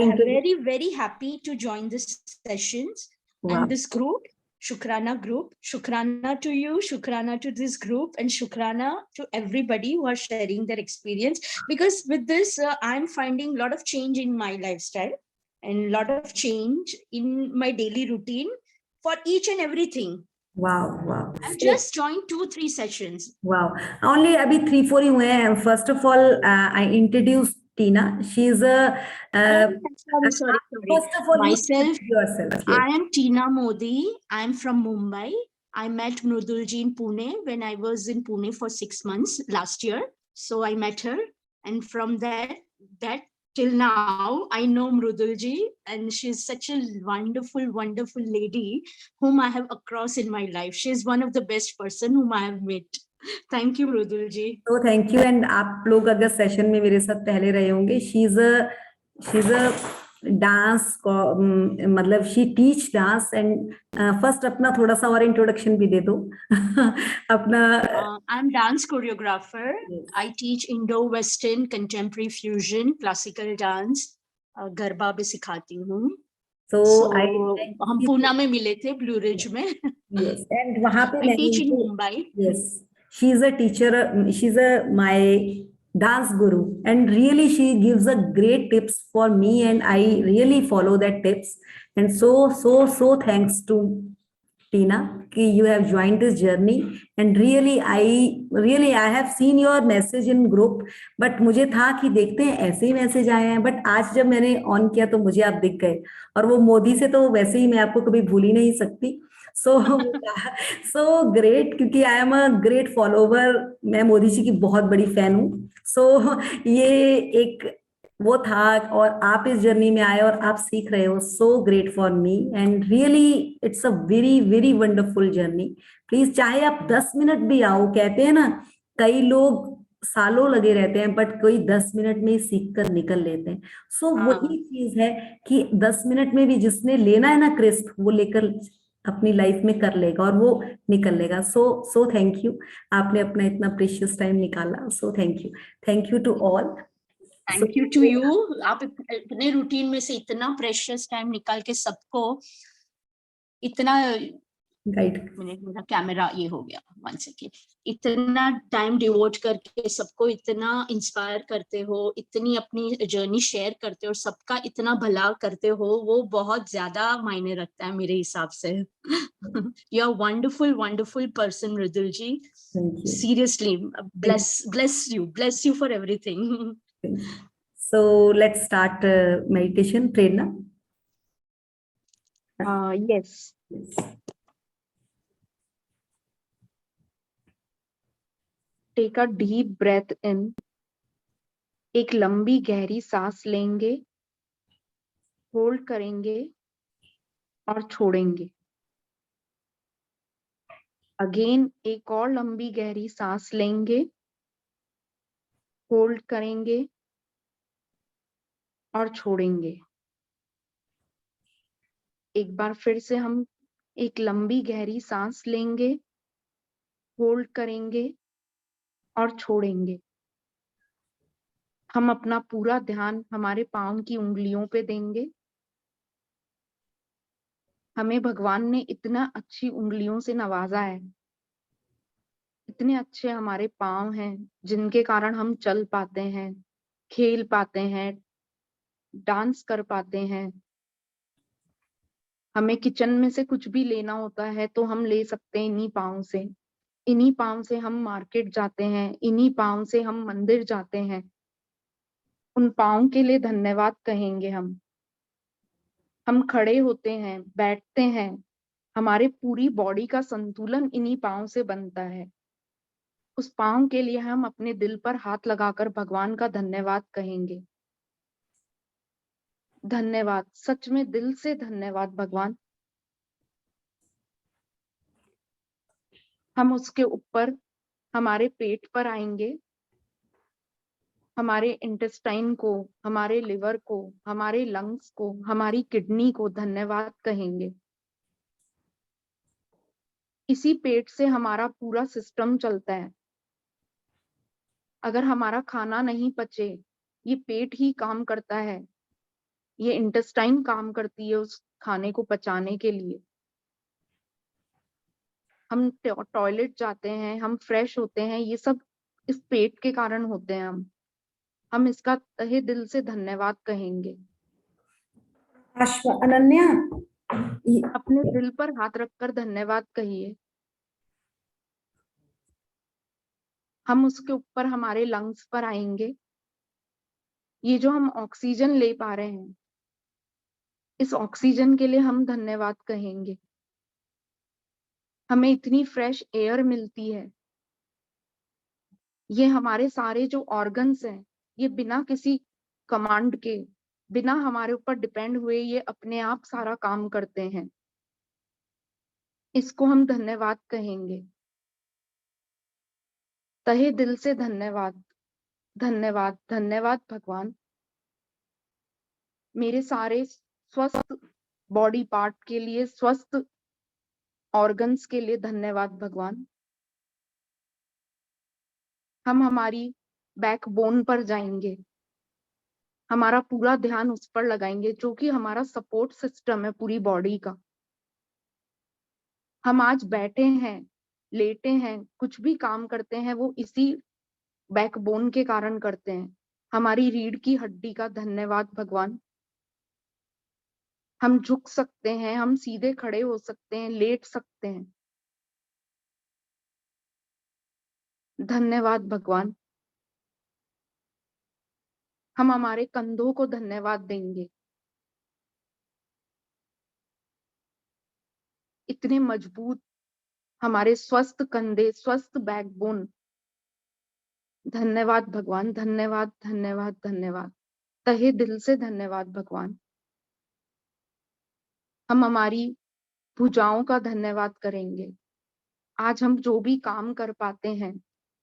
very happy to join this sessions and this group. Shukrana group, Shukrana to you, Shukrana to this group, and Shukrana to everybody who are sharing their experience, because with this I'm finding a lot of change in my lifestyle and a lot of change in my daily routine for each and everything. Wow. I've just joined 2-3 sessions. Wow. Only अभी 3-4 ही हुए हैं. First of all, I introduced Tina. She is a sorry. First of all, myself, yourself. Yes. I am Tina Modi. I'm from Mumbai. I met Mrudulji in Pune when I was in Pune for 6 months last year. So I met her, and from that till now, I know Mrudulji, and she's such a wonderful lady whom I have across in my life. She's one of the best person whom I have met. Thank you, Mrudulji. So thank you. And आप लोग अगर session में मेरे साथ पहले रहे होंगे, she's a dance, मतलब she teach dance. And first अपना थोड़ा सा और इंट्रोडक्शन भी दे दो अपना। I am dance choreographer. I teach Indo western contemporary fusion classical dance. Garba भी सिखाती हूँ. So हम पूना में मिले थे, ब्लू रिज में. Yes, and वहाँ पे I teach in Mumbai. Yes, she is a teacher. She's my dance guru, and really she gives a great tips for me, and I really follow that tips. And so thanks to Tina कि you have joined this journey, and really I have seen your message in group, but मुझे था कि देखते हैं ऐसे ही message आए हैं, but आज जब मैंने ऑन किया तो मुझे आप दिख गए, और वो मोदी से तो वैसे ही मैं आपको कभी भूल ही नहीं सकती. so great, क्योंकि I am a great follower, मैं मोदी जी की बहुत बड़ी फैन हूँ. सो ये एक वो था, और आप इस जर्नी में आए और आप सीख रहे हो. So great for me, and really it's a very wonderful journey. Please, चाहे आप 10 मिनट भी आओ, कहते हैं ना कई लोग सालों लगे रहते हैं, बट कोई 10 मिनट में ही सीख कर निकल लेते हैं. सो वही चीज है कि 10 मिनट में भी जिसने लेना है ना क्रिस्प, वो लेकर अपनी लाइफ में कर लेगा और वो निकल लेगा. सो थैंक यू, आपने अपना इतना प्रीशियस टाइम निकाला. So thank you to all. Thank you to you. आप अपने रूटीन में से इतना प्रेशियस टाइम निकाल के सबको इतना गाइड। मेरा कैमरा ये हो गया, 1 सेकेंड, इतना टाइम डिवोट करके सबको इतना इंस्पायर करते हो, इतनी अपनी जर्नी शेयर करते हो और सबका इतना भला करते हो, वो बहुत ज्यादा मायने रखता है मेरे हिसाब से। You are wonderful wonderful person Mridul ji, thank you. Seriously bless you for everything. So let's start meditation. Prerna. Yes. Take a deep breath in. एक लंबी गहरी सांस लेंगे, होल्ड करेंगे और छोड़ेंगे। अगेन एक और लंबी गहरी सांस लेंगे, होल्ड करेंगे और छोड़ेंगे। एक बार फिर से हम एक लंबी गहरी सांस लेंगे, होल्ड करेंगे और छोड़ेंगे। हम अपना पूरा ध्यान हमारे पाँव की उंगलियों पे देंगे। हमें भगवान ने इतना अच्छी उंगलियों से नवाजा है, इतने अच्छे हमारे पाँव हैं जिनके कारण हम चल पाते हैं, खेल पाते हैं, डांस कर पाते हैं। हमें किचन में से कुछ भी लेना होता है तो हम ले सकते हैं इन्हीं पाँव से। इन्हीं पाँव से हम मार्केट जाते हैं, इन्हीं पाँव से हम मंदिर जाते हैं। उन पाँव के लिए धन्यवाद कहेंगे हम। हम खड़े होते हैं, बैठते हैं, हमारे पूरी बॉडी का संतुलन इन्हीं पाँव से बनता है। उस पाँव के लिए हम अपने दिल पर हाथ लगाकर भगवान का धन्यवाद कहेंगे। धन्यवाद, सच में दिल से धन्यवाद भगवान। हम उसके ऊपर हमारे पेट पर आएंगे, हमारे इंटेस्टाइन को, हमारे लिवर को, हमारे लंग्स को, हमारी किडनी को धन्यवाद कहेंगे। इसी पेट से हमारा पूरा सिस्टम चलता है। अगर हमारा खाना नहीं पचे, ये पेट ही काम करता है, ये इंटेस्टाइन काम करती है उस खाने को पचाने के लिए। हम टॉयलेट जाते हैं, हम फ्रेश होते हैं, ये सब इस पेट के कारण होते हैं। हम इसका तहे दिल से धन्यवाद कहेंगे। अनन्या, अपने दिल पर हाथ रखकर धन्यवाद कहिए। हम उसके ऊपर हमारे लंग्स पर आएंगे। ये जो हम ऑक्सीजन ले पा रहे हैं, इस ऑक्सीजन के लिए हम धन्यवाद कहेंगे। हमें इतनी फ्रेश एयर मिलती है। ये हमारे सारे जो ऑर्गन्स हैं, ये बिना किसी कमांड के, बिना हमारे ऊपर डिपेंड हुए, ये अपने आप सारा काम करते हैं। इसको हम धन्यवाद कहेंगे। तहे दिल से धन्यवाद, धन्यवाद, धन्यवाद भगवान। मेरे सारे स्वस्थ बॉडी पार्ट के लिए, स्वस्थ ऑर्गन्स के लिए धन्यवाद भगवान। हम हमारी बैकबोन पर जाएंगे, हमारा पूरा ध्यान उस पर लगाएंगे जो कि हमारा सपोर्ट सिस्टम है पूरी बॉडी का। हम आज बैठे हैं, लेटे हैं, कुछ भी काम करते हैं, वो इसी बैकबोन के कारण करते हैं। हमारी रीढ़ की हड्डी का धन्यवाद भगवान। हम झुक सकते हैं, हम सीधे खड़े हो सकते हैं, लेट सकते हैं। धन्यवाद भगवान। हम हमारे कंधों को धन्यवाद देंगे। इतने मजबूत हमारे स्वस्थ कंधे, स्वस्थ बैकबोन। धन्यवाद भगवान, धन्यवाद, धन्यवाद, धन्यवाद। तहे दिल से धन्यवाद भगवान। हम हमारी भुजाओं का धन्यवाद करेंगे। आज हम जो भी काम कर पाते हैं,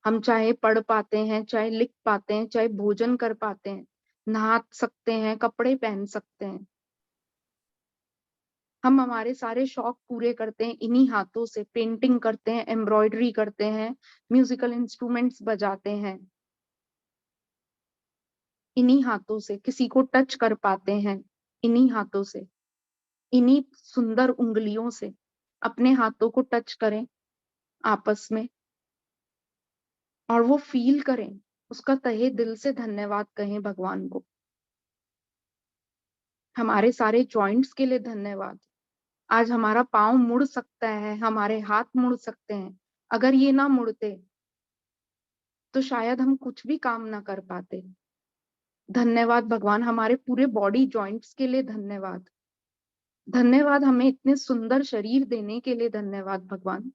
हम चाहे पढ़ पाते हैं, चाहे लिख पाते हैं, चाहे भोजन कर पाते हैं, नहा सकते हैं, कपड़े पहन सकते हैं, हम हमारे सारे शौक पूरे करते हैं इन्हीं हाथों से। पेंटिंग करते हैं, एम्ब्रॉयडरी करते हैं, म्यूजिकल इंस्ट्रूमेंट्स बजाते हैं। इन्हीं हाथों से किसी को टच कर पाते हैं, इन्हीं हाथों से, इन्हीं सुंदर उंगलियों से अपने हाथों को टच करें आपस में और वो फील करें, उसका तहे दिल से धन्यवाद कहें भगवान को। हमारे सारे जॉइंट्स के लिए धन्यवाद। आज हमारा पाँव मुड़ सकता है, हमारे हाथ मुड़ सकते हैं। अगर ये ना मुड़ते तो शायद हम कुछ भी काम ना कर पाते। धन्यवाद भगवान, हमारे पूरे बॉडी जॉइंट्स के लिए धन्यवाद। धन्यवाद हमें इतने सुंदर शरीर देने के लिए, धन्यवाद भगवान।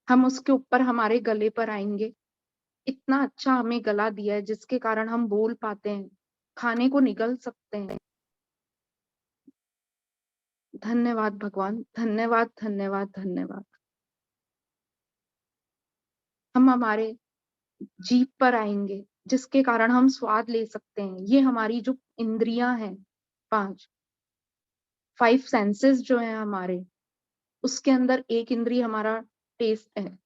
हम उसके ऊपर हमारे गले पर आएंगे। इतना अच्छा हमें गला दिया है जिसके कारण हम बोल पाते हैं, खाने को निगल सकते हैं। धन्यवाद भगवान, धन्यवाद धन्यवाद धन्यवाद। हम हमारे जीभ पर आएंगे जिसके कारण हम स्वाद ले सकते हैं। ये हमारी जो इंद्रियां हैं, 5 सेंसेस जो है हमारे, उसके अंदर एक इंद्रिय हमारा टेस्ट है,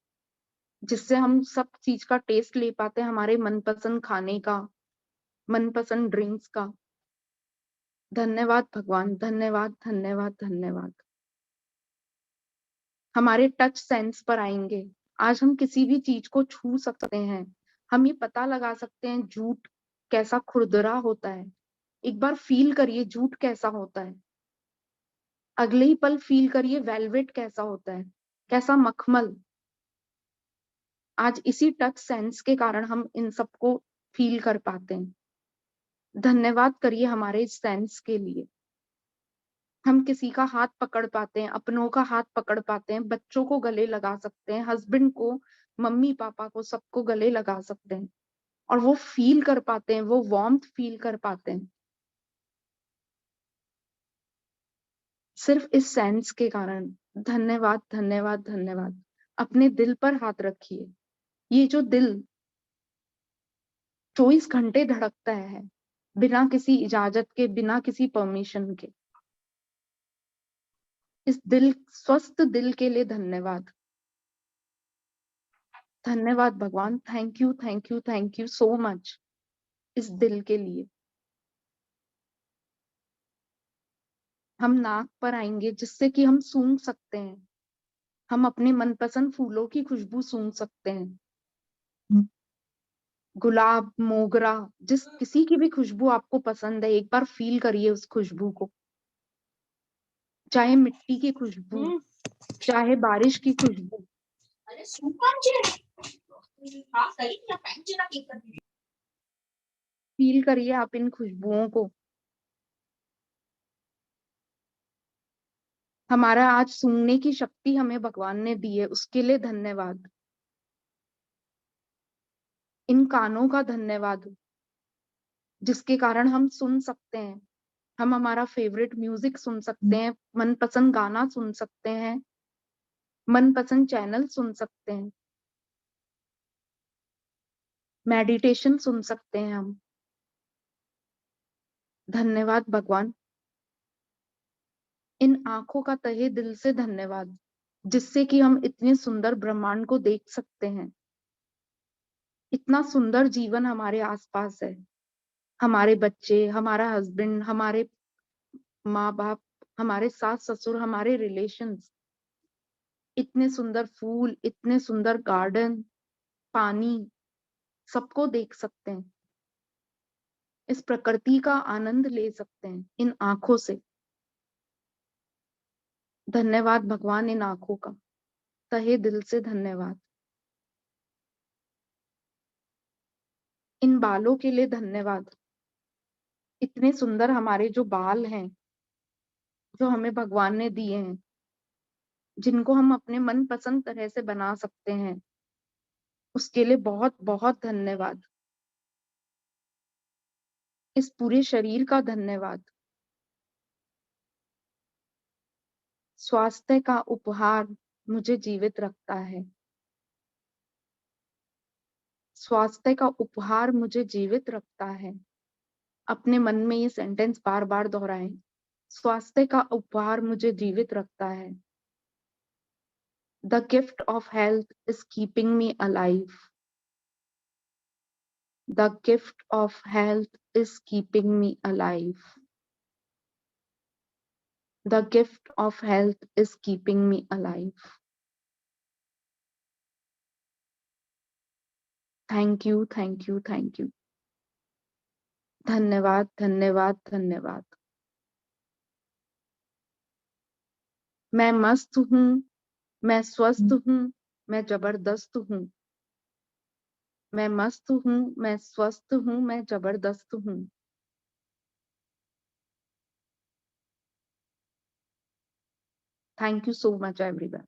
जिससे हम सब चीज का टेस्ट ले पाते हैं, हमारे मनपसंद खाने का, मनपसंद ड्रिंक्स का। धन्यवाद भगवान, धन्यवाद धन्यवाद धन्यवाद। हमारे टच सेंस पर आएंगे। आज हम किसी भी चीज को छू सकते हैं। हम ये पता लगा सकते हैं जूट कैसा खुरदरा होता है। एक बार फील करिए जूट कैसा होता है। अगले ही पल फील करिए वेलवेट कैसा होता है, कैसा मखमल। आज इसी टच सेंस के कारण हम इन सबको फील कर पाते हैं। धन्यवाद करिए हमारे इस सेंस के लिए। हम किसी का हाथ पकड़ पाते हैं, अपनों का हाथ पकड़ पाते हैं, बच्चों को गले लगा सकते हैं, हस्बैंड को, मम्मी पापा को, सबको गले लगा सकते हैं और वो फील कर पाते हैं, वो वार्मथ फील कर पाते हैं, सिर्फ इस सेंस के कारण। धन्यवाद धन्यवाद धन्यवाद। अपने दिल पर हाथ रखिए। ये जो दिल 24 घंटे धड़कता है बिना किसी इजाजत के, बिना किसी परमिशन के, इस दिल, स्वस्थ दिल के लिए धन्यवाद। धन्यवाद भगवान, thank you thank you thank you so much इस दिल के लिए। हम नाक पर आएंगे जिससे कि हम सूंघ सकते हैं। हम अपने मनपसंद फूलों की खुशबू सूंघ सकते हैं। गुलाब, मोगरा, जिस किसी की भी खुशबू आपको पसंद है, एक बार फील करिए उस खुशबू को। चाहे मिट्टी की खुशबू, चाहे बारिश की खुशबू, फील करिए आप इन खुशबुओं को। हमारा आज सूंघने की शक्ति हमें भगवान ने दी है, उसके लिए धन्यवाद। इन कानों का धन्यवाद जिसके कारण हम सुन सकते हैं। हम हमारा फेवरेट म्यूजिक सुन सकते हैं, मनपसंद गाना सुन सकते हैं, मनपसंद चैनल सुन सकते हैं, मेडिटेशन सुन सकते हैं हम। धन्यवाद भगवान। इन आंखों का तहे दिल से धन्यवाद जिससे कि हम इतने सुंदर ब्रह्मांड को देख सकते हैं। इतना सुंदर जीवन हमारे आसपास है। हमारे बच्चे, हमारा हस्बैंड, हमारे माँ बाप, हमारे सास ससुर, हमारे रिलेशंस, इतने सुंदर फूल, इतने सुंदर गार्डन, पानी, सबको देख सकते हैं। इस प्रकृति का आनंद ले सकते हैं इन आंखों से। धन्यवाद भगवान इन आंखों का, तहे दिल से धन्यवाद। इन बालों के लिए धन्यवाद। इतने सुंदर हमारे जो बाल हैं, जो हमें भगवान ने दिए हैं, जिनको हम अपने मन पसंद तरह से बना सकते हैं, उसके लिए बहुत बहुत धन्यवाद। इस पूरे शरीर का धन्यवाद। स्वास्थ्य का उपहार मुझे जीवित रखता है। स्वास्थ्य का उपहार मुझे जीवित रखता है। अपने मन में ये सेंटेंस बार बार दोहराएं। स्वास्थ्य का उपहार मुझे जीवित रखता है। The gift of health is keeping me alive. The gift of health is keeping me alive. The gift of health is keeping me alive. Thank you, thank you, thank you. धन्यवाद, धन्यवाद, धन्यवाद. मैं मस्त हूँ, मैं स्वस्थ हूँ, मैं जबरदस्त हूँ. मैं मस्त हूँ, मैं स्वस्थ हूँ, मैं जबरदस्त हूँ. Thank you so much, everyone.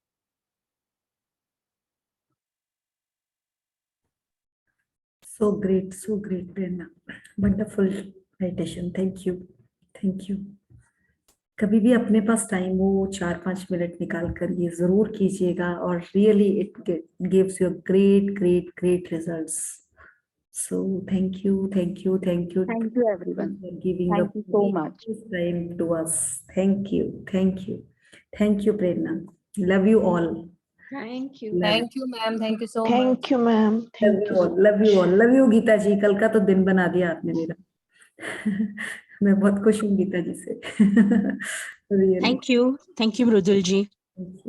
So great, Prerna. Wonderful meditation. Thank you. Thank you. कभी भी अपने पास टाइम हो 4-5 मिनट निकाल कर ये जरूर कीजिएगा और really it gives you great results. So thank you Thank you, everyone. for giving Thank you so much. time to us. Thank you, Prerna. Love you all. Thank you. Thank you, ma'am. Thank you so much. Thank you, ma'am. Love you all. Love you, Geeta ji. कल का तो दिन बना दिया आपने मेरा. मैं बहुत खुश हूँ गीता जी से. Really. Thank you, Mrudul ji. Thank you.